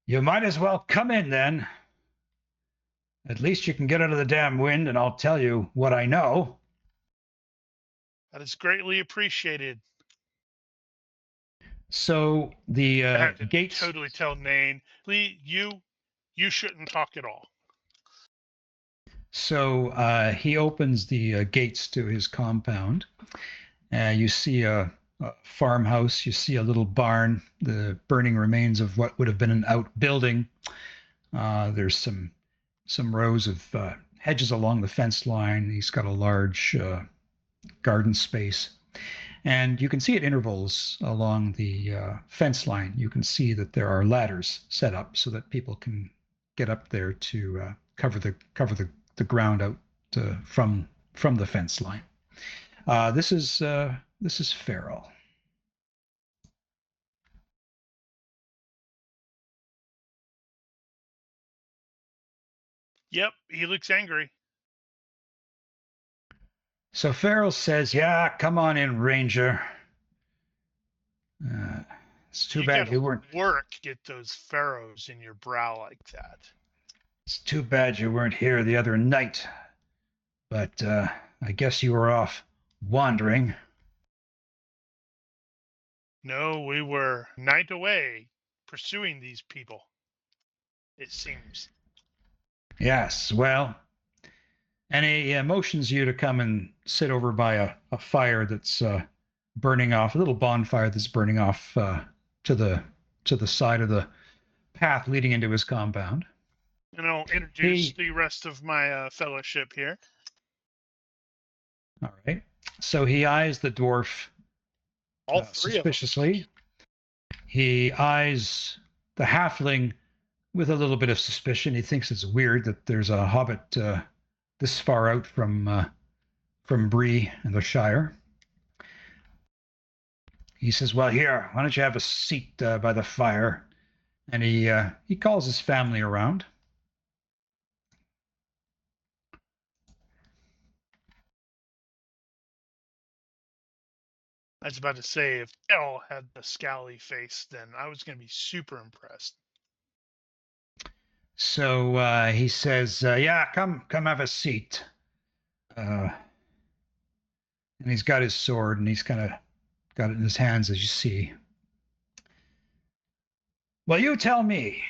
You might as well come in then. At least you can get out of the damn wind, and I'll tell you what I know. That is greatly appreciated. So the I have to gates totally tell Nain, please, you shouldn't talk at all. So he opens the gates to his compound. You see a farmhouse. You see a little barn, the burning remains of what would have been an outbuilding. There's some rows of hedges along the fence line. He's got a large garden space. And you can see at intervals along the fence line, you can see that there are ladders set up so that people can get up there to cover the ground out from the fence line. This is Farrell. Yep, he looks angry. So Farrell says, "Yeah, come on in, Ranger. It's too bad you weren't. Get those furrows in your brow like that. It's too bad you weren't here the other night. But I guess you were off wandering." No, we were night away pursuing these people, it seems. Yes, well, and he motions you to come and sit over by a fire that's burning off, a little bonfire that's burning off to the side of the path leading into his compound. And I'll introduce the rest of my fellowship here. All right. So he eyes the dwarf All three suspiciously. He eyes the halfling with a little bit of suspicion. He thinks it's weird that there's a hobbit this far out from Bree and the Shire. He says, "Well, here, why don't you have a seat by the fire?" And he calls his family around. I was about to say, if Elle had the scowly face, then I was going to be super impressed. So he says, "Yeah, come have a seat." And he's got his sword, and he's kind of got it in his hands, as you see. "Well, you tell me,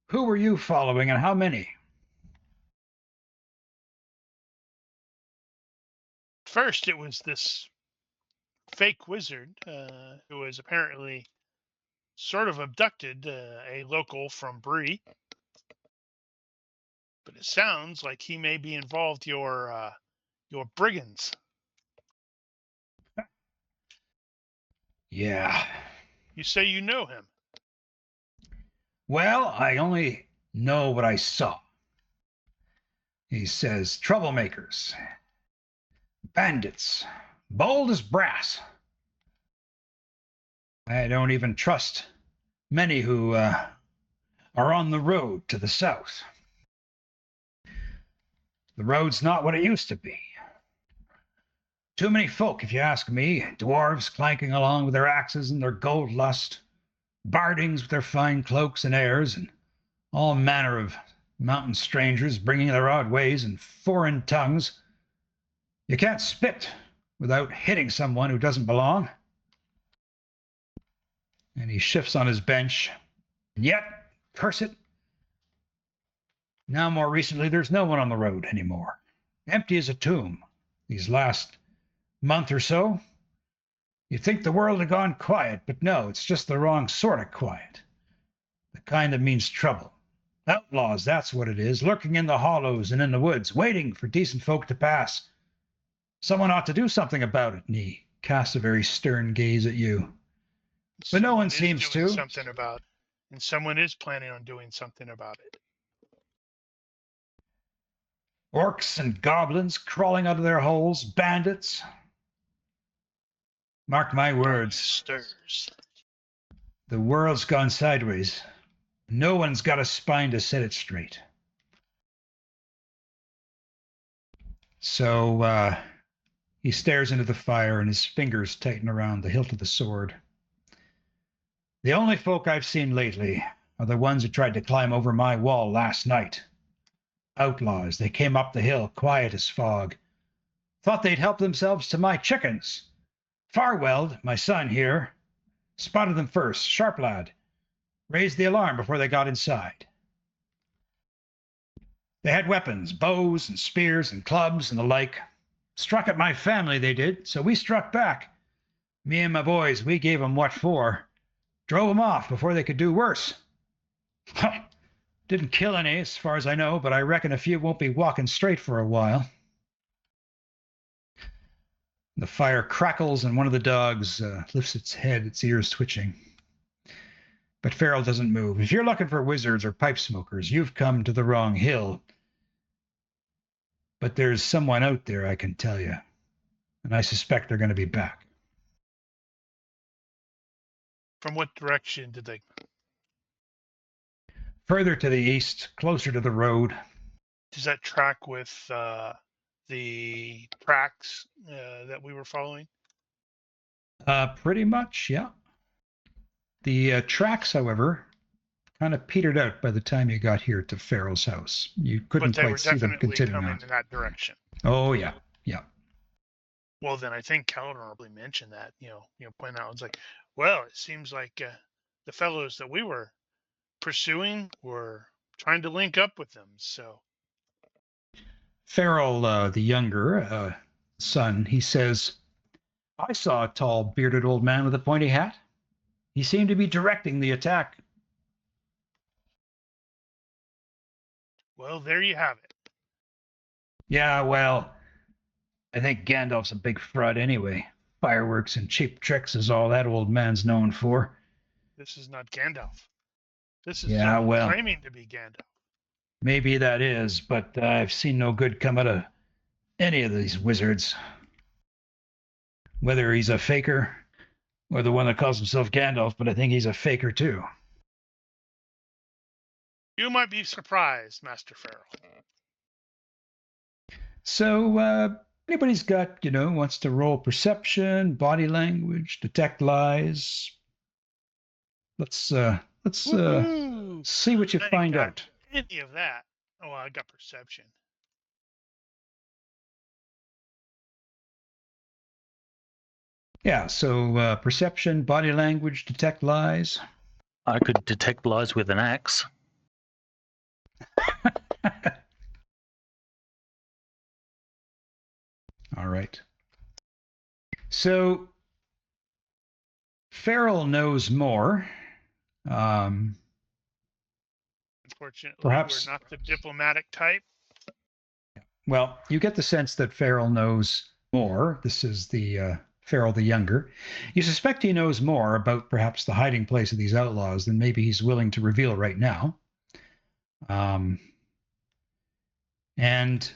who were you following and how many?" First, it was this fake wizard who was apparently sort of abducted a local from Bree. But it sounds like he may be involved your brigands. Yeah. You say you know him. "Well, I only know what I saw." He says, "Troublemakers, bandits, bold as brass. I don't even trust many who are on the road to the south. The road's not what it used to be. Too many folk, if you ask me. Dwarves clanking along with their axes and their gold lust, bardings with their fine cloaks and airs, and all manner of mountain strangers bringing their odd ways and foreign tongues. You can't spit without hitting someone who doesn't belong." And he shifts on his bench. "And yet, curse it, now more recently there's no one on the road anymore. Empty as a tomb these last month or so. You'd think the world had gone quiet, but no, it's just the wrong sort of quiet. The kind that means trouble. Outlaws, that's what it is, lurking in the hollows and in the woods, waiting for decent folk to pass. Someone ought to do something about it." And he casts a very stern gaze at you. But no one seems to. And someone is planning on doing something about it. "Orcs and goblins crawling out of their holes, bandits. Mark my words. Stirs. The world's gone sideways. No one's got a spine to set it straight." So he stares into the fire, and his fingers tighten around the hilt of the sword. "The only folk I've seen lately are the ones who tried to climb over my wall last night. Outlaws. They came up the hill, quiet as fog. Thought they'd help themselves to my chickens. Farwell, my son here, spotted them first. Sharp lad. Raised the alarm before they got inside. They had weapons, bows and spears and clubs and the like. Struck at my family, they did, so we struck back. Me and my boys, we gave 'em what for. Drove 'em off before they could do worse. Didn't kill any, as far as I know, but I reckon a few won't be walking straight for a while." The fire crackles, and one of the dogs lifts its head, its ears twitching. But Farrell doesn't move. If you're looking for wizards or pipe smokers, you've come to the wrong hill. But there's someone out there, I can tell you. And I suspect they're going to be back. From what direction did they? Further to the east, closer to the road. Does that track with the tracks that we were following? Pretty much, yeah. The tracks, however, kind of petered out by the time you got here to Farrell's house. You couldn't But they were quite see them definitely continuing coming on. in that direction. Oh, yeah, yeah. Well, then I think Caladorn probably mentioned that. Point out, it's like, well, it seems like the fellows that we were pursuing were trying to link up with them. So Farrell, the younger son, he says, I saw a tall, bearded old man with a pointy hat. He seemed to be directing the attack. well, there you have it. Yeah, well, I think Gandalf's a big fraud anyway. Fireworks and cheap tricks is all that old man's known for. This is not Gandalf. This is Yeah, someone well, claiming to be Gandalf. maybe that is, but I've seen no good come out of any of these wizards. Whether he's a faker or the one that calls himself Gandalf, but I think he's a faker too. You might be surprised, Master Farrell. So, anybody's got, wants to roll perception, body language, detect lies. Let's Woohoo! see what you I ain't find got out. any of that. Oh, I got perception. Yeah, so perception, body language, detect lies. I could detect lies with an axe. All right. So Farrell knows more. Unfortunately, Perhaps. we're not the diplomatic type. Well, you get the sense that Farrell knows more. This is the Farrell the younger. You suspect he knows more about perhaps the hiding place of these outlaws than maybe he's willing to reveal right now. And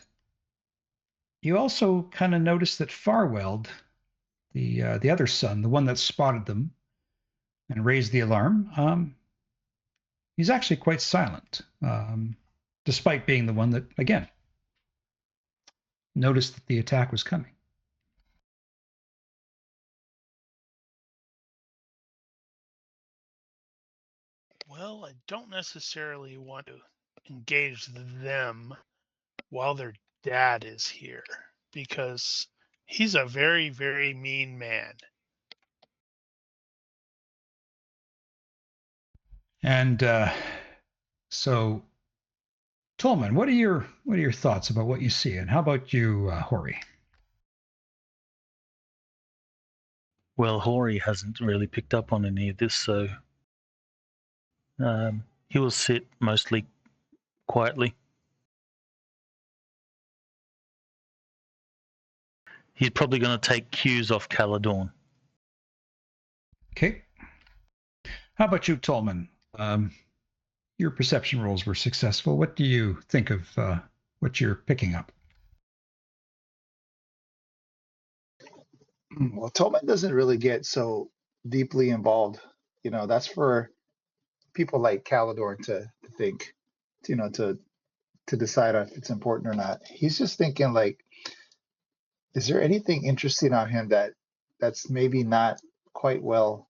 you also kind of notice that Farwell, the other son, the one that spotted them and raised the alarm, he's actually quite silent, despite being the one that, again, noticed that the attack was coming. Well, I don't necessarily want to engage them while their dad is here, because he's a very, very mean man. And so, Tolman, what are your thoughts about what you see? And how about you, Hori? Well, Hori hasn't really picked up on any of this, so he will sit mostly quietly. He's probably going to take cues off Caladorn. Okay. How about you, Tolman? Your perception rolls were successful. What do you think of what you're picking up? Well, Tolman doesn't really get so deeply involved. That's for people like Caladorn to think, to decide if it's important or not. He's just thinking like, is there anything interesting on him that's maybe not quite well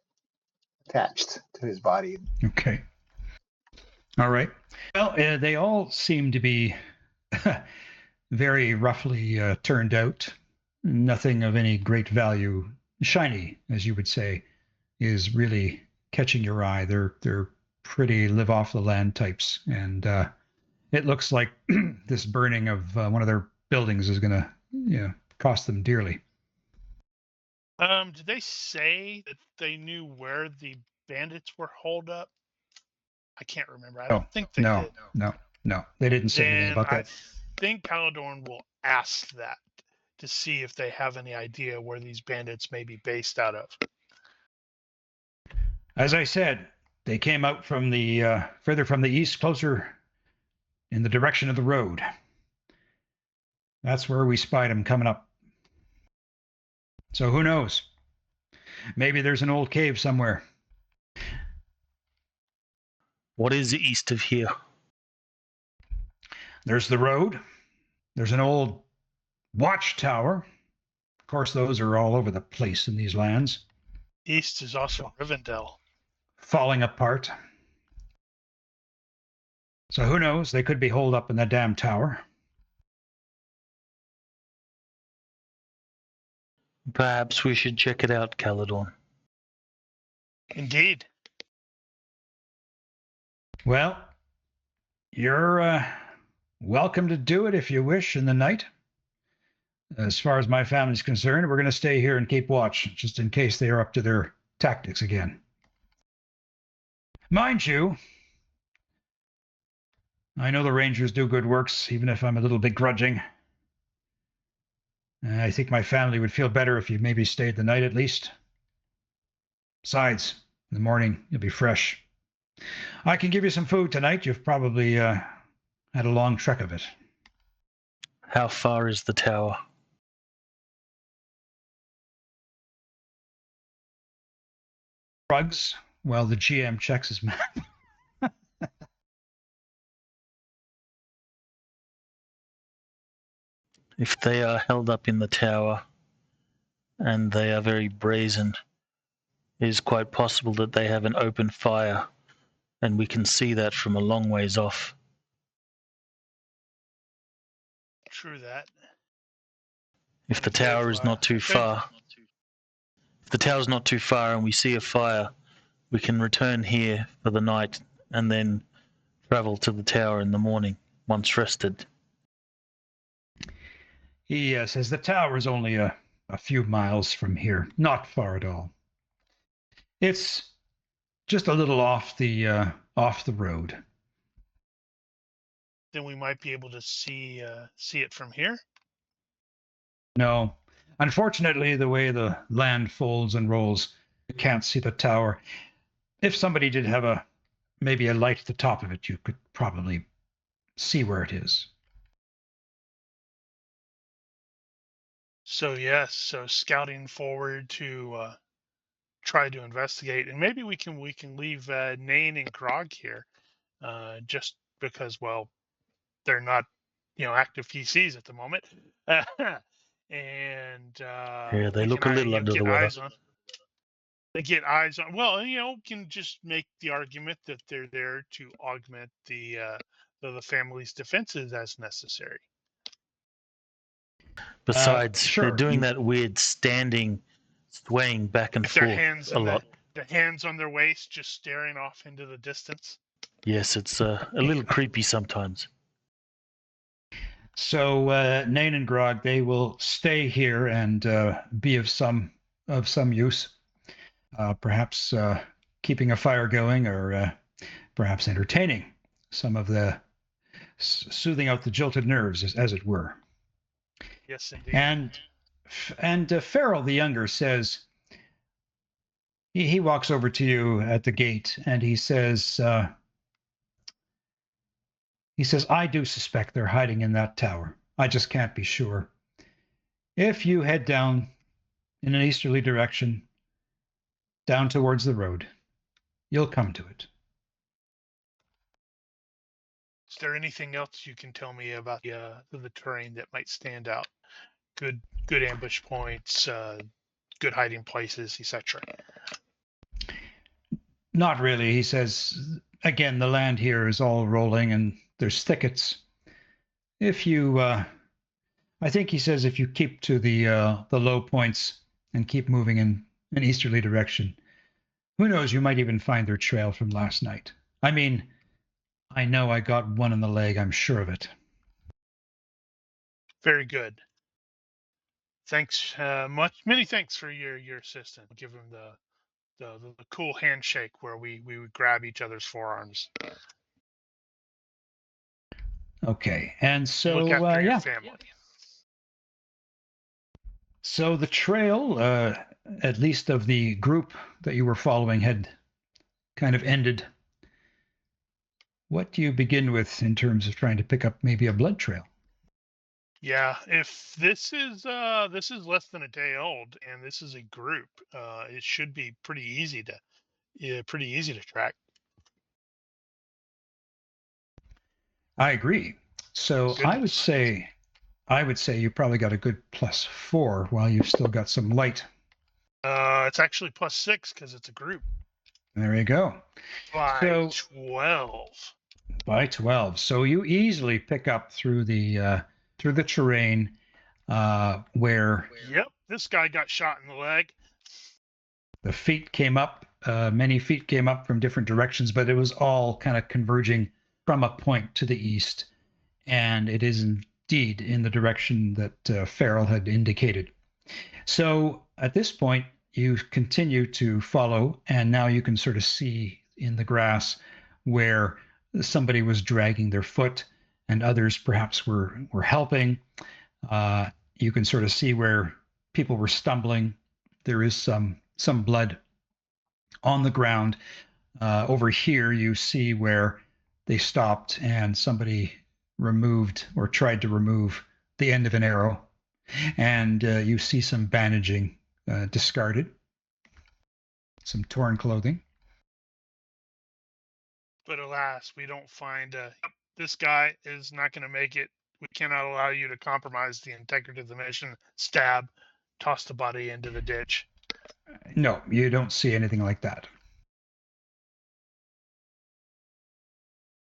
attached to his body? Okay. All right. Well, they all seem to be very roughly turned out. Nothing of any great value. Shiny, as you would say, is really catching your eye. They're pretty live off the land types, and it looks like this burning of one of their buildings is going to cost them dearly. Did they say that they knew where the bandits were holed up? I can't remember. I don't think they did. No. They didn't say anything about that. I think Caladorn will ask that. to see if they have any idea where these bandits may be based out of. As I said, they came out from the further from the east, closer in the direction of the road. That's where we spied them coming up. So who knows? Maybe there's an old cave somewhere. What is east of here? There's the road. There's an old watchtower. Of course, those are all over the place in these lands. East is also Rivendell. Falling apart. So who knows? They could be holed up in that damn tower. Perhaps we should check it out, Caladorn. Indeed. Well, you're welcome to do it if you wish in the night. As far as my family's concerned, we're going to stay here and keep watch, just in case they are up to their tactics again. Mind you, I know the Rangers do good works, even if I'm a little begrudging. I think my family would feel better if you maybe stayed the night at least. Besides, in the morning, you'll be fresh. I can give you some food tonight. You've probably had a long trek of it. How far is the tower? Rugs, while the GM checks his map. If they are held up in the tower and they are very brazen, it is quite possible that they have an open fire, and we can see that from a long ways off. True that. If the tower is not too far, if the tower is not too far and we see a fire, we can return here for the night and then travel to the tower in the morning, once rested. He says the tower is only a few miles from here, not far at all. It's just a little off the road. Then we might be able to see it from here. No, unfortunately, the way the land folds and rolls, you can't see the tower. If somebody did have maybe a light at the top of it, you could probably see where it is. So yes, so scouting forward to try to investigate, and maybe we can leave Nain and Grog here, just because, well, they're not active PCs at the moment, and Yeah, they we look can a little under the get weather. eyes on. They get eyes on. Well, can just make the argument that they're there to augment the family's defenses as necessary. Besides, sure. they're doing that weird standing, swaying back and With their forth hands a lot. the hands on their waist, just staring off into the distance. Yes, it's a little creepy sometimes. So Nain and Grog, they will stay here and be of some use. Perhaps keeping a fire going, or perhaps entertaining some of the soothing out the jolted nerves, as it were. Yes, indeed. And Farrell the younger says, he walks over to you at the gate and he says, I do suspect they're hiding in that tower. I just can't be sure. If you head down in an easterly direction, down towards the road, you'll come to it. Is there anything else you can tell me about the terrain that might stand out? Good ambush points, good hiding places, etc. Not really. He says, again, the land here is all rolling and there's thickets. If you, I think he says, if you keep to the low points and keep moving in an easterly direction, who knows, you might even find their trail from last night. I mean, I know I got one in the leg, I'm sure of it. Very good. Thanks many thanks for your assistance. Give him the cool handshake where we would grab each other's forearms. Okay, and so Look after your yeah. family. So the trail, at least of the group that you were following, had kind of ended. What do you begin with in terms of trying to pick up maybe a blood trail? Yeah, if this is less than a day old and this is a group, it should be pretty easy to track. I agree. So Goodness. I would say you probably got a good +4 while you've still got some light. It's actually +6 because it's a group. There you go. By 12. By 12. So you easily pick up through the terrain where Yep, this guy got shot in the leg. the feet came up. Many feet came up from different directions, but it was all kind of converging from a point to the east. And it is indeed in the direction that Farrell had indicated. So at this point, you continue to follow, and now you can sort of see in the grass where somebody was dragging their foot, and others perhaps were helping. You can sort of see where people were stumbling. There is some blood on the ground. Over here, you see where they stopped and somebody removed or tried to remove the end of an arrow. And you see some bandaging discarded, some torn clothing. But alas, we don't find this guy is not going to make it. We cannot allow you to compromise the integrity of the mission. Stab, toss the body into the ditch. No, you don't see anything like that.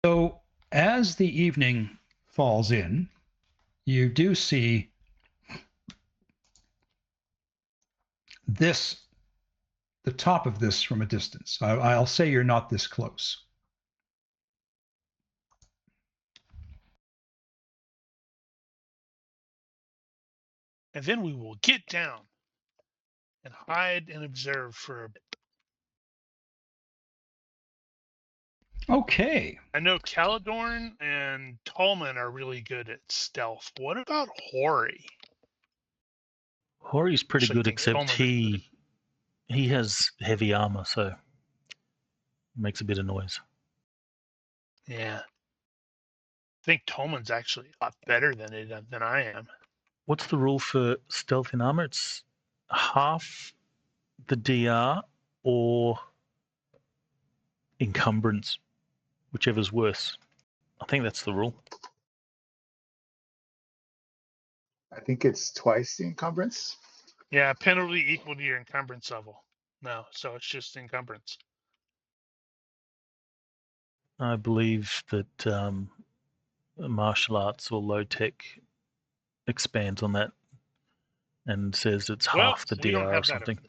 So as the evening falls in, you do see this, the top of this from a distance. I'll say you're not this close. And then we will get down and hide and observe for a bit. Okay. I know Caladorn and Tolman are really good at stealth. What about Hori? Hori's pretty Actually, I good, think except Tolman he has heavy armor, so it makes a bit of noise. Yeah. I think Tolman's actually a lot better than I am. What's the rule for stealth in armor? It's half the DR or encumbrance, whichever's worse. I think that's the rule. I think it's twice the encumbrance. Yeah, penalty equal to your encumbrance level. No, so it's just encumbrance. I believe that martial arts or low tech expands on that and says it's half the we don't DR or have that. something.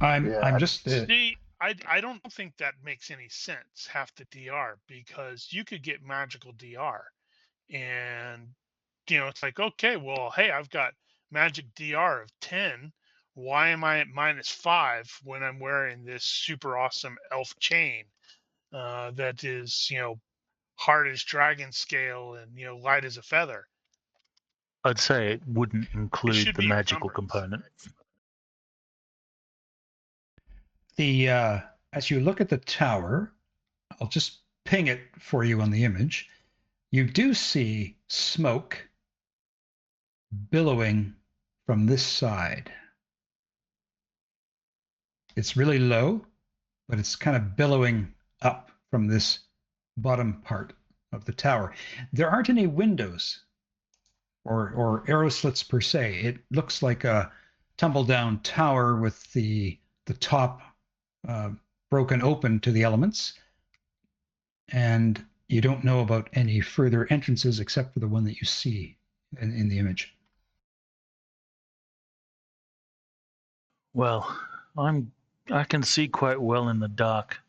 I'm just See, I don't think that makes any sense, half the DR, because you could get magical DR. And, it's like, okay, well, hey, I've got magic DR of 10. Why am I at -5 when I'm wearing this super awesome elf chain that is, hard as dragon scale and, light as a feather? I'd say it wouldn't It include should the be magical encumbrance. component. As you look at the tower, I'll just ping it for you on the image. You do see smoke billowing from this side. It's really low, but it's kind of billowing up from this bottom part of the tower. There aren't any windows or arrow slits per se. It looks like a tumble down tower with the top broken open to the elements. And you don't know about any further entrances except for the one that you see in the image. Well, I can see quite well in the dark,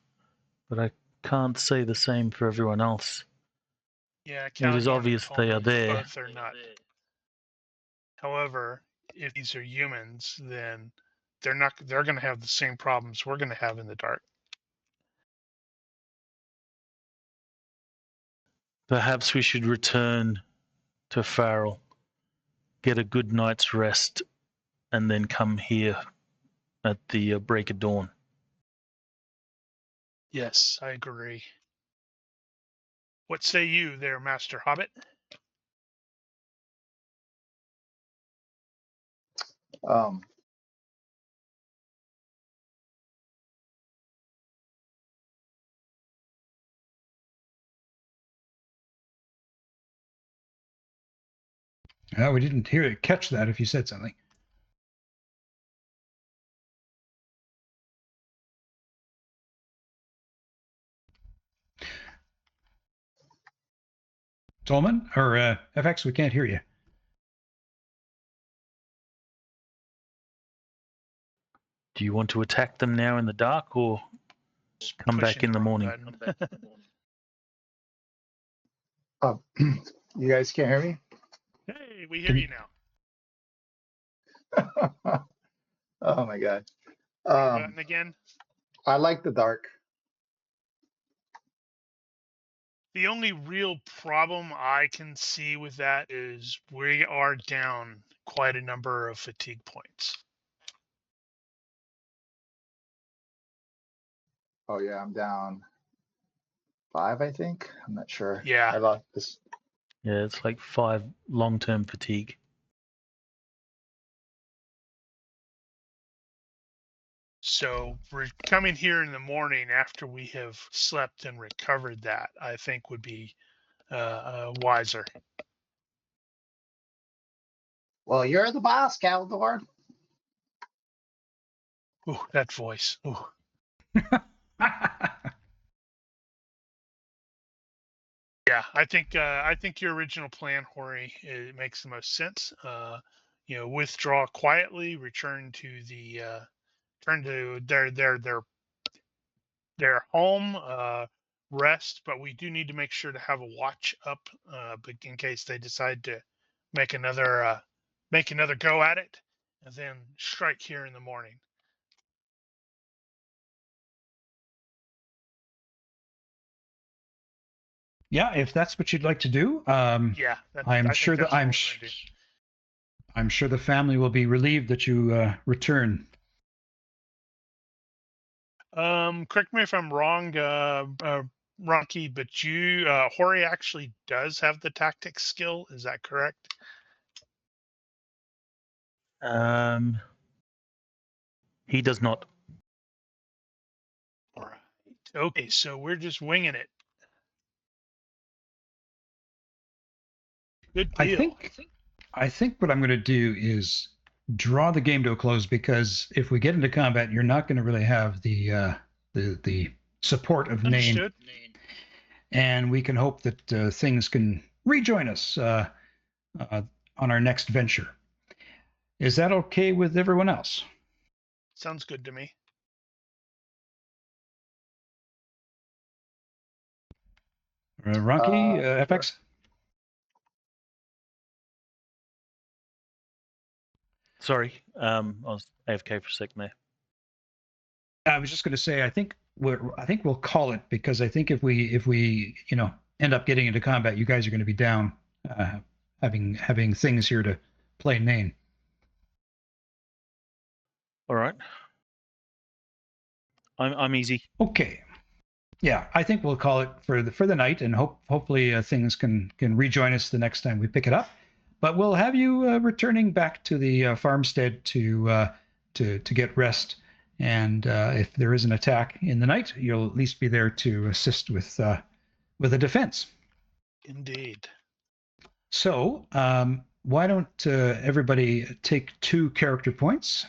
but I can't say the same for everyone else. Yeah, It is Caladorn obvious and they are Tolman there. both are not. However, if these are humans, then they're going to have the same problems we're going to have in the dark. Perhaps we should return to Farrell get a good night's rest, and then come here at the break of dawn. Yes, I agree. What say you there, Master Hobbit? Um, We didn't catch that if you said something. Tolman or FX, we can't hear you. Do you want to attack them now in the dark, or come back Pushing in the wrong morning? button. you guys can't hear me? Hey, we hear you now. Oh my god. Button again. I like the dark. The only real problem I can see with that is we are down quite a number of fatigue points. Oh yeah, I'm down 5, I think. I'm not sure. Yeah. I lost this. Yeah, it's like 5 long-term fatigue. So we're coming here in the morning after we have slept and recovered that, I think would be wiser. Well, you're the boss, Caladorn. Ooh, that voice. Ooh. Yeah, I think your original plan, Hori, it makes the most sense. Withdraw quietly, return to their home, rest. But we do need to make sure to have a watch up, in case they decide to make another go at it, and then strike here in the morning. Yeah, if that's what you'd like to do. Yeah, I'm sure the family will be relieved that you return. Correct me if I'm wrong, Rocky, but Hori actually does have the tactics skill. Is that correct? He does not. All right. Okay, so we're just winging it. Good deal. I think what I'm going to do is draw the game to a close, because if we get into combat, you're not going to really have the support of Understood. Name, and we can hope that things can rejoin us on our next venture. Is that okay with everyone else? Sounds good to me. Rocky, FX? Sorry, I was AFK for a second there. I was just going to say, I think we'll call it, because I think if we end up getting into combat, you guys are going to be down, having things here to play Name. All right. I'm easy. Okay. Yeah, I think we'll call it for the night, and hopefully things can rejoin us the next time we pick it up. But we'll have you returning back to the farmstead to get rest. And if there is an attack in the night, you'll at least be there to assist with the defense. Indeed. So why don't everybody take 2 character points?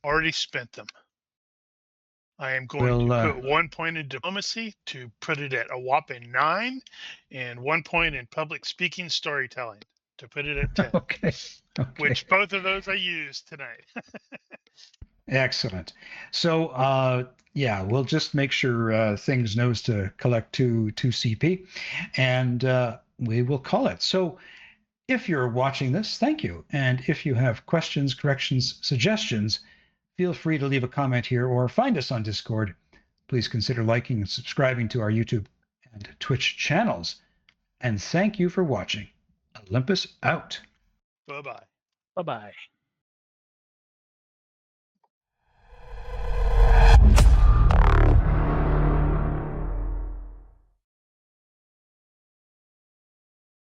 Already spent them. I am going to put 1 point in diplomacy to put it at a whopping 9, and 1 point in public speaking storytelling to put it at 10. Okay. Which both of those I used tonight. Excellent. So we'll just make sure things knows to collect 2 CP, and we will call it. So if you're watching this, thank you. And if you have questions, corrections, suggestions, feel free to leave a comment here or find us on Discord. Please consider liking and subscribing to our YouTube and Twitch channels. And thank you for watching. Olympus out. Bye-bye. Bye-bye.